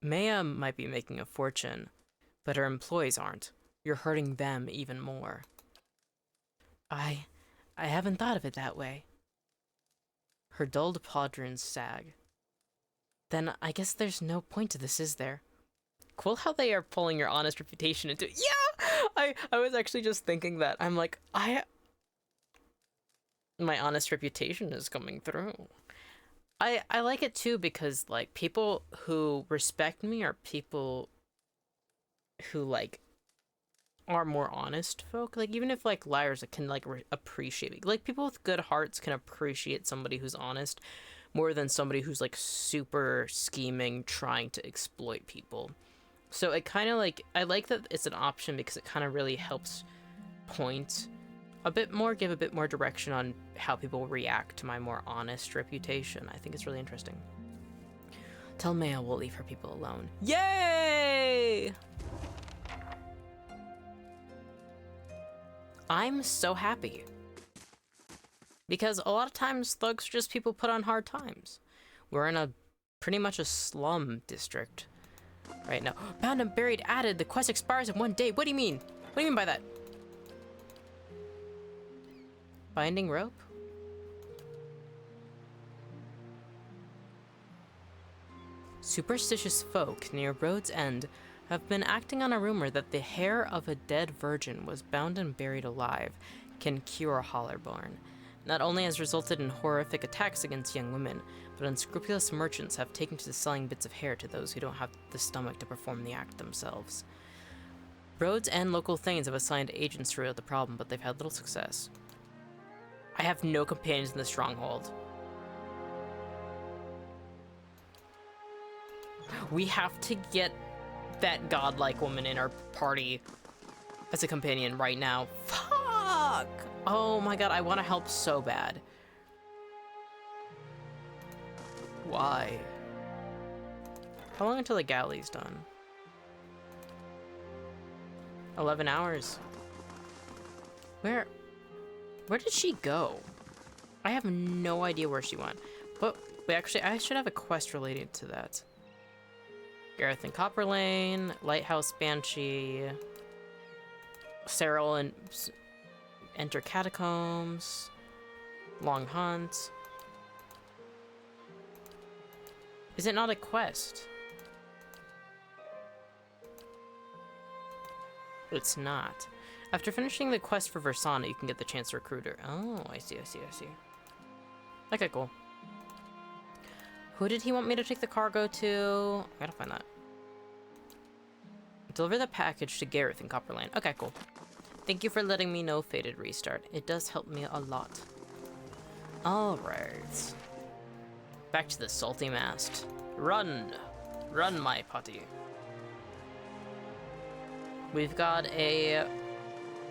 Maya might be making a fortune, but her employees aren't. You're hurting them even more. I haven't thought of it that way. Her dulled pauldrons sag. Then I guess there's no point to this, is there? Cool how they are pulling your honest reputation into it. Yeah! I was actually just thinking that. I'm like, my honest reputation is coming through. I like it too because, like, people who respect me are people who, like, are more honest folk. Like, even if, like, liars can, like, appreciate me. Like, people with good hearts can appreciate somebody who's honest more than somebody who's, like, super scheming, trying to exploit people. So it kind of, like, I like that it's an option because it kind of really helps point a bit more, give a bit more direction on how people react to my more honest reputation. I think it's really interesting. Tell Maya we'll leave her people alone. Yay! I'm so happy. Because a lot of times thugs are just people put on hard times. We're in a pretty much a slum district right now. Bound and buried added. The quest expires in 1 day. What do you mean? What do you mean by that? Binding rope? Superstitious folk near Road's End have been acting on a rumor that the hair of a dead virgin was bound and buried alive can cure Hollerborn. Not only has resulted in horrific attacks against young women, but unscrupulous merchants have taken to selling bits of hair to those who don't have the stomach to perform the act themselves. Roads and local thanes have assigned agents to root the problem, but they've had little success. I have no companions in the stronghold. We have to get that godlike woman in our party as a companion right now. Fuck! Oh my god, I want to help so bad. Why? How long until the galley's done? 11 hours. Where did she go? I have no idea where she went. But wait, actually, I should have a quest related to that. Gareth and Copper Lane, Lighthouse Banshee, Cyril and Enter Catacombs, Long Hunt. Is it not a quest? It's not. After finishing the quest for Versana, you can get the chance to recruit her. Oh, I see. Okay, cool. Who did he want me to take the cargo to? I gotta find that. Deliver the package to Gareth in Copper Lane. Okay, cool. Thank you for letting me know, Fated Restart. It does help me a lot. Alright. Back to the salty mast. Run! Run, my putty. We've got a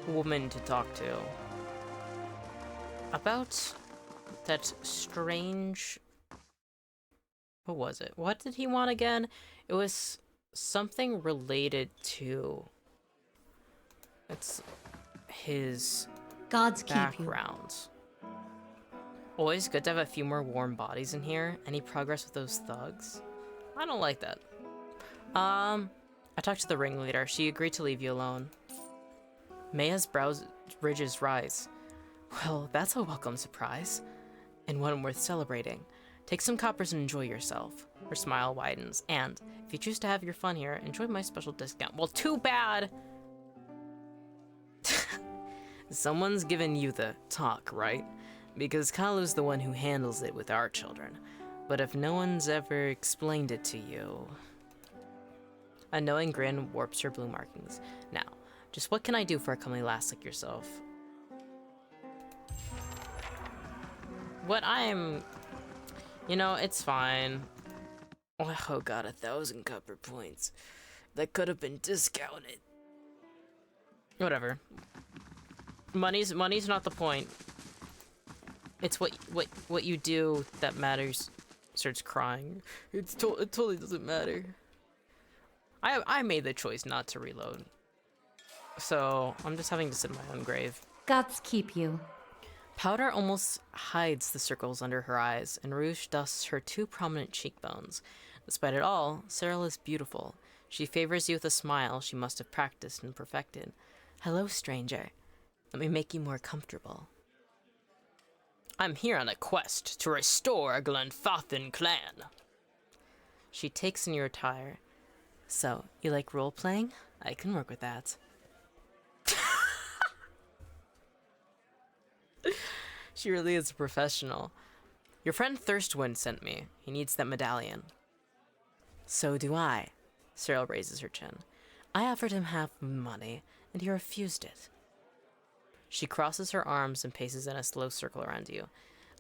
woman to talk to. About that strange... What was it? What did he want again? It was something related to... It's his Gods keep you. background. Always good to have a few more warm bodies in here. Any progress with those thugs? I don't like that. I talked to the ringleader. She agreed to leave you alone. Maya's ridges rise. Well, that's a welcome surprise. And one worth celebrating. Take some coppers and enjoy yourself. Her smile widens. And, if you choose to have your fun here, enjoy my special discount. Well, too bad! Someone's given you the talk, right? Because Kalu's the one who handles it with our children. But if no one's ever explained it to you... A knowing grin warps her blue markings. Now, just what can I do for a comely lass like yourself? What I'm... You know, it's fine. Oh god, 1,000 copper points. That could have been discounted. Whatever. Money's not the point. It's what you do that matters. Starts crying. It totally doesn't matter. I made the choice not to reload. So, I'm just having to sit in my own grave. Gods keep you. Powder almost hides the circles under her eyes, and rouge dusts her 2 prominent cheekbones. Despite it all, Cyril is beautiful. She favors you with a smile she must have practiced and perfected. Hello, stranger. Let me make you more comfortable. I'm here on a quest to restore Glenfathan clan. She takes in your attire. So, you like role-playing? I can work with that. She really is a professional. Your friend Thirstwind sent me. He needs that medallion. So do I. Cyril raises her chin. I offered him half the money, and he refused it. She crosses her arms and paces in a slow circle around you.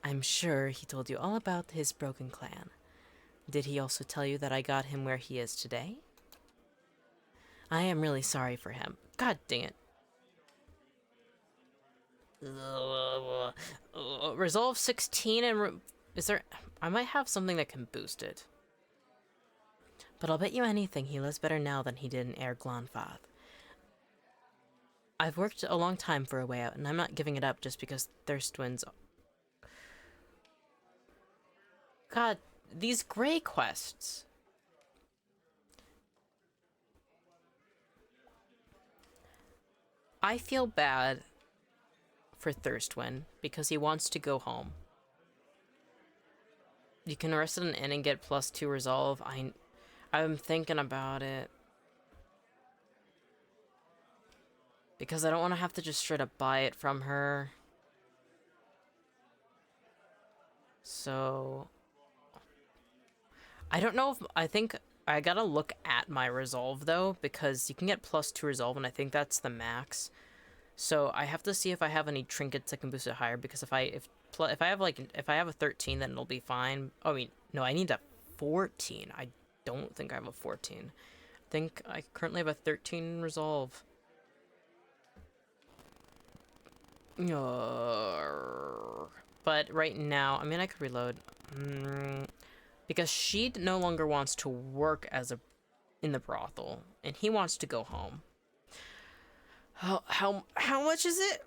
I'm sure he told you all about his broken clan. Did he also tell you that I got him where he is today? I am really sorry for him. God dang it. Resolve 16 and is there... I might have something that can boost it. But I'll bet you anything he lives better now than he did in Air Glanfath. I've worked a long time for a way out, and I'm not giving it up just because Thirstwinds... God, these Grey quests. I feel bad for Thirstwind because he wants to go home. You can rest at an inn and get +2 resolve. I'm thinking about it. Because I don't want to have to just straight up buy it from her. So... I don't know if... I think I gotta look at my resolve, though, because you can get +2 resolve, and I think that's the max. So I have to see if I have any trinkets that can boost it higher, because if I have a 13, then it'll be fine. Oh, I mean, no, I need a 14. I don't think I have a 14. I think I currently have a 13 resolve. But right now, I mean, I could reload. Because she no longer wants to work in the brothel, and he wants to go home. How much is it?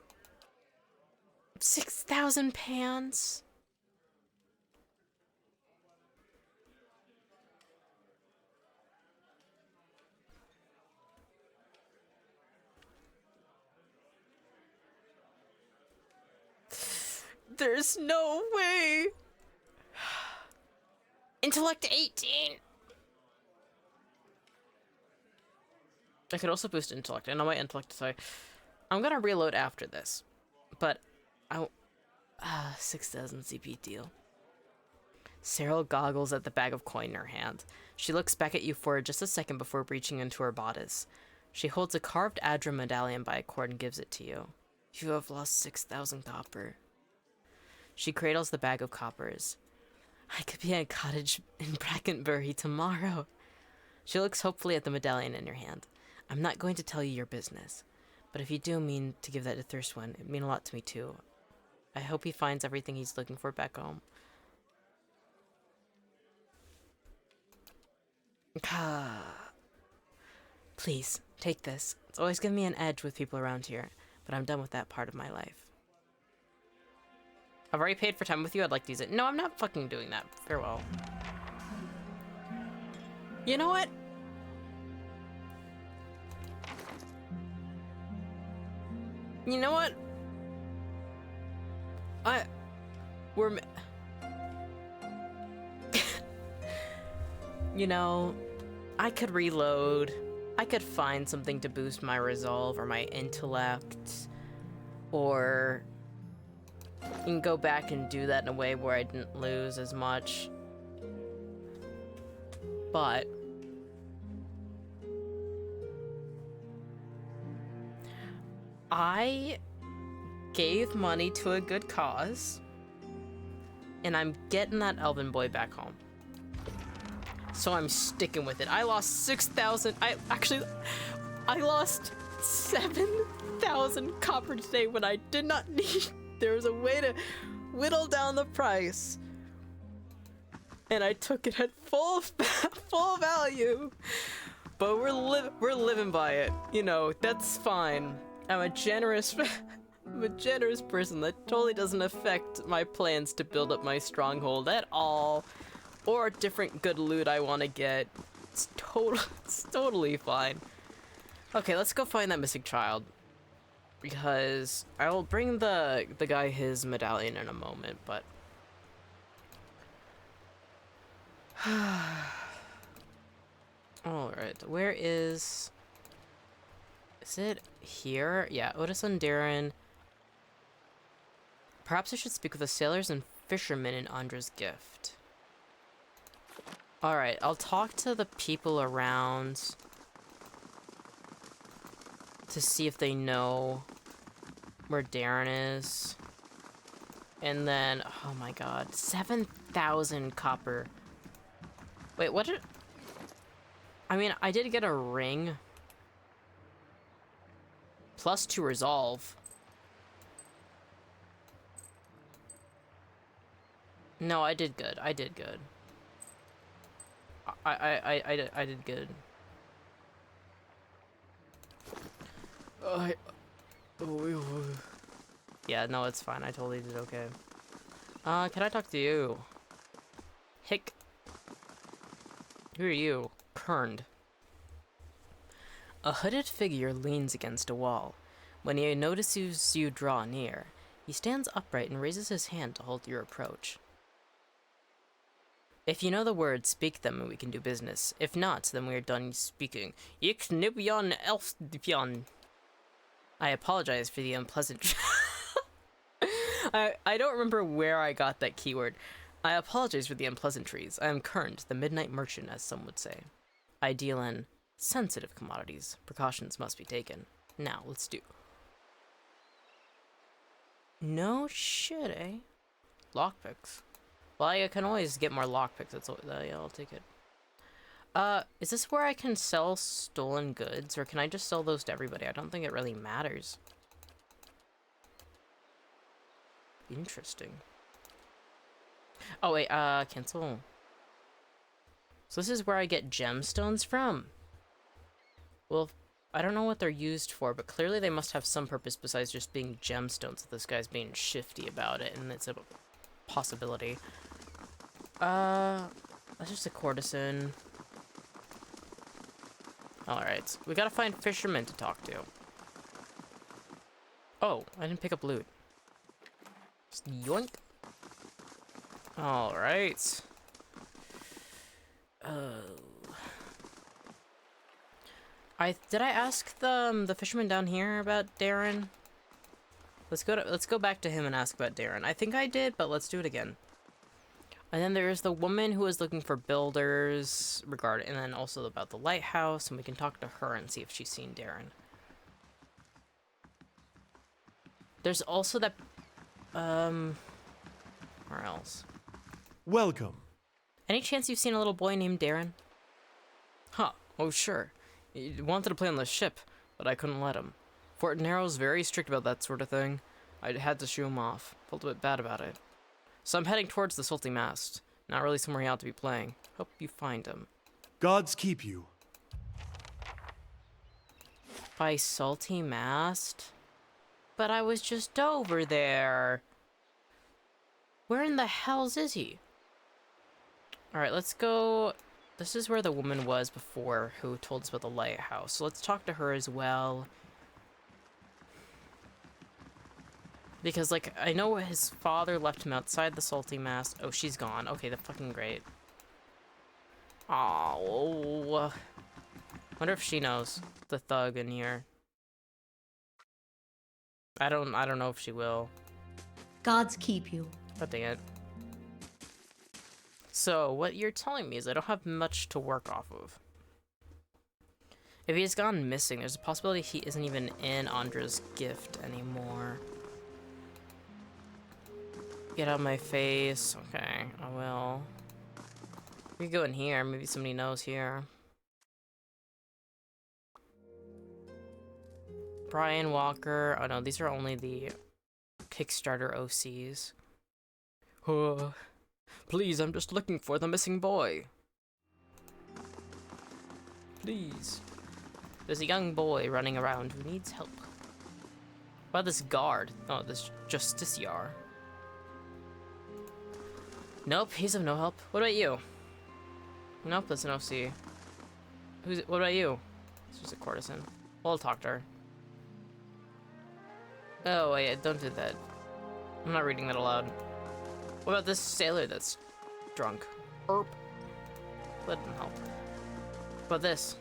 6,000 pounds. There's no way. Intellect 18. I could also boost intellect, and on my intellect, sorry. I'm gonna reload after this, but 6,000 CP deal. Cyril goggles at the bag of coin in her hand. She looks back at you for just a second before reaching into her bodice. She holds a carved Adra medallion by a cord and gives it to you. You have lost 6,000 copper. She cradles the bag of coppers. I could be at a cottage in Brackenbury tomorrow. She looks hopefully at the medallion in your hand. I'm not going to tell you your business, but if you do mean to give that to Thirstwind, it'd mean a lot to me too. I hope he finds everything he's looking for back home. Please, take this. It's always given me an edge with people around here, but I'm done with that part of my life. I've already paid for time with you, I'd like to use it. No, I'm not fucking doing that. Farewell. You know what? You know what? You know, I could reload. I could find something to boost my resolve or my intellect. Or you can go back and do that in a way where I didn't lose as much. But I gave money to a good cause, and I'm getting that elven boy back home. So I'm sticking with it. I lost 6,000. I lost 7,000 copper today when I did not need. There was a way to whittle down the price, and I took it at full value. But we're living by it. You know, that's fine. I'm a generous person. That totally doesn't affect my plans to build up my stronghold at all. or different good loot I want to get. It's totally fine. Okay, let's go find that missing child. Because I will bring the guy his medallion in a moment, but alright, where is it here? Yeah, Otis and Darren. Perhaps I should speak with the sailors and fishermen in Andra's gift. Alright, I'll talk to the people around to see if they know where Darren is. And then, oh my god, 7,000 copper. Wait, what did... I mean, I did get a ring. Plus 2 resolve. No, I did good. I did good. I did good. Yeah, no, it's fine. I totally did okay. Can I talk to you? Hick. Who are you? Kerned. A hooded figure leans against a wall. When he notices you draw near, he stands upright and raises his hand to halt your approach. If you know the words, speak them and we can do business. If not, then we are done speaking. Ich nibion elfdipion. I apologize for the unpleasant... I don't remember where I got that keyword. I apologize for the unpleasantries. I am Kerned, the midnight merchant, as some would say. I deal in sensitive commodities. Precautions must be taken. Now, let's do... No shit, eh? Lockpicks. Well, I can always get more lockpicks. That's all, yeah, I'll take it. Is this where I can sell stolen goods, or can I just sell those to everybody? I don't think it really matters. Interesting. Oh, wait, cancel. So this is where I get gemstones from? Well, I don't know what they're used for, but clearly they must have some purpose besides just being gemstones. If this guy's being shifty about it, and it's a possibility. That's just a courtesan. Alright, we gotta find fishermen to talk to. Oh, I didn't pick up loot. Just yoink. Alright. Did I ask the fisherman down here about Darren? Let's go back to him and ask about Darren. I think I did, but let's do it again. And then there's the woman who is looking for builders and then also about the lighthouse, and we can talk to her and see if she's seen Darren. There's also that, where else? Welcome. Any chance you've seen a little boy named Darren? Huh, oh sure. He wanted to play on the ship, but I couldn't let him. Fort Narrow's very strict about that sort of thing. I had to shoo him off. Felt a bit bad about it. So I'm heading towards the Salty Mast. Not really somewhere he ought to be playing. Hope you find him. Gods keep you. By Salty Mast? But I was just over there. Where in the hells is he? Alright, let's go... This is where the woman was before who told us about the lighthouse. So let's talk to her as well. Because, like, I know his father left him outside the Salty Mast. Oh, she's gone. Okay, that's fucking great. Oh, wonder if she knows the thug in here. I don't know if she will. Gods keep you. God dang it. So, what you're telling me is I don't have much to work off of. If he's gone missing, there's a possibility he isn't even in Andra's gift anymore. Get out of my face. Okay, I will. We go in here. Maybe somebody knows here. Brian Walker. Oh no, these are only the Kickstarter OCs. Please, I'm just looking for the missing boy. Please. There's a young boy running around who needs help. What about this guard? Oh, this Justiciar. Nope, he's of no help. What about you? Nope, that's an OC. What about you? It's just a courtesan. Well, I'll talk to her. Oh, wait, don't do that. I'm not reading that aloud. What about this sailor that's drunk? Erp. That didn't help. What about this?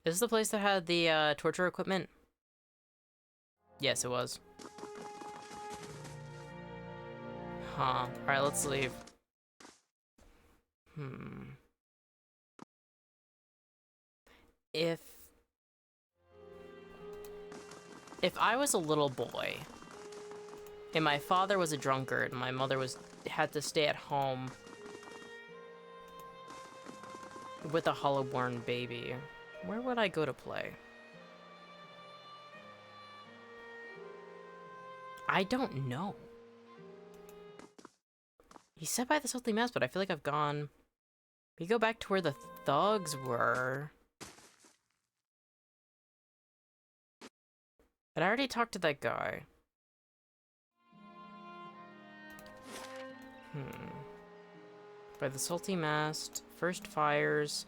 Is this the place that had the torture equipment? Yes, it was. Huh. Alright, let's leave. If I was a little boy, and my father was a drunkard, and my mother had to stay at home with a hollow-born baby, where would I go to play? I don't know. He said by the Salty Mass, but I feel like I've gone... We go back to where the thugs were. But I already talked to that guy. By the Salty Mast, first fires.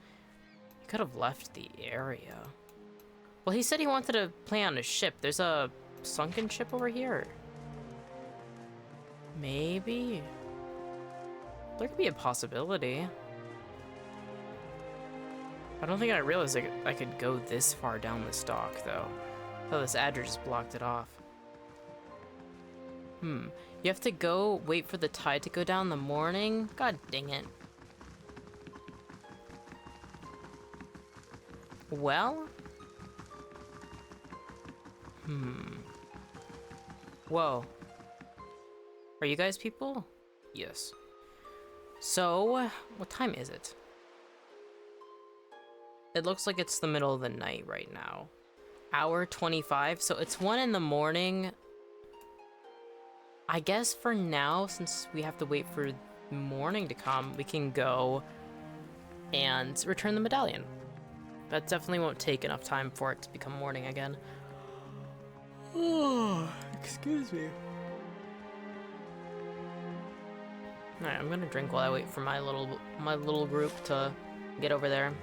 He could have left the area. Well, he said he wanted to play on a ship. There's a sunken ship over here. Maybe? There could be a possibility. I don't think I realized I could go this far down this dock, though. I thought this adder just blocked it off. You have to go wait for the tide to go down in the morning? God dang it. Well? Whoa. Are you guys people? Yes. So, what time is it? It looks like it's the middle of the night right now. Hour 25, so it's 1 in the morning. I guess for now, since we have to wait for morning to come, we can go and return the medallion. That definitely won't take enough time for it to become morning again. Oh, excuse me. Alright, I'm gonna drink while I wait for my little group to get over there.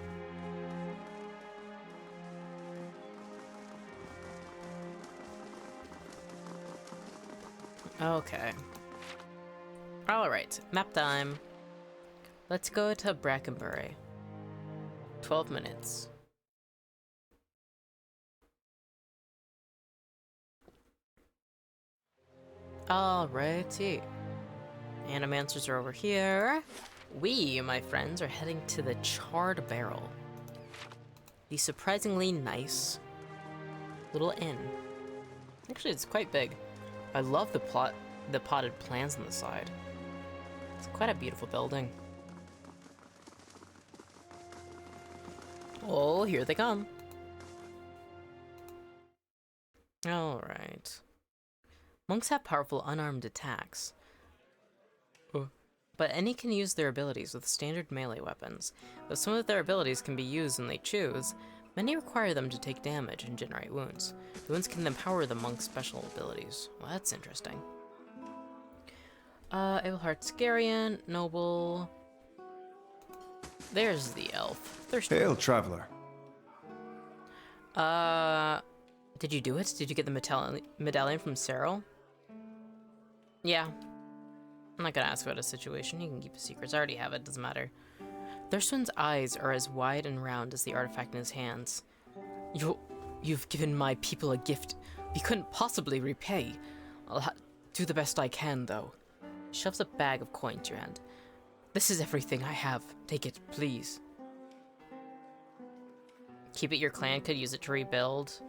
Okay. Alright, map time. Let's go to Brackenbury. 12 minutes. Alrighty. Animancers are over here. We, my friends, are heading to the Charred Barrel. The surprisingly nice little inn. Actually, it's quite big. I love the potted plants on the side. It's quite a beautiful building. Oh, here they come. Alright. Monks have powerful unarmed attacks. But any can use their abilities with standard melee weapons. Though some of their abilities can be used when they choose, many require them to take damage and generate wounds. The wounds can empower the monk's special abilities. Well, that's interesting. Abelheart Scarian, Noble. There's the elf. Hail, traveler. Did you do it? Did you get the medallion from Cyril? Yeah. I'm not gonna ask about his situation. You can keep his secrets. I already have it. Doesn't matter. Thurston's eyes are as wide and round as the artifact in his hands. You've given my people a gift we couldn't possibly repay. I'll do the best I can, though. Shoves a bag of coin to your hand. This is everything I have. Take it, please. Keep it. Your clan could use it to rebuild.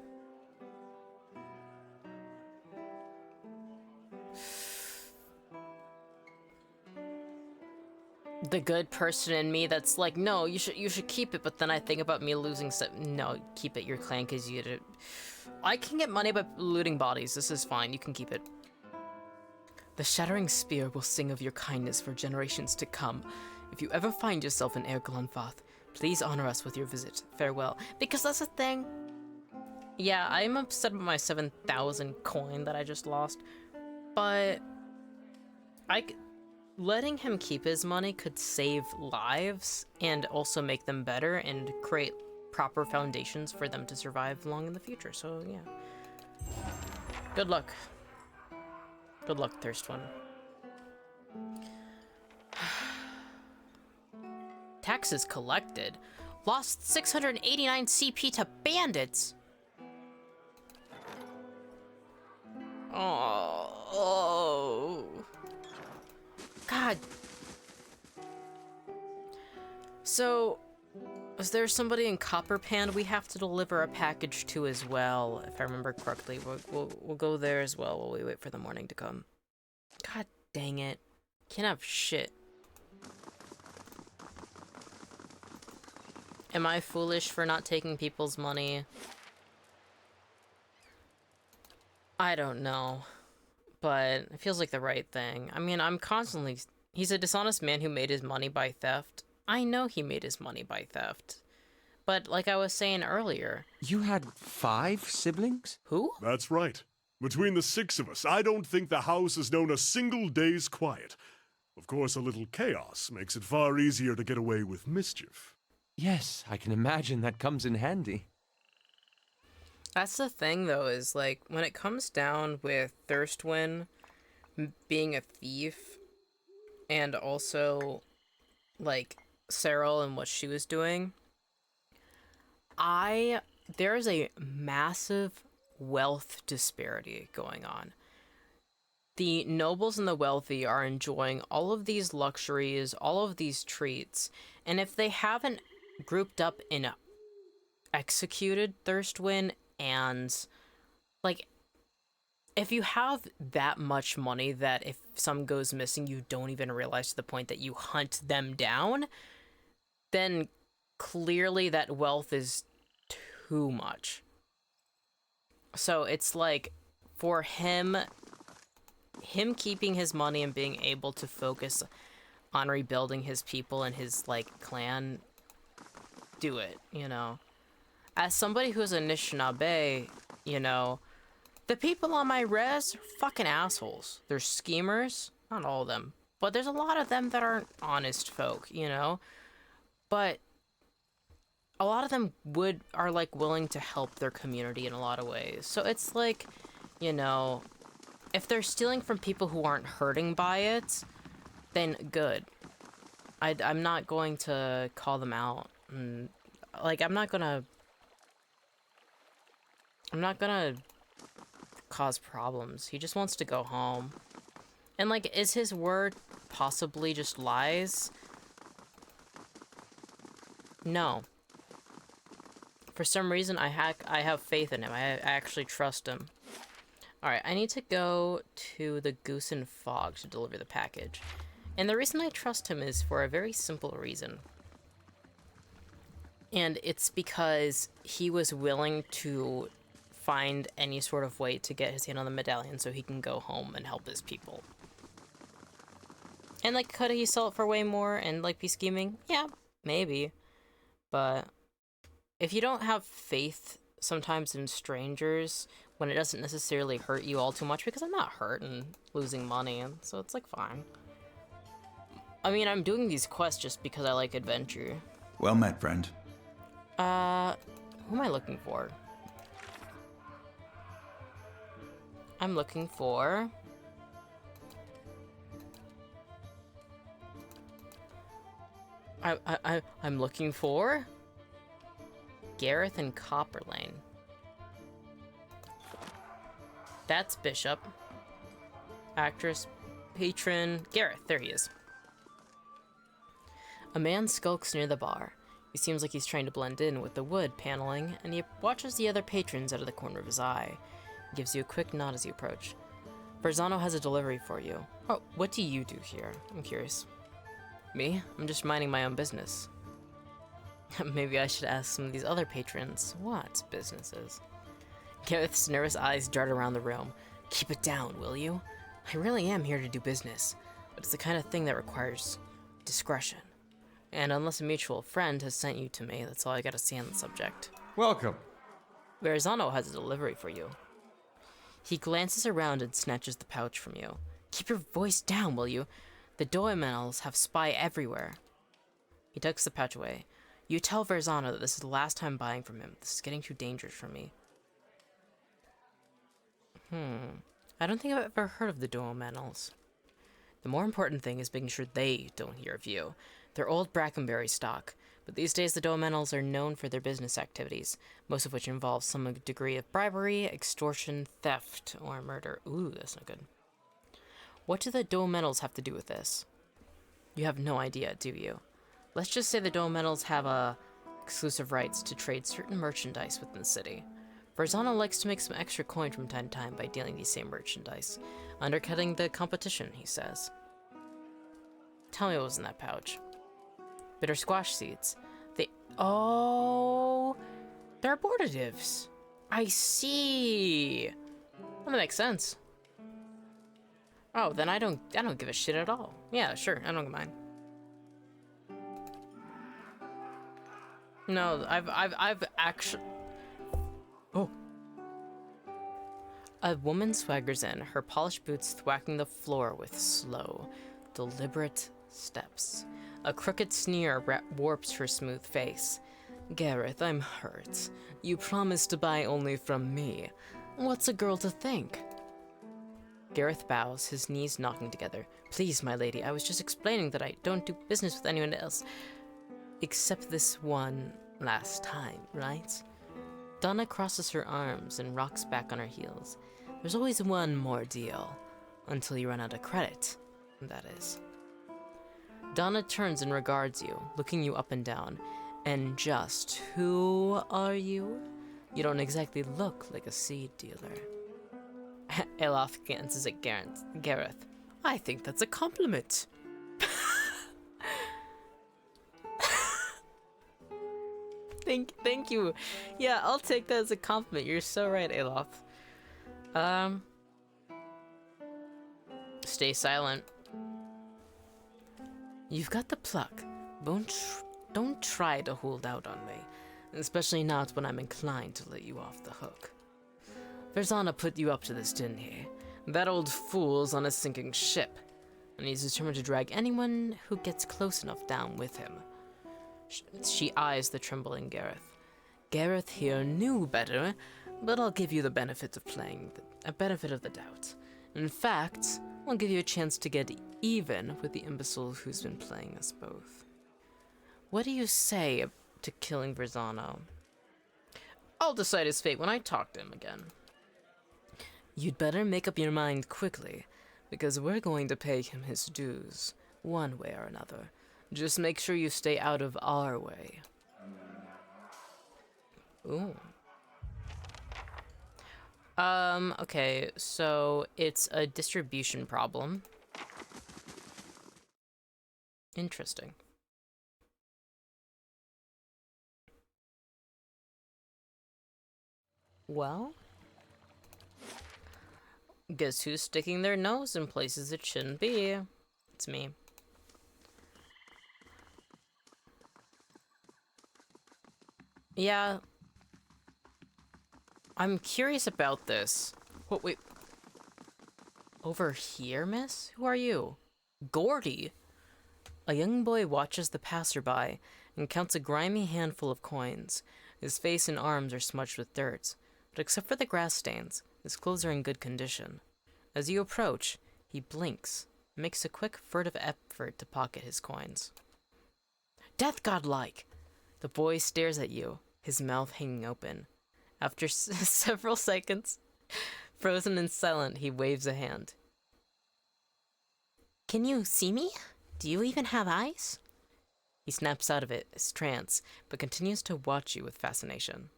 The good person in me that's like, no, you should keep it, but then I think about me losing stuff. No, keep it. Your clan gives you it. I can get money by looting bodies. This is fine. You can keep it. The Shattering Spear will sing of your kindness for generations to come. If you ever find yourself in Erglanfath, please honor us with your visit. Farewell. Because that's the thing. Yeah, I'm upset about my 7,000 coin that I just lost. But letting him keep his money could save lives and also make them better and create proper foundations for them to survive long in the future. So yeah. Good luck. Good luck, Thirst One. Taxes collected. Lost 689 CP to bandits. Oh. God. So, is there somebody in Copperpan we have to deliver a package to as well? If I remember correctly, we'll go there as well while we wait for the morning to come. God dang it. Can't have shit. Am I foolish for not taking people's money? I don't know. But it feels like the right thing. I mean, I'm constantly... He's a dishonest man who made his money by theft. I know he made his money by theft. But like I was saying earlier... You had 5 siblings? Who? That's right. Between the 6 of us, I don't think the house has known a single day's quiet. Of course, a little chaos makes it far easier to get away with mischief. Yes, I can imagine that comes in handy. That's the thing, though, is, like, when it comes down with Thirstwin being a thief, and also, like, Cyril and what she was doing, there is a massive wealth disparity going on. The nobles and the wealthy are enjoying all of these luxuries, all of these treats, and if they haven't grouped up and executed Thirstwin, and like, if you have that much money that if some goes missing you don't even realize to the point that you hunt them down, then clearly that wealth is too much. So it's like, for him keeping his money and being able to focus on rebuilding his people and his, like, clan, do it, you know? As somebody who's a Anishinaabe, you know, the people on my res are fucking assholes. They're schemers, not all of them, but there's a lot of them that aren't honest folk, you know? But a lot of them are like willing to help their community in a lot of ways. So it's like, you know, if they're stealing from people who aren't hurting by it, then good. I'm not going to call them out. And, like, I'm not gonna cause problems. He just wants to go home. And, like, is his word possibly just lies? No. For some reason, I have faith in him. I actually trust him. Alright, I need to go to the Goose and Fog to deliver the package. And the reason I trust him is for a very simple reason. And it's because he was willing to find any sort of way to get his hand on the medallion so he can go home and help his people. And, like, could he sell it for way more and, like, be scheming? Yeah, maybe. But if you don't have faith sometimes in strangers when it doesn't necessarily hurt you all too much, because I'm not hurt and losing money, and so it's, like, fine. I mean, I'm doing these quests just because I like adventure. Well met, friend. Who am I looking for? I'm looking for... I'm looking for... Gareth and Copperlane. That's Bishop. Actress, patron, Gareth, there he is. A man skulks near the bar. He seems like he's trying to blend in with the wood paneling, and he watches the other patrons out of the corner of his eye. He gives you a quick nod as you approach. Verzano has a delivery for you. Oh, what do you do here? I'm curious. Me? I'm just minding my own business. Maybe I should ask some of these other patrons what businesses. Gareth's nervous eyes dart around the room. Keep it down, will you? I really am here to do business, but it's the kind of thing that requires discretion. And unless a mutual friend has sent you to me, that's all I gotta say on the subject. Welcome. Verzano has a delivery for you. He glances around and snatches the pouch from you. Keep your voice down, will you? The Doymanels have spy everywhere. He tucks the pouch away. You tell Verzano that this is the last time buying from him. This is getting too dangerous for me. I don't think I've ever heard of the Doymanels. The more important thing is making sure they don't hear of you. They're old Brackenberry stock, but these days the Doymanels are known for their business activities, most of which involve some degree of bribery, extortion, theft, or murder. Ooh, that's not good. What do the Doymanels have to do with this? You have no idea, do you? Let's just say the Doymanels have exclusive rights to trade certain merchandise within the city. Verzano likes to make some extra coin from time to time by dealing these same merchandise, undercutting the competition, he says. Tell me what was in that pouch. Bitter squash seeds. Oh, they're abortives. I see. Well, that makes sense. Oh, then I don't give a shit at all. Yeah, sure, I don't mind. No, I've actually. Oh. A woman swaggers in, her polished boots thwacking the floor with slow, deliberate steps. A crooked sneer warps her smooth face. Gareth, I'm hurt. You promised to buy only from me. What's a girl to think? Gareth bows, his knees knocking together. Please, my lady, I was just explaining that I don't do business with anyone else. Except this one last time, right? Donna crosses her arms and rocks back on her heels. There's always one more deal. Until you run out of credit, that is. Donna turns and regards you, looking you up and down. And just who are you? You don't exactly look like a seed dealer. Elof glances at Gareth. I think that's a compliment. Thank you. Yeah, I'll take that as a compliment. You're so right, Elof. Stay silent. You've got the pluck. Don't try to hold out on me, especially not when I'm inclined to let you off the hook. Verzana put you up to this, didn't he? That old fool's on a sinking ship, and he's determined to drag anyone who gets close enough down with him. She eyes the trembling Gareth. Gareth here knew better, but I'll give you the benefit of the doubt. In fact, I'll give you a chance to get even with the imbecile who's been playing us both. What do you say to killing Verzano? I'll decide his fate when I talk to him again. You'd better make up your mind quickly, because we're going to pay him his dues, one way or another. Just make sure you stay out of our way. Ooh. Okay, so it's a distribution problem. Interesting. Well, guess who's sticking their nose in places it shouldn't be? It's me. Yeah. I'm curious about this. What, wait. Over here, miss? Who are you? Gordy? A young boy watches the passerby and counts a grimy handful of coins. His face and arms are smudged with dirt, but except for the grass stains, his clothes are in good condition. As you approach, he blinks, and makes a quick, furtive effort to pocket his coins. Death godlike! The boy stares at you, his mouth hanging open. After several seconds, frozen and silent, he waves a hand. Can you see me? Do you even have eyes? He snaps out of it, his trance, but continues to watch you with fascination.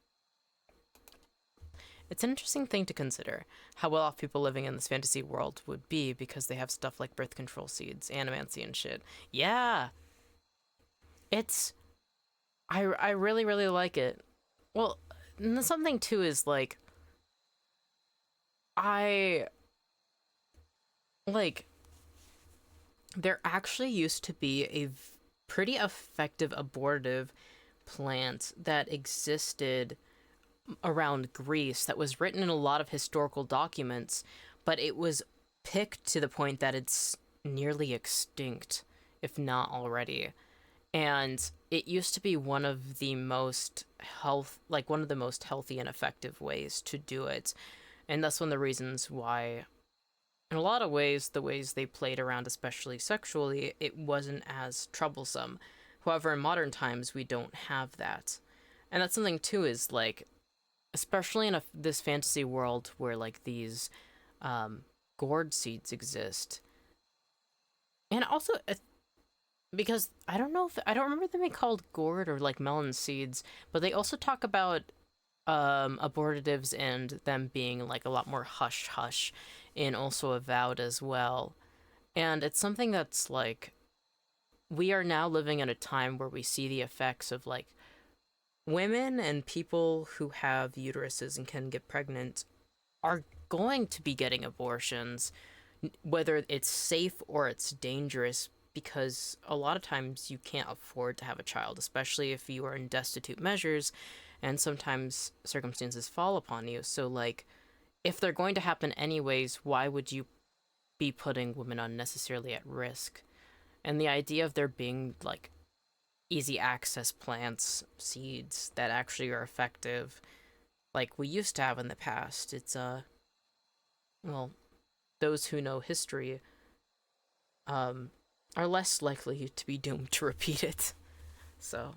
It's an interesting thing to consider, how well off people living in this fantasy world would be because they have stuff like birth control seeds, animancy, and shit. Yeah! It's... I really, really like it. Well, something too is, like... There actually used to be a pretty effective abortive plant that existed around Greece that was written in a lot of historical documents, but it was picked to the point that it's nearly extinct, if not already. And it used to be one of the most one of the most healthy and effective ways to do it. And that's one of the reasons why, in a lot of ways, the ways they played around, especially sexually, it wasn't as troublesome. However, in modern times, we don't have that. And that's something too, is like, especially in this fantasy world where like these gourd seeds exist. And also, because I don't remember them being called gourd or like melon seeds, but they also talk about abortives and them being like a lot more hush hush in also Avowed as well. And it's something that's like, we are now living in a time where we see the effects of like women and people who have uteruses and can get pregnant are going to be getting abortions, whether it's safe or it's dangerous, because a lot of times you can't afford to have a child, especially if you are in destitute measures, and sometimes circumstances fall upon you. So like, if they're going to happen anyways, why would you be putting women unnecessarily at risk? And the idea of there being like easy access plants, seeds that actually are effective, like we used to have in the past, it's well, those who know history are less likely to be doomed to repeat it. So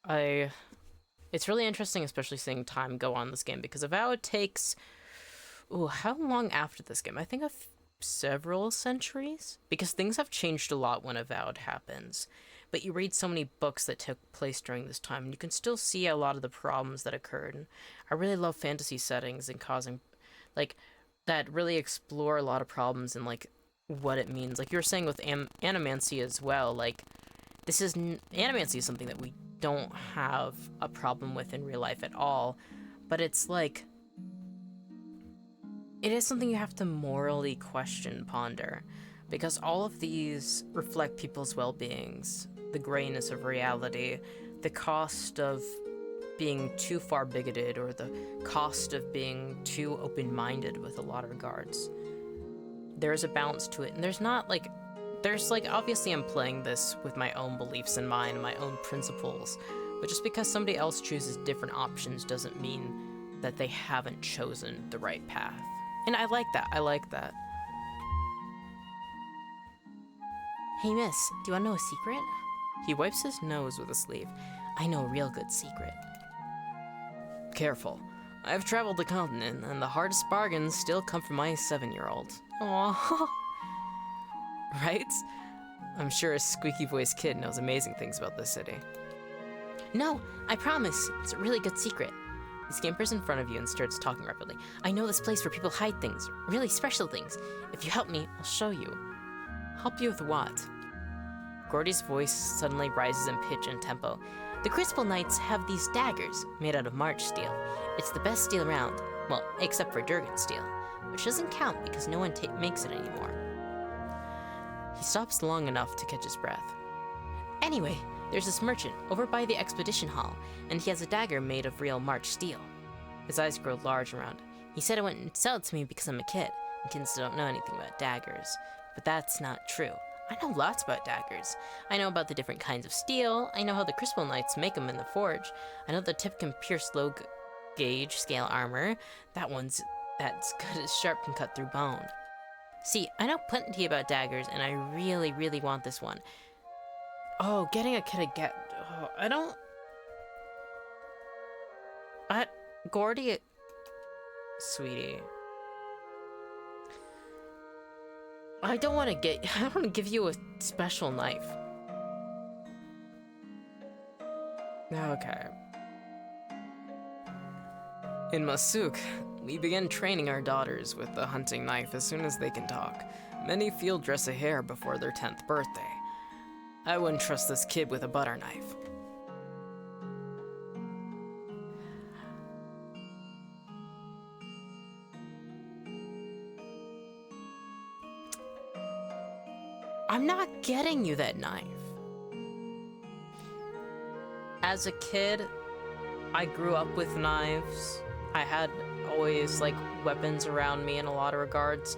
it's really interesting, especially seeing time go on this game, because Avowed takes, how long after this game? I think several centuries, because things have changed a lot when Avowed happens. But you read so many books that took place during this time, and you can still see a lot of the problems that occurred. And I really love fantasy settings and causing, like, that really explore a lot of problems and, like, what it means. Like you were saying with animancy as well, like, animancy is something that we don't have a problem with in real life at all, but it's like, it is something you have to morally question, ponder, because all of these reflect people's well-beings, the grayness of reality, the cost of being too far bigoted, or the cost of being too open-minded with a lot of regards. There's a balance to it, and there's obviously I'm playing this with my own beliefs in mind, my own principles, but just because somebody else chooses different options doesn't mean that they haven't chosen the right path. And I like that. Hey miss, do you wanna know a secret? He wipes his nose with a sleeve. I know a real good secret. Careful. I've traveled the continent, and the hardest bargains still come from my 7-year-old. Aww. Right? I'm sure a squeaky-voiced kid knows amazing things about this city. No, I promise. It's a really good secret. He scampers in front of you and starts talking rapidly. I know this place where people hide things, really special things. If you help me, I'll show you. Help you with what? Gordy's voice suddenly rises in pitch and tempo. The Crucible Knights have these daggers made out of March steel. It's the best steel around. Well, except for Durgan steel, which doesn't count because no one makes it anymore. He stops long enough to catch his breath. Anyway, there's this merchant over by the expedition hall, and he has a dagger made of real March steel. His eyes grow large and round. He said I wouldn't sell it to me because I'm a kid, and kids don't know anything about daggers. But that's not true. I know lots about daggers. I know about the different kinds of steel. I know how the Crucible Knights make them in the forge. I know the tip can pierce low gauge scale armor. That's good as sharp can cut through bone. See, I know plenty about daggers, and I really, really want this one. Oh, getting a kid Gordy, sweetie. I don't want to give you a special knife. Okay. In Masuk, we begin training our daughters with the hunting knife as soon as they can talk. Many field dress a hare before their 10th birthday. I wouldn't trust this kid with a butter knife. I'm not getting you that knife. As a kid, I grew up with knives. I had always like weapons around me in a lot of regards.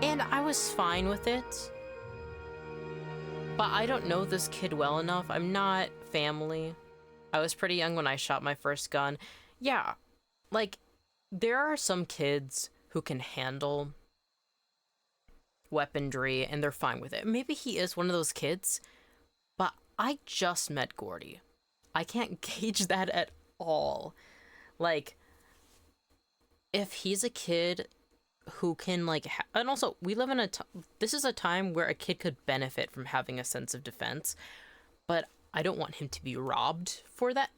And I was fine with it. But I don't know this kid well enough. I'm not family. I was pretty young when I shot my first gun. Yeah, like, there are some kids who can handle weaponry and they're fine with it. Maybe he is one of those kids, but I just met Gordy. I can't gauge that at all. Like, if he's a kid who can, like, and also, we live in a this is a time where a kid could benefit from having a sense of defense, but I don't want him to be robbed for that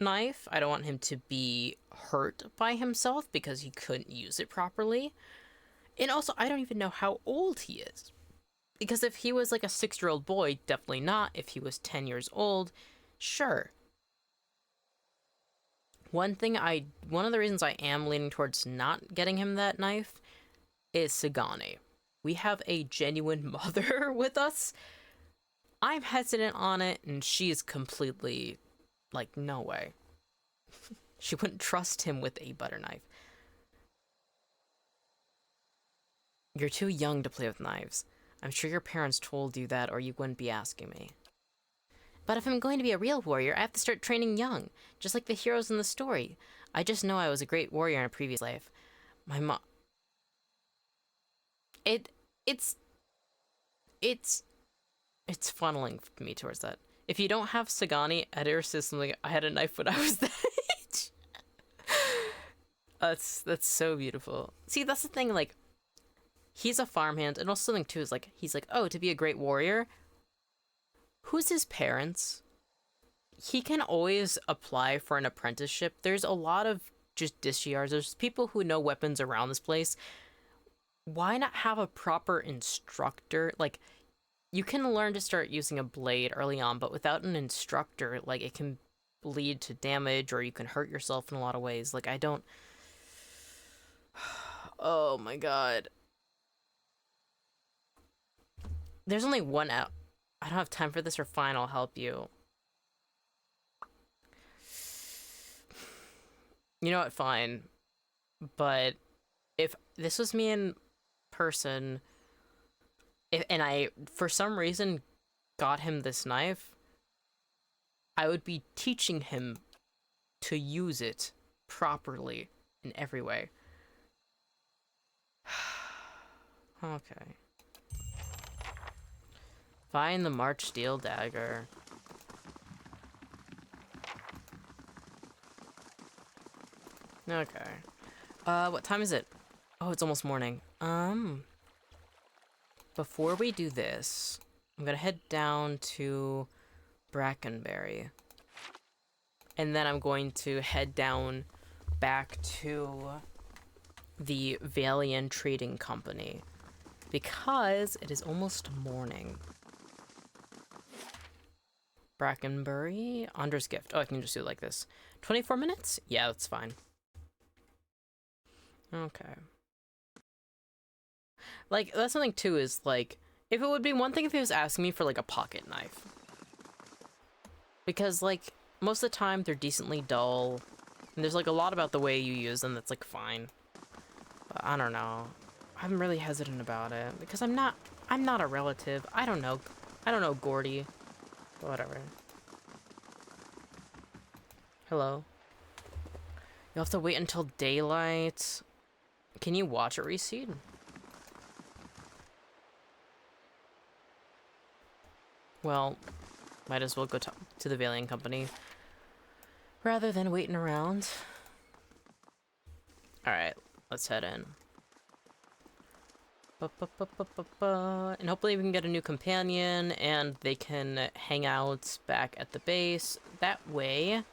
knife. I don't want him to be hurt by himself because he couldn't use it properly. And also, I don't even know how old he is. Because if he was like a 6-year-old boy, definitely not. If he was 10 years old, sure. One of the reasons I am leaning towards not getting him that knife is Sagani. We have a genuine mother with us. I'm hesitant on it, and she's completely like, no way. She wouldn't trust him with a butter knife. You're too young to play with knives. I'm sure your parents told you that, or you wouldn't be asking me. But if I'm going to be a real warrior, I have to start training young, just like the heroes in the story. I just know I was a great warrior in a previous life. My mom... It's funneling me towards that. If you don't have Sagani, Editor says something, I had a knife when I was that age. That's so beautiful. See, that's the thing, like, he's a farmhand, and also something too is like, he's like, oh, to be a great warrior, who's his parents? He can always apply for an apprenticeship. There's a lot of just dishyards. There's people who know weapons around this place. Why not have a proper instructor? Like, you can learn to start using a blade early on, but without an instructor, like, it can lead to damage, or you can hurt yourself in a lot of ways. Like, I don't... Oh my god. There's only one out. I don't have time for this, or fine, I'll help you. You know what, fine. But if this was me in person, and I, for some reason, got him this knife, I would be teaching him to use it properly in every way. Okay. Find the March Steel Dagger. Okay. What time is it? Oh, it's almost morning. Before we do this, I'm gonna head down to Brackenberry. And then I'm going to head down back to the Valiant Trading Company. Because it is almost morning. Brackenbury, Andre's gift. Oh, I can just do it like this. 24 minutes? Yeah, that's fine. Okay. Like, that's something too, is like, if it would be one thing if he was asking me for like a pocket knife. Because like, most of the time they're decently dull. And there's like a lot about the way you use them that's like fine. But I don't know. I'm really hesitant about it. Because I'm not a relative. I don't know Gordy. Whatever. Hello. You'll have to wait until daylight. Can you watch it reseed? Well, might as well go to the Valiant Company rather than waiting around. Alright, let's head in. And hopefully we can get a new companion and they can hang out back at the base. That way, I feel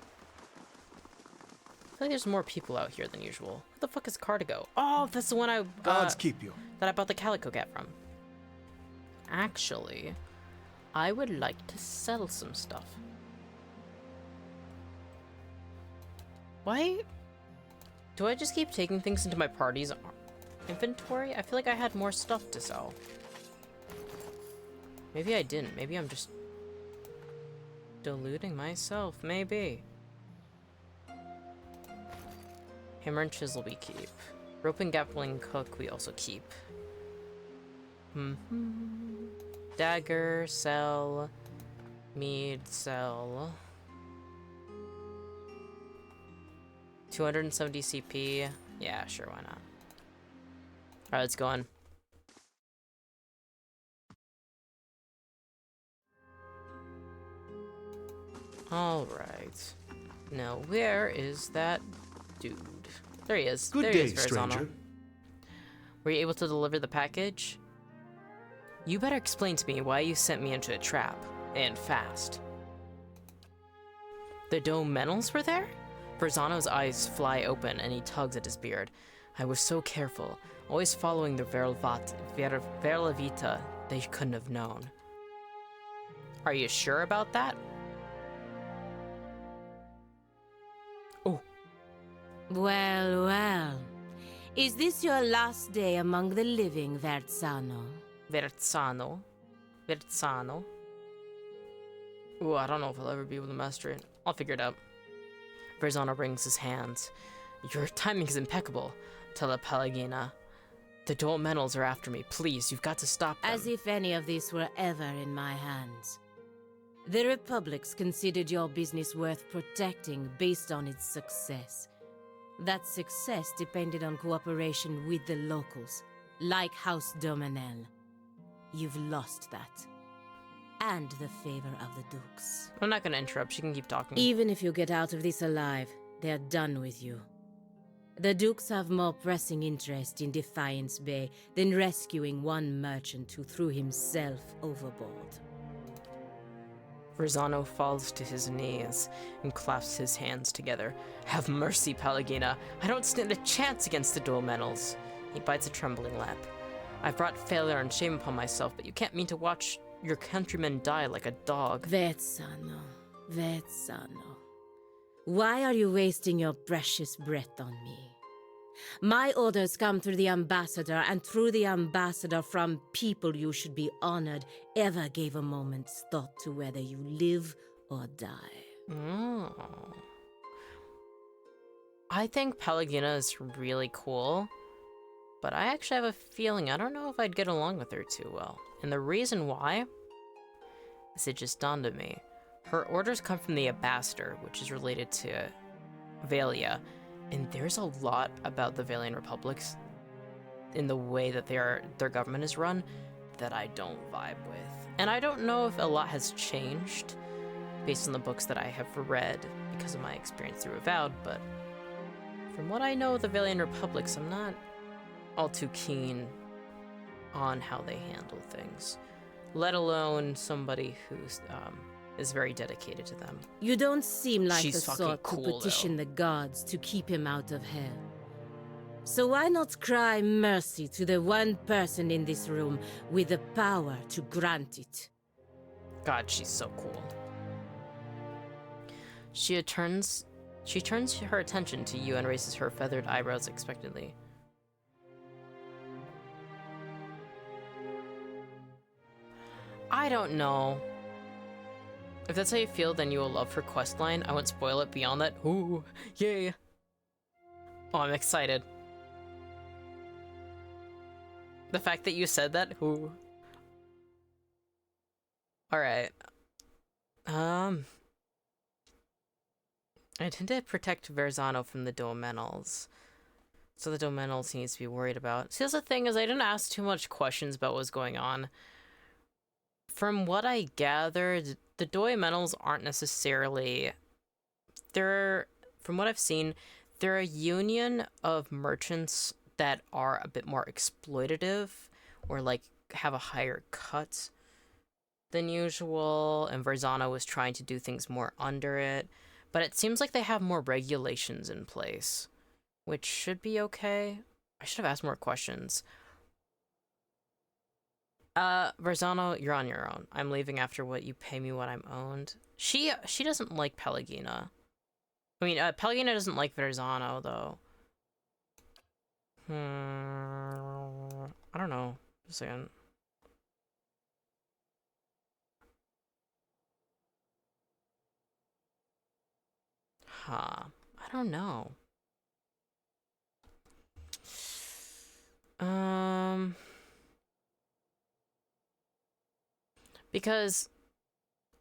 like there's more people out here than usual. Where the fuck is Cardigo? Oh, that's the one I Gods keep you. that I bought the Calico Cat from. Actually, I would like to sell some stuff. Why do I just keep taking things into my party's inventory? I feel like I had more stuff to sell. Maybe I didn't. Maybe I'm just deluding myself. Maybe. Hammer and chisel we keep. Rope and grappling hook we also keep. Dagger, sell. Mead, sell. 270 CP. Yeah, sure, why not? Alright, let's go on. Alright. Now, where is that dude? There he is. Good there day, he is, Verezano. stranger. Were you able to deliver the package? You better explain to me why you sent me into a trap, and fast. The Domentals were there? Verezano's eyes fly open and he tugs at his beard. I was so careful, always following the Verlavita they couldn't have known. Are you sure about that? Oh. Well, well. Is this your last day among the living, Verezano? Verezano. Ooh, I don't know if I'll ever be able to master it. I'll figure it out. Verezano wrings his hands. Your timing is impeccable, Tella Pelagina. The Domentals are after me. Please, you've got to stop them. As if any of this were ever in my hands. The Republic's considered your business worth protecting based on its success. That success depended on cooperation with the locals, like House Domenel. You've lost that. And the favor of the Dukes. I'm not gonna interrupt. She can keep talking. Even if you get out of this alive, they're done with you. The Dukes have more pressing interest in Defiance Bay than rescuing one merchant who threw himself overboard. Verezano falls to his knees and clasps his hands together. Have mercy, Pelagina. I don't stand a chance against the Domentals. He bites a trembling lip. I've brought failure and shame upon myself, but you can't mean to watch your countrymen die like a dog. Verezano. Why are you wasting your precious breath on me? My orders come through the ambassador, and through the ambassador from people you should be honored ever gave a moment's thought to whether you live or die. I think Pelagina is really cool, but I actually have a feeling I don't know if I'd get along with her too well. And the reason why is it just dawned on me. Her orders come from the ambassador, which is related to Valia. And there's a lot about the Valian Republics in the way that their government is run that I don't vibe with. And I don't know if a lot has changed based on the books that I have read because of my experience through Avowed, but from what I know of the Valian Republics, I'm not all too keen on how they handle things, let alone somebody who's is very dedicated to them. You don't seem like She's the fucking sort cool, to petition though. the gods to keep him out of hell. So why not cry mercy to the one person in this room with the power to grant it? God, she's so cool. She turns her attention to you and raises her feathered eyebrows expectantly. I don't know. If that's how you feel, then you will love her questline. I won't spoil it beyond that. Ooh, yay. Oh, I'm excited. The fact that you said that, ooh. Alright. I intend to protect Verezano from the Domentals. So the Domentals he needs to be worried about. See, that's the thing is I didn't ask too much questions about what's going on. From what I gathered, the Domentals aren't necessarily... From what I've seen, they're a union of merchants that are a bit more exploitative or, like, have a higher cut than usual, and Verezano was trying to do things more under it. But it seems like they have more regulations in place, which should be okay. I should have asked more questions. Verezano, you're on your own. I'm leaving after what you pay me what I'm owed. She doesn't like Pelagina. I mean, Pelagina doesn't like Verezano, though. I don't know. Just a second. I don't know. Because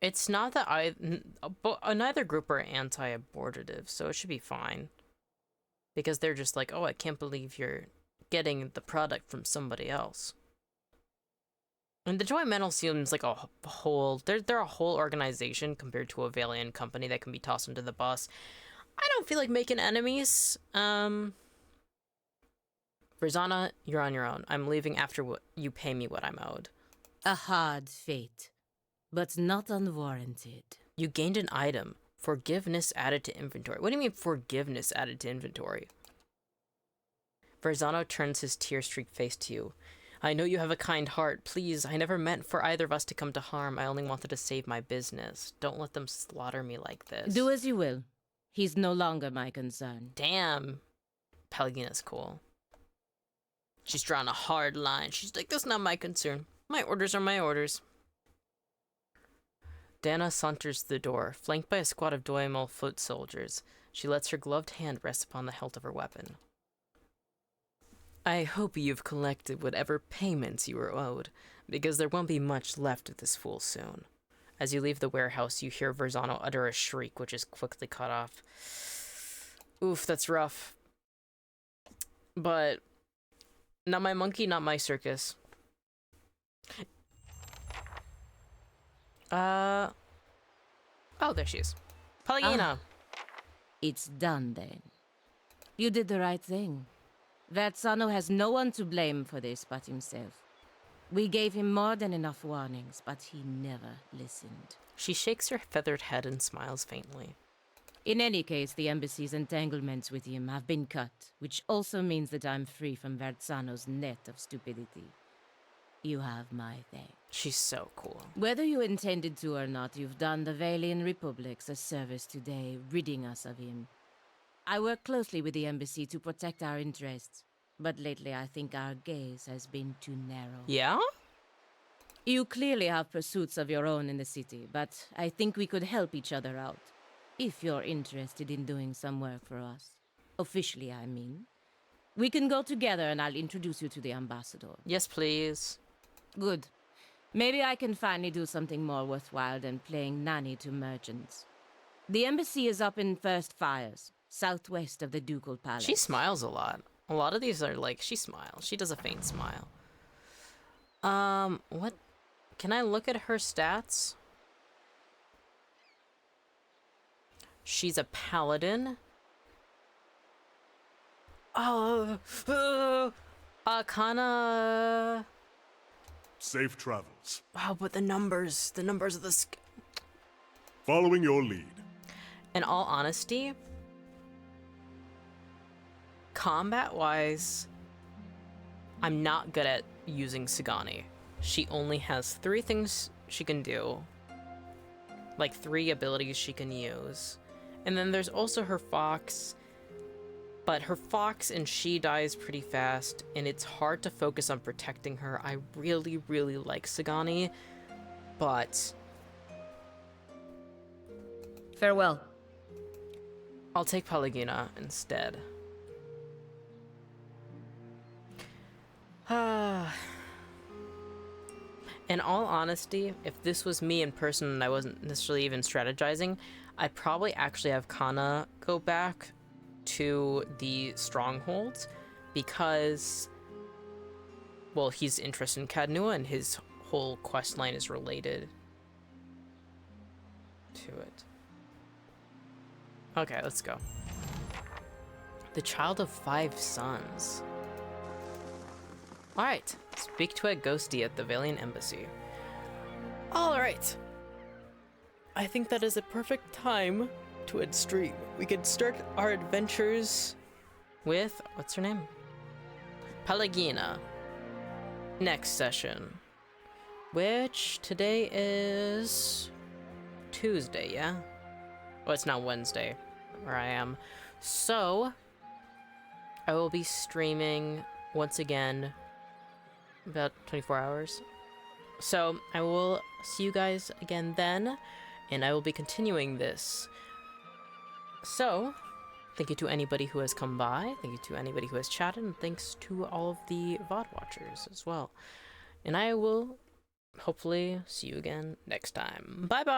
it's not that neither group are anti-abortative, so it should be fine. Because they're just like, oh, I can't believe you're getting the product from somebody else. And the Joint Metal seems like a whole... They're a whole organization compared to a Valiant company that can be tossed into the bus. I don't feel like making enemies. Verzana, you're on your own. I'm leaving after you pay me what I'm owed. A hard fate, but not unwarranted. You gained an item. Forgiveness added to inventory. What do you mean forgiveness added to inventory? Verzano turns his tear-streaked face to you. I know you have a kind heart. Please, I never meant for either of us to come to harm. I only wanted to save my business. Don't let them slaughter me like this. Do as you will. He's no longer my concern. Damn. Pelagina's cool. She's drawn a hard line. She's like, that's not my concern. My orders are my orders. Dana saunters to the door, flanked by a squad of Doimel foot soldiers. She lets her gloved hand rest upon the hilt of her weapon. I hope you've collected whatever payments you were owed, because there won't be much left of this fool soon. As you leave the warehouse, you hear Verzano utter a shriek, which is quickly cut off. Oof, that's rough. But not my monkey, not my circus. Oh, there she is. Pelagina! It's done then. You did the right thing. Verzano has no one to blame for this but himself. We gave him more than enough warnings, but he never listened. She shakes her feathered head and smiles faintly. In any case, the embassy's entanglements with him have been cut, which also means that I'm free from Verzano's net of stupidity. You have my thanks. She's so cool. Whether you intended to or not, you've done the Valian Republics a service today, ridding us of him. I work closely with the embassy to protect our interests, but lately I think our gaze has been too narrow. Yeah? You clearly have pursuits of your own in the city, but I think we could help each other out. If you're interested in doing some work for us. Officially, I mean. We can go together and I'll introduce you to the ambassador. Yes, please. Good. Maybe I can finally do something more worthwhile than playing nanny to merchants. The embassy is up in First Fires, southwest of the Ducal Palace. She smiles a lot. A lot of these are like, she smiles. She does a faint smile. What? Can I look at her stats? She's a paladin. Arcana. Safe travels. Wow, but the numbers of the Following your lead. In all honesty, combat-wise, I'm not good at using Sagani. She only has 3 things she can do. Like 3 abilities she can use. And then there's also her fox. But her fox and she dies pretty fast, and it's hard to focus on protecting her. I really, really like Sagani, but Farewell. I'll take Pelagina instead. In all honesty, if this was me in person and I wasn't necessarily even strategizing, I'd probably actually have Kana go back to the strongholds because, well, he's interested in Cadnua and his whole quest line is related to it. Okay, let's go. The child of 5 sons. Alright, speak to a ghostie at the Valiant Embassy. Alright. I think that is a perfect time to end stream. We can start our adventures with, what's her name? Pelagina. Next session. Which today is Tuesday, yeah? Well, it's not Wednesday where I am. So, I will be streaming once again about 24 hours. So, I will see you guys again then, and I will be continuing this. So, Thank you to anybody who has come by. Thank you to anybody who has chatted. And thanks to all of the VOD watchers as well. And I will hopefully see you again next time. Bye-bye!